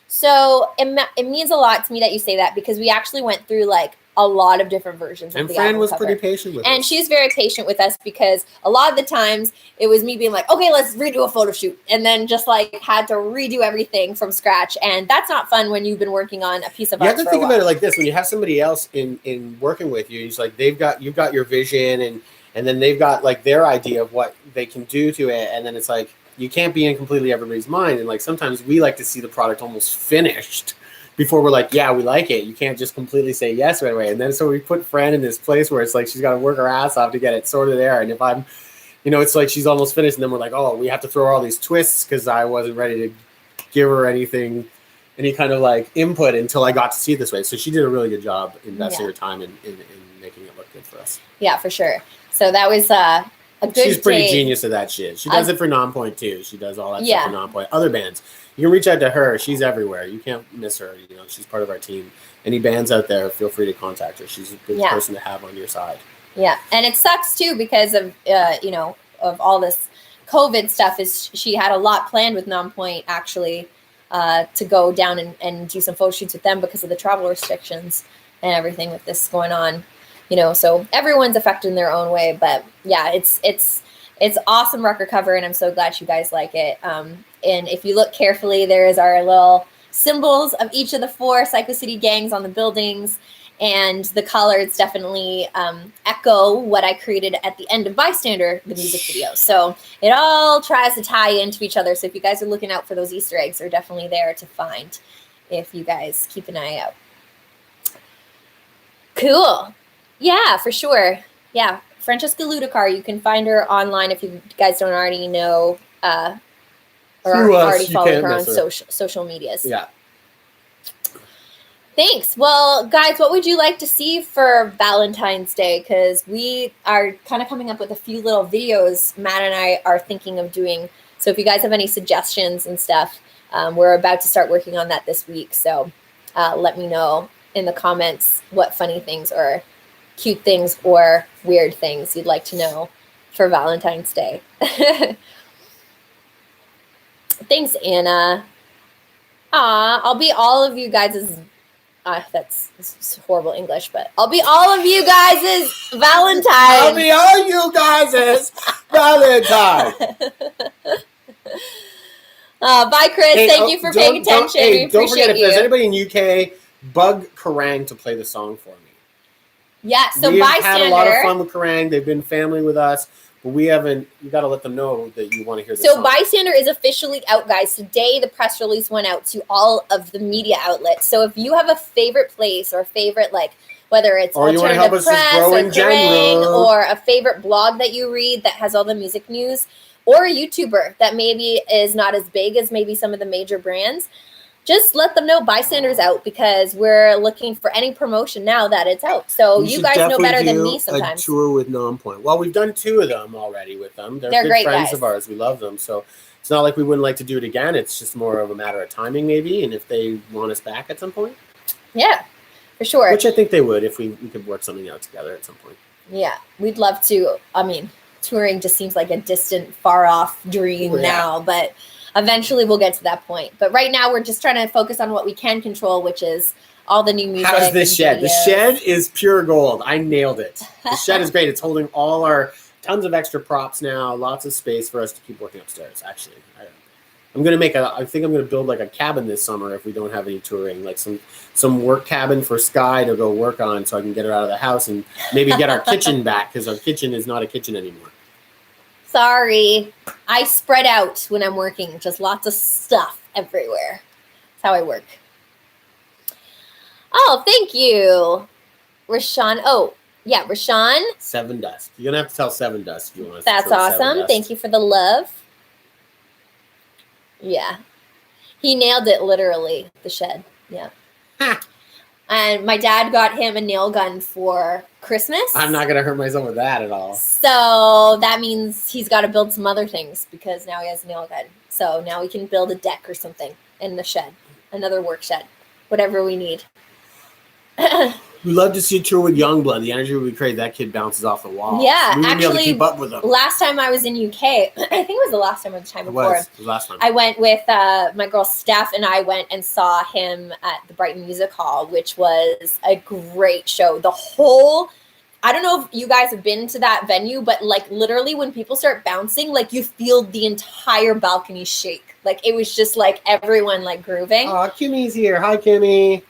So it means a lot to me that you say that, because we actually went through like a lot of different versions of the album Fran was cover. pretty patient with us. And she's very patient with us, because a lot of the times it was me being like, okay, let's redo a photo shoot. And then just like had to redo everything from scratch. And that's not fun when you've been working on a piece of art. You have to think about it like this. When you have somebody else in working with you, it's like you've got your vision and then they've got like their idea of what they can do to it. And then it's like, you can't be in completely everybody's mind. And like, sometimes we like to see the product almost finished before we're like, yeah, we like it. You can't just completely say yes right away. And then so we put Fran in this place where it's like she's got to work her ass off to get it sorted there. And if I'm, it's like she's almost finished, and then we're like, oh, we have to throw all these twists because I wasn't ready to give her any kind of like input until I got to see it this way. So she did a really good job investing her time in making it look good for us. Yeah, for sure. So that was a good She's pretty day. genius at that shit. She does it for Nonpoint too. She does all that Yeah. stuff for Nonpoint. Other bands, you can reach out to her. She's everywhere. You can't miss her. You know, she's part of our team. Any bands out there, feel free to contact her. She's a good person to have on your side. Yeah, and it sucks too because of you know, of all this COVID stuff. Is she had a lot planned with Nonpoint actually to go down and do some photo shoots with them because of the travel restrictions and everything with this going on. You know, so everyone's affected in their own way. But yeah, it's awesome record cover, and I'm so glad you guys like it. And if you look carefully, there is our little symbols of each of the 4 Cyco City gangs on the buildings, and the colors definitely echo what I created at the end of Bystander, the music video. So it all tries to tie into each other. So if you guys are looking out for those Easter eggs, they're definitely there to find if you guys keep an eye out. Cool. Yeah, for sure. Yeah, Francesca Ludicar, you can find her online if you guys don't already know or are already following her on social medias. Yeah. Thanks. Well, guys, what would you like to see for Valentine's Day? Because we are kind of coming up with a few little videos Matt and I are thinking of doing. So if you guys have any suggestions and stuff, we're about to start working on that this week. So let me know in the comments what funny things or cute things or weird things you'd like to know for Valentine's Day. Thanks, Anna. I'll be all of you guys' that's horrible English, but I'll be all of you guys' Valentine. I'll be all you guys' Valentine. Bye, Chris. Thank you for paying attention. We appreciate don't forget, if there's you. anybody in UK, bug Kerrang to play the song for me. Yeah, so We've Bystander. had a lot of fun with Kerrang. They've been family with us, but we haven't. You got to let them know that you want to hear this. So song. Bystander is officially out, guys. Today, the press release went out to all of the media outlets. So if you have a favorite place or a favorite, like, whether it's or Alternative Press or Kerrang, general, or a favorite blog that you read that has all the music news, or a YouTuber that maybe is not as big as maybe some of the major brands, just let them know Bystander's out, because we're looking for any promotion now that it's out. So you guys know better than me sometimes. A tour with Nonpoint. Well, we've done 2 of them already with them. They're good great friends guys. of ours. We love them. So it's not like we wouldn't like to do it again. It's just more of a matter of timing, maybe, and if they want us back at some point. Yeah, for sure. Which I think they would if we could work something out together at some point. Yeah, we'd love to. I mean, touring just seems like a distant, far-off dream now, but eventually we'll get to that point. But right now we're just trying to focus on what we can control, which is all the new music. How's this shed? Videos. The shed is pure gold. I nailed it. The shed is great. It's holding all our tons of extra props now. Lots of space for us to keep working upstairs. Actually, I'm gonna I think I'm gonna build like a cabin this summer if we don't have any touring, like some work cabin for Sky to go work on, so I can get her out of the house and maybe get our kitchen back, because our kitchen is not a kitchen anymore. Sorry, I spread out when I'm working. Just lots of stuff everywhere. That's how I work. Oh, thank you, Rashawn. Oh, yeah, Rashawn. 7 Dusk. You're gonna have to tell 7 Dusk if you want us. That's awesome. Thank you for the love. Yeah, he nailed it literally. The shed. Yeah. And my dad got him a nail gun for Christmas. I'm not going to hurt myself with that at all. So that means he's got to build some other things, because now he has a nail gun. So now we can build a deck or something in the shed. Another work shed. Whatever we need. We'd love to see a tour with Youngblood. The energy would be crazy. That kid bounces off the wall. Yeah, we wouldn't be able to actually, keep up with him. Last time I was in UK, I think it was the last time or the time before. It was the last time. I went with my girl Steph, and I went and saw him at the Brighton Music Hall, which was a great show. The whole, I don't know if you guys have been to that venue, but like literally when people start bouncing, like you feel the entire balcony shake. Like it was just like everyone like grooving. Oh, Kimmy's here. Hi, Kimmy.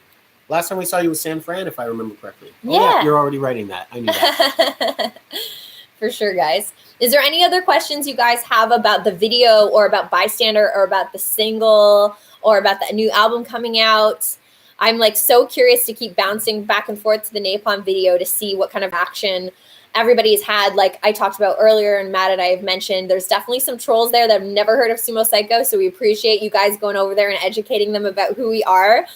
Last time we saw you was San Fran, if I remember correctly. Yeah. Oh, yeah, you're already writing that. I knew that. For sure, guys. Is there any other questions you guys have about the video or about Bystander or about the single or about the new album coming out? I'm like so curious to keep bouncing back and forth to the Napalm video to see what kind of action everybody's had. Like I talked about earlier and Matt and I have mentioned, there's definitely some trolls there that have never heard of Sumo Cyco. So we appreciate you guys going over there and educating them about who we are.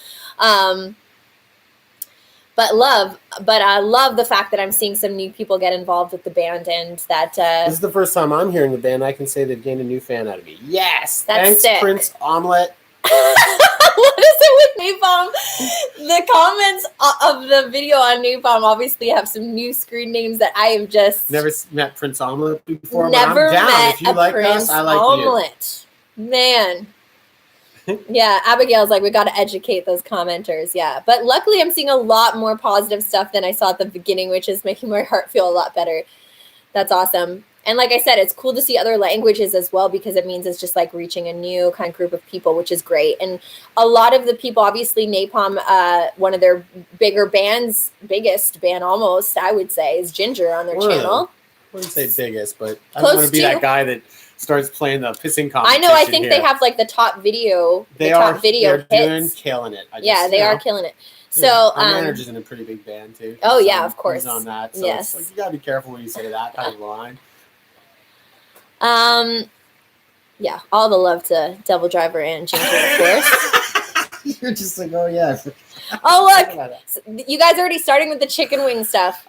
But I love the fact that I'm seeing some new people get involved with the band, and that this is the first time I'm hearing the band. I can say they've gained a new fan out of me. Yes, That's thanks, sick. Prince Omelette. What is it with Napalm? The comments of the video on Napalm obviously have some new screen names that I have just Never met Prince Omelette before. never but I'm down. met If you a like Prince us, I like Omelette. Man. Yeah, Abigail's like, we got to educate those commenters. Yeah, but luckily I'm seeing a lot more positive stuff than I saw at the beginning, which is making my heart feel a lot better. That's awesome. And like I said, it's cool to see other languages as well, because it means it's just like reaching a new kind of group of people, which is great. And a lot of the people, obviously Napalm, one of their biggest band almost, I would say, is Ginger on their channel. I wouldn't say biggest, but I don't want to be that guy that starts playing the pissing competition. I know. I think they have like the top video. They're doing killing it. They are killing it. So our manager's in a pretty big band too. Oh yeah, of course. He's on that. So yes. It's like, you gotta be careful when you say that kind of line. Yeah, all the love to Devil Driver and Ginger, of course. You're just like, oh yeah. Oh look, you guys are already starting with the chicken wing stuff.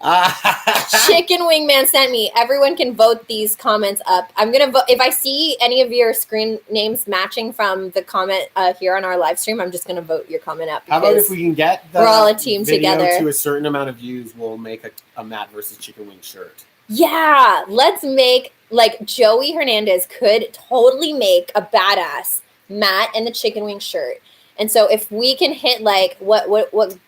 Chicken Wing Man sent me. Everyone can vote these comments up. I'm gonna vote if I see any of your screen names matching from the comment here on our live stream. I'm just gonna vote your comment up. How about if we can get the we're all a team video together to a certain amount of views, we'll make a Matt versus Chicken Wing shirt. Yeah, let's make like Joey Hernandez could totally make a badass Matt and the Chicken Wing shirt. And so if we can hit like what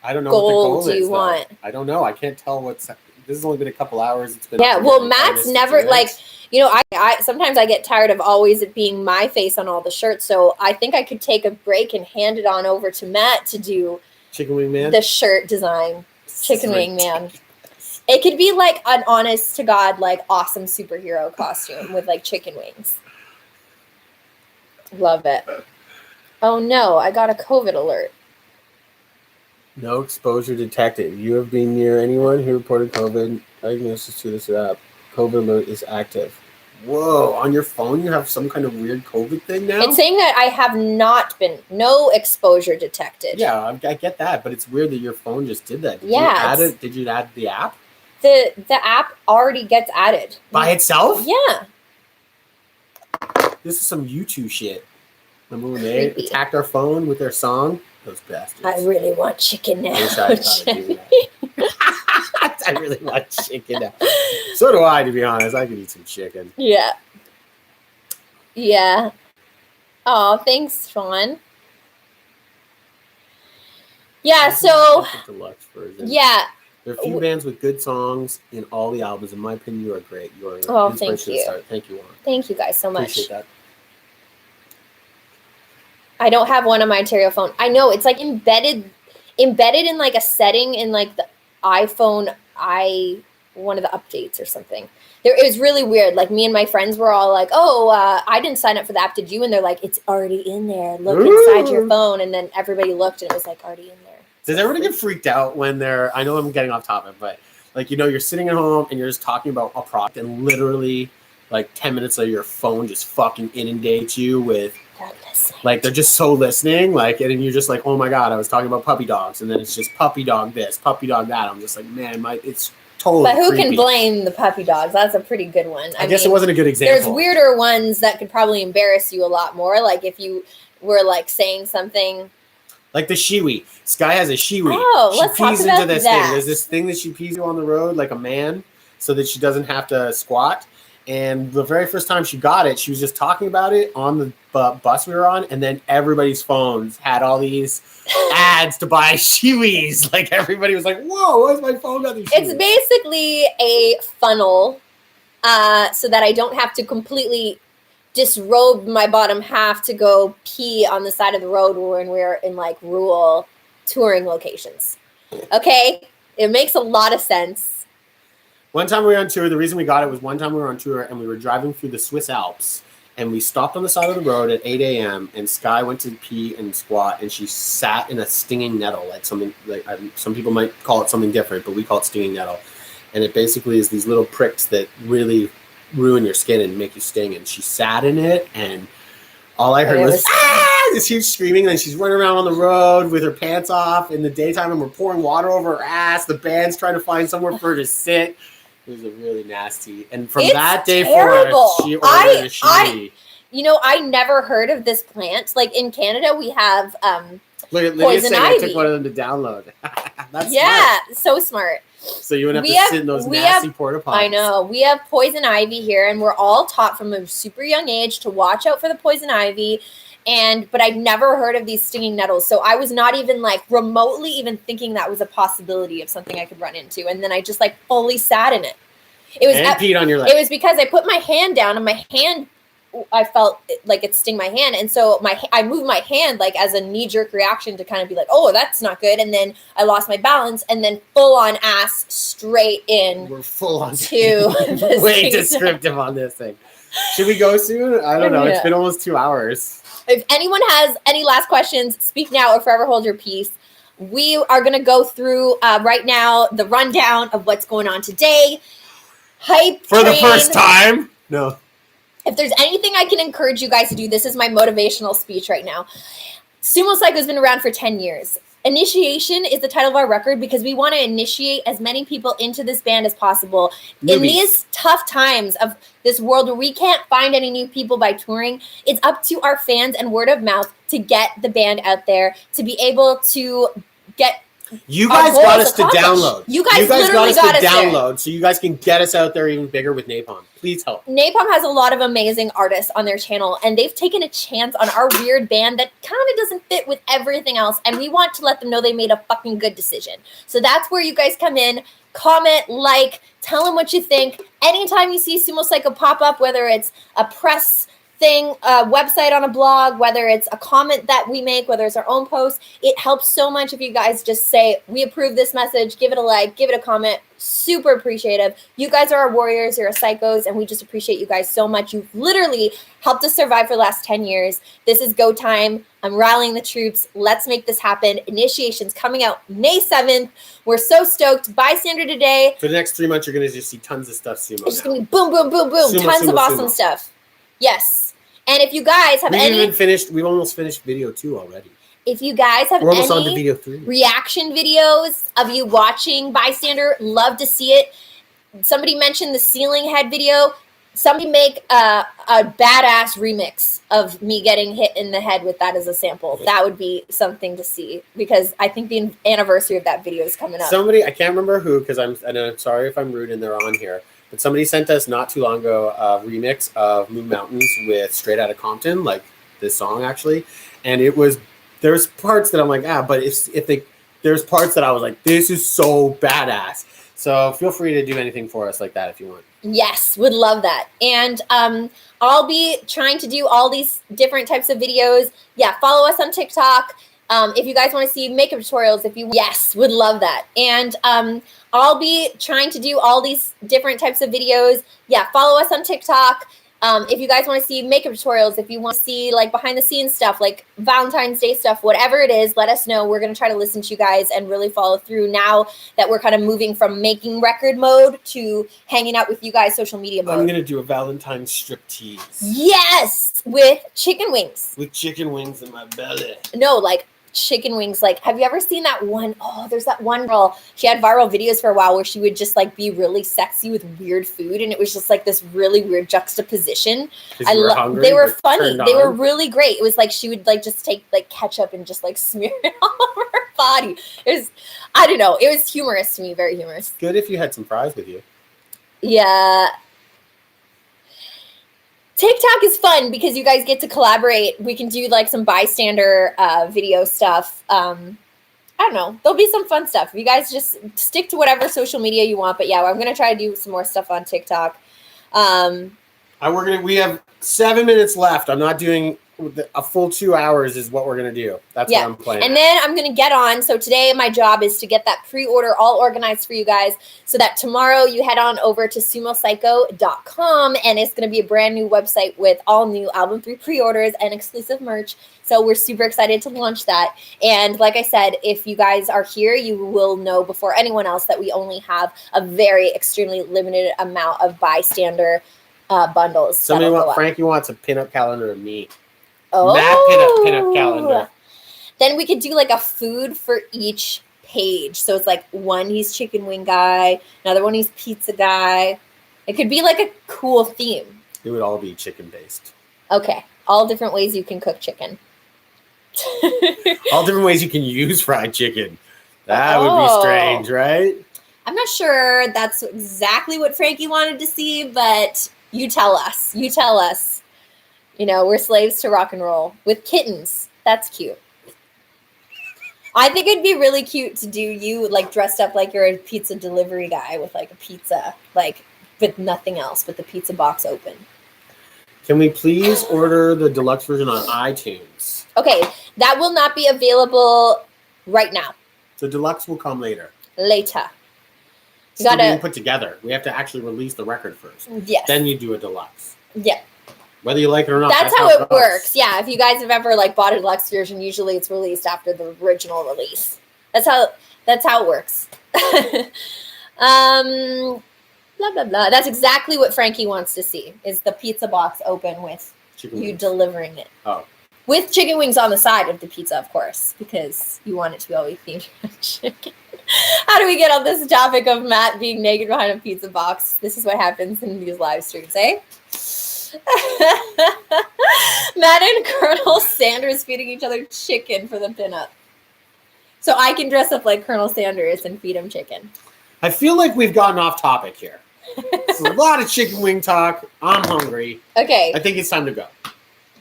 I don't know goal what the goal do you want? I don't know. I can't tell what's. This has only been a couple hours. It's been well, Matt's never like I sometimes I get tired of always it being my face on all the shirts. So I think I could take a break and hand it on over to Matt to do Chicken Wing Man, the shirt design. Chicken Wing Man. It could be like an honest to God, like awesome superhero costume with like chicken wings. Love it. Oh no, I got a COVID alert. No exposure detected. You have been near anyone who reported COVID. Diagnosis to this app. COVID alert is active. Whoa, on your phone you have some kind of weird COVID thing now? It's saying that I have not been, no exposure detected. Yeah, I get that, but it's weird that your phone just did that. Did you add the app? The app already gets added. By itself? Yeah. This is some YouTube shit. Remember when they attacked our phone with their song? Those bastards. I really want chicken now. I wish I thought of doing that. I really want chicken now. So do I, to be honest. I could eat some chicken. Yeah. Yeah. Oh, thanks, Sean. Yeah, so... Deluxe version. Yeah. There are a few bands with good songs in all the albums. In my opinion, you are great. You are an thank inspiration you. To start. Thank you, Juan. Thank you guys so much. Appreciate that. I don't have one on my Ontario phone. I know it's like embedded in like a setting in like the iPhone one of the updates or something. It was really weird. Like me and my friends were all like, "Oh, I didn't sign up for the app. Did you?" And they're like, "It's already in there. Look inside your phone." And then everybody looked, and it was like already in there. Does everybody get freaked out when they're? I know I'm getting off topic, but like you're sitting at home and you're just talking about a product, and literally like 10 minutes later, your phone just fucking inundates you with. Like they're just so listening, like, and you're just like, oh my god, I was talking about puppy dogs, and then it's just puppy dog this, puppy dog that. I'm just like, man, it's totally. But who creepy. can blame the puppy dogs? That's a pretty good one. I guess it wasn't a good example. There's weirder ones that could probably embarrass you a lot more. Like if you were like saying something. Like the shiwi. Sky has a shiwi. Oh, let's talk about into this that. thing. There's this thing that she pees on the road like a man, so that she doesn't have to squat. And the very first time she got it, she was just talking about it on the bus we were on, and then everybody's phones had all these ads to buy shiwis. Like everybody was like, "Whoa, why's my phone got these?" It's basically a funnel, so that I don't have to completely disrobe my bottom half to go pee on the side of the road when we're in like rural touring locations. Okay, it makes a lot of sense. One time we were on tour. The reason we got it was one time we were on tour and we were driving through the Swiss Alps, and we stopped on the side of the road at 8 a.m. and Sky went to pee and squat, and she sat in a stinging nettle, like something like some people might call it something different, but we call it stinging nettle. And it basically is these little pricks that really ruin your skin and make you sting. And she sat in it, and all I heard was, "Ah!" And she's screaming, and she's running around on the road with her pants off in the daytime, and we're pouring water over her ass. The band's trying to find somewhere for her to sit. It was a really nasty. And from that day forward, she ordered a sheet. You know, I never heard of this plant. Like in Canada, we have Lydia's saying I took one of them to download. That's smart. So smart. So you wouldn't have to sit in those nasty porta potties. I know. We have poison ivy here, and we're all taught from a super young age to watch out for the poison ivy. But I'd never heard of these stinging nettles. So I was not even like remotely even thinking that was a possibility of something I could run into. And then I just like fully sat in it. It was peed on your leg. It was because I put my hand down, and my hand, I felt like it sting my hand. And so I moved my hand like as a knee-jerk reaction to kind of be like, oh, that's not good. And then I lost my balance, and then full on ass straight in. We're full on to way descriptive on this thing. Should we go soon? I don't know. It's been almost 2 hours. If anyone has any last questions, speak now or forever hold your peace. We are going to go through right now the rundown of what's going on today. Hype for the first time. No. If there's anything I can encourage you guys to do, this is my motivational speech right now. Sumo Cyco has been around for 10 years. Initiation is the title of our record because we want to initiate as many people into this band as possible. Newbies. In these tough times of this world where we can't find any new people by touring, it's up to our fans and word of mouth to get the band out there, to be able to get You guys got us to download. You guys literally got us to download, so you guys can get us out there even bigger with Napalm. Please help. Napalm has a lot of amazing artists on their channel, and they've taken a chance on our weird band that kind of doesn't fit with everything else, and we want to let them know they made a fucking good decision. So that's where you guys come in. Comment, like, tell them what you think. Anytime you see Sumo Cyco pop up, whether it's a press thing, a website on a blog, whether it's a comment that we make, whether it's our own post, it helps so much if you guys just say, we approve this message, give it a like, give it a comment. Super appreciative. You guys are our warriors, you're our psychos, and we just appreciate you guys so much. You've literally helped us survive for the last 10 years. This is go time. I'm rallying the troops. Let's make this happen. Initiation's coming out May 7th. We're so stoked. Bystander today. For the next 3 months, you're going to just see tons of stuff, Sumo. It's just going to be boom, boom, boom, boom. Sumo, tons Sumo, of awesome Sumo. stuff. Yes. And if you guys have we've almost finished video 2 already. If you guys have We're almost on to any video 3. reaction videos of you watching Bystander, love to see it. Somebody mentioned the ceiling head video. Somebody make a badass remix of me getting hit in the head with that as a sample. That would be something to see, because I think the anniversary of that video is coming up. Somebody, I can't remember who, because I'm sorry if I'm rude and they're on here, but somebody sent us not too long ago a remix of Moon Mountains with Straight Outta Compton, like this song actually, and there's parts that I'm like, but there's parts that I was like, this is so badass. So feel free to do anything for us like that if you want. Yes, would love that. And I'll be trying to do all these different types of videos. Yeah, follow us on TikTok. If you guys want to see makeup tutorials, yes, would love that. And I'll be trying to do all these different types of videos. Yeah, follow us on TikTok. If you guys want to see makeup tutorials, if you want to see like behind the scenes stuff, like Valentine's Day stuff, whatever it is, let us know. We're going to try to listen to you guys and really follow through now that we're kind of moving from making record mode to hanging out with you guys social media mode. I'm going to do a Valentine's striptease. Yes, with chicken wings. With chicken wings in my belly. No, like chicken wings. Like, have you ever seen that one? Oh, there's that one girl. She had viral videos for a while where she would just like be really sexy with weird food, and it was just like this really weird juxtaposition. They were funny. They were really great. It was like she would like just take like ketchup and just like smear it all over her body. It was, I don't know. It was humorous to me, very humorous. Good if you had some fries with you. Yeah. TikTok is fun because you guys get to collaborate. We can do like some bystander video stuff. I don't know. There'll be some fun stuff. You guys just stick to whatever social media you want. But yeah, I'm going to try to do some more stuff on TikTok. We have 7 minutes left. I'm not doing a full 2 hours is what we're going to do. That's what I'm playing. And then I'm going to get on. So today my job is to get that pre-order all organized for you guys so that tomorrow you head on over to sumocyco.com, and it's going to be a brand new website with all new Album 3 pre-orders and exclusive merch. So we're super excited to launch that. And like I said, if you guys are here, you will know before anyone else that we only have a very extremely limited amount of bystander bundles. Frankie wants a pinup calendar of me. Oh. Pin-up calendar. Then we could do like a food for each page. So it's like one he's chicken wing guy, another one he's pizza guy. It could be like a cool theme. It would all be chicken based. Okay. All different ways you can cook chicken. All different ways you can use fried chicken. That would be strange, right? I'm not sure that's exactly what Frankie wanted to see, but you tell us. You tell us. You know, we're slaves to rock and roll with kittens. That's cute. I think it'd be really cute to do you like dressed up like you're a pizza delivery guy with like a pizza, like with nothing else but the pizza box open. Can we please order the deluxe version on iTunes? Okay, that will not be available right now. The deluxe will come later. Later. It's still being put together. We have to actually release the record first. Yes. Then you do a deluxe. Yeah. Whether you like it or not. That's how it works. Yeah. If you guys have ever like bought a deluxe version, usually it's released after the original release. That's how it works. Blah blah blah. That's exactly what Frankie wants to see. Is the pizza box open with Chicken you wings. delivering it. Oh. With chicken wings on the side of the pizza, of course, because you want it to be always themed around chicken. How do we get on this topic of Matt being naked behind a pizza box? This is what happens in these live streams, eh? Matt and Colonel Sanders feeding each other chicken for the pinup. So I can dress up like Colonel Sanders and feed him chicken. I feel like we've gotten off topic here. It's a lot of chicken wing talk. I'm hungry. Okay. I think it's time to go.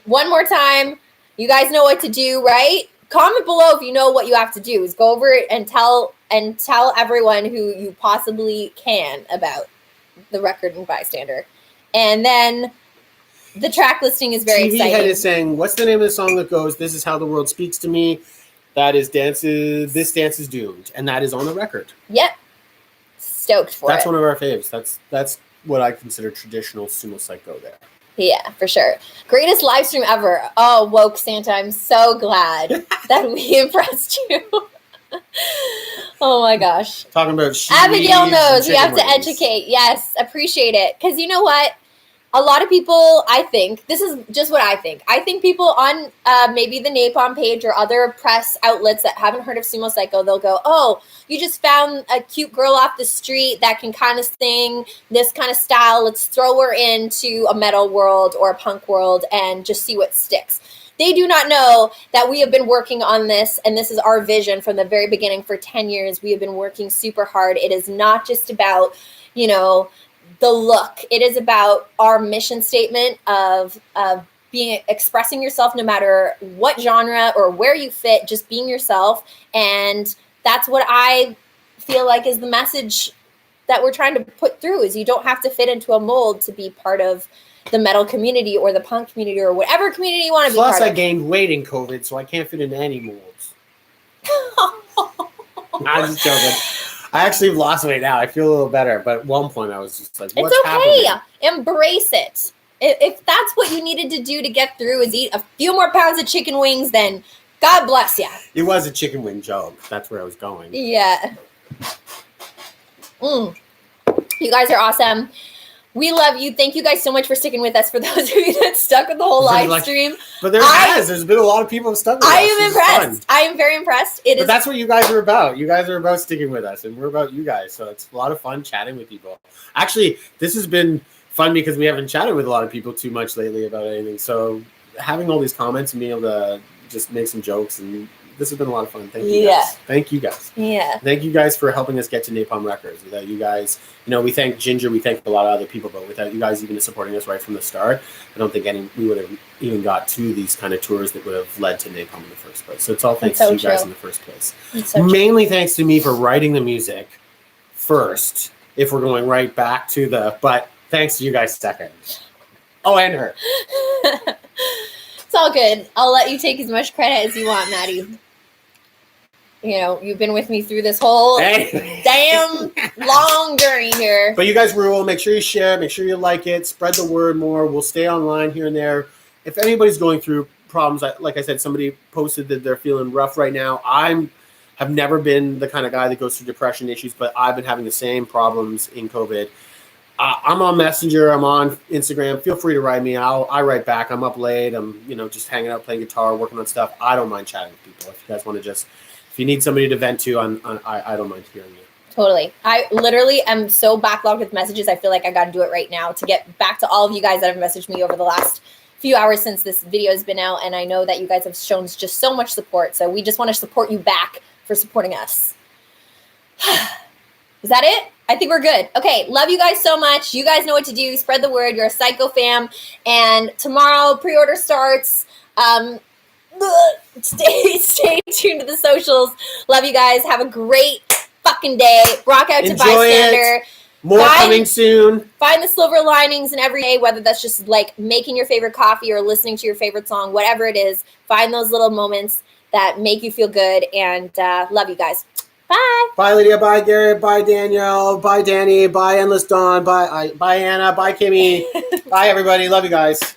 One more time. You guys know what to do, right? Comment below if you know what you have to do. Is go over it and tell everyone who you possibly can about the record and bystander. And then the track listing is very TV exciting. Head is saying, what's the name of the song that goes, "This is how the world speaks to me"? That is This Dance is Doomed. And that is on the record. Yep. Stoked for That's it. one of our faves. That's what I consider traditional Sumo Cyco there. Yeah, for sure. Greatest live stream ever. Oh, woke Santa, I'm so glad that we impressed you. Oh my gosh. Talking about Abigail knows we have to wings. educate. Yes, appreciate it. Because you know what? A lot of people, I think, this is just what I think. I think people on maybe the Napalm page or other press outlets that haven't heard of Sumo Cyco, they'll go, oh, you just found a cute girl off the street that can kind of sing this kind of style. Let's throw her into a metal world or a punk world and just see what sticks. They do not know that we have been working on this, and this is our vision from the very beginning. For 10 years, we have been working super hard. It is not just about, you know, the look. It is about our mission statement of expressing yourself no matter what genre or where you fit, just being yourself. And that's what I feel like is the message that we're trying to put through, is you don't have to fit into a mold to be part of the metal community or the punk community or whatever community you want to be part of. Plus, I gained weight in COVID, so I can't fit into any molds. I'm just joking. I actually lost weight now. I feel a little better, but at one point I was just like, what's happening? It's okay. Embrace it. If that's what you needed to do to get through is eat a few more pounds of chicken wings, then God bless you. It was a chicken wing joke. That's where I was going. Yeah. You guys are awesome. We love you. Thank you guys so much for sticking with us. For those of you that stuck with the whole live stream. But there's been a lot of people stuck with us. I am impressed. I am very impressed. But that's what you guys are about. You guys are about sticking with us, and we're about you guys. So it's a lot of fun chatting with people. Actually, this has been fun because we haven't chatted with a lot of people too much lately about anything. So having all these comments and being able to just make some jokes, and this has been a lot of fun. Thank you guys. Thank you guys. Yeah. Thank you guys for helping us get to Napalm Records. Without you guys, you know, we thank Ginger, we thank a lot of other people, but without you guys even supporting us right from the start, I don't think we would have even got to these kind of tours that would have led to Napalm in the first place. So it's all thanks to you guys in the first place. Mainly thanks to me for writing the music first, if we're going right back to but thanks to you guys second. Oh, and her. It's all good. I'll let you take as much credit as you want, Maddie. You know, you've been with me through this whole damn long journey here. But you guys rule. Make sure you share. Make sure you like it. Spread the word more. We'll stay online here and there. If anybody's going through problems, like I said, somebody posted that they're feeling rough right now. Have never been the kind of guy that goes through depression issues, but I've been having the same problems in COVID. I'm on Messenger. I'm on Instagram. Feel free to write me. I write back. I'm up late. I'm just hanging out, playing guitar, working on stuff. I don't mind chatting with people. If you guys want to if you need somebody to vent to, I don't mind hearing you. Totally. I literally am so backlogged with messages. I feel like I got to do it right now to get back to all of you guys that have messaged me over the last few hours since this video has been out. And I know that you guys have shown just so much support. So we just want to support you back for supporting us. Is that it? I think we're good. Okay. Love you guys so much. You guys know what to do. Spread the word. You're a Cyco fam. And tomorrow pre-order starts. Stay tuned to the socials. Love you guys. Have a great fucking day. Rock out to Bystander. More coming soon. Find the silver linings in every day, whether that's just like making your favorite coffee or listening to your favorite song, whatever it is. Find those little moments that make you feel good. And love you guys. Bye. Bye, Lydia. Bye, Garrett. Bye, Danielle. Bye, Danny. Bye, Endless Dawn. Bye, Anna. Bye, Kimmy. Bye, everybody. Love you guys.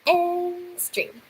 And stream.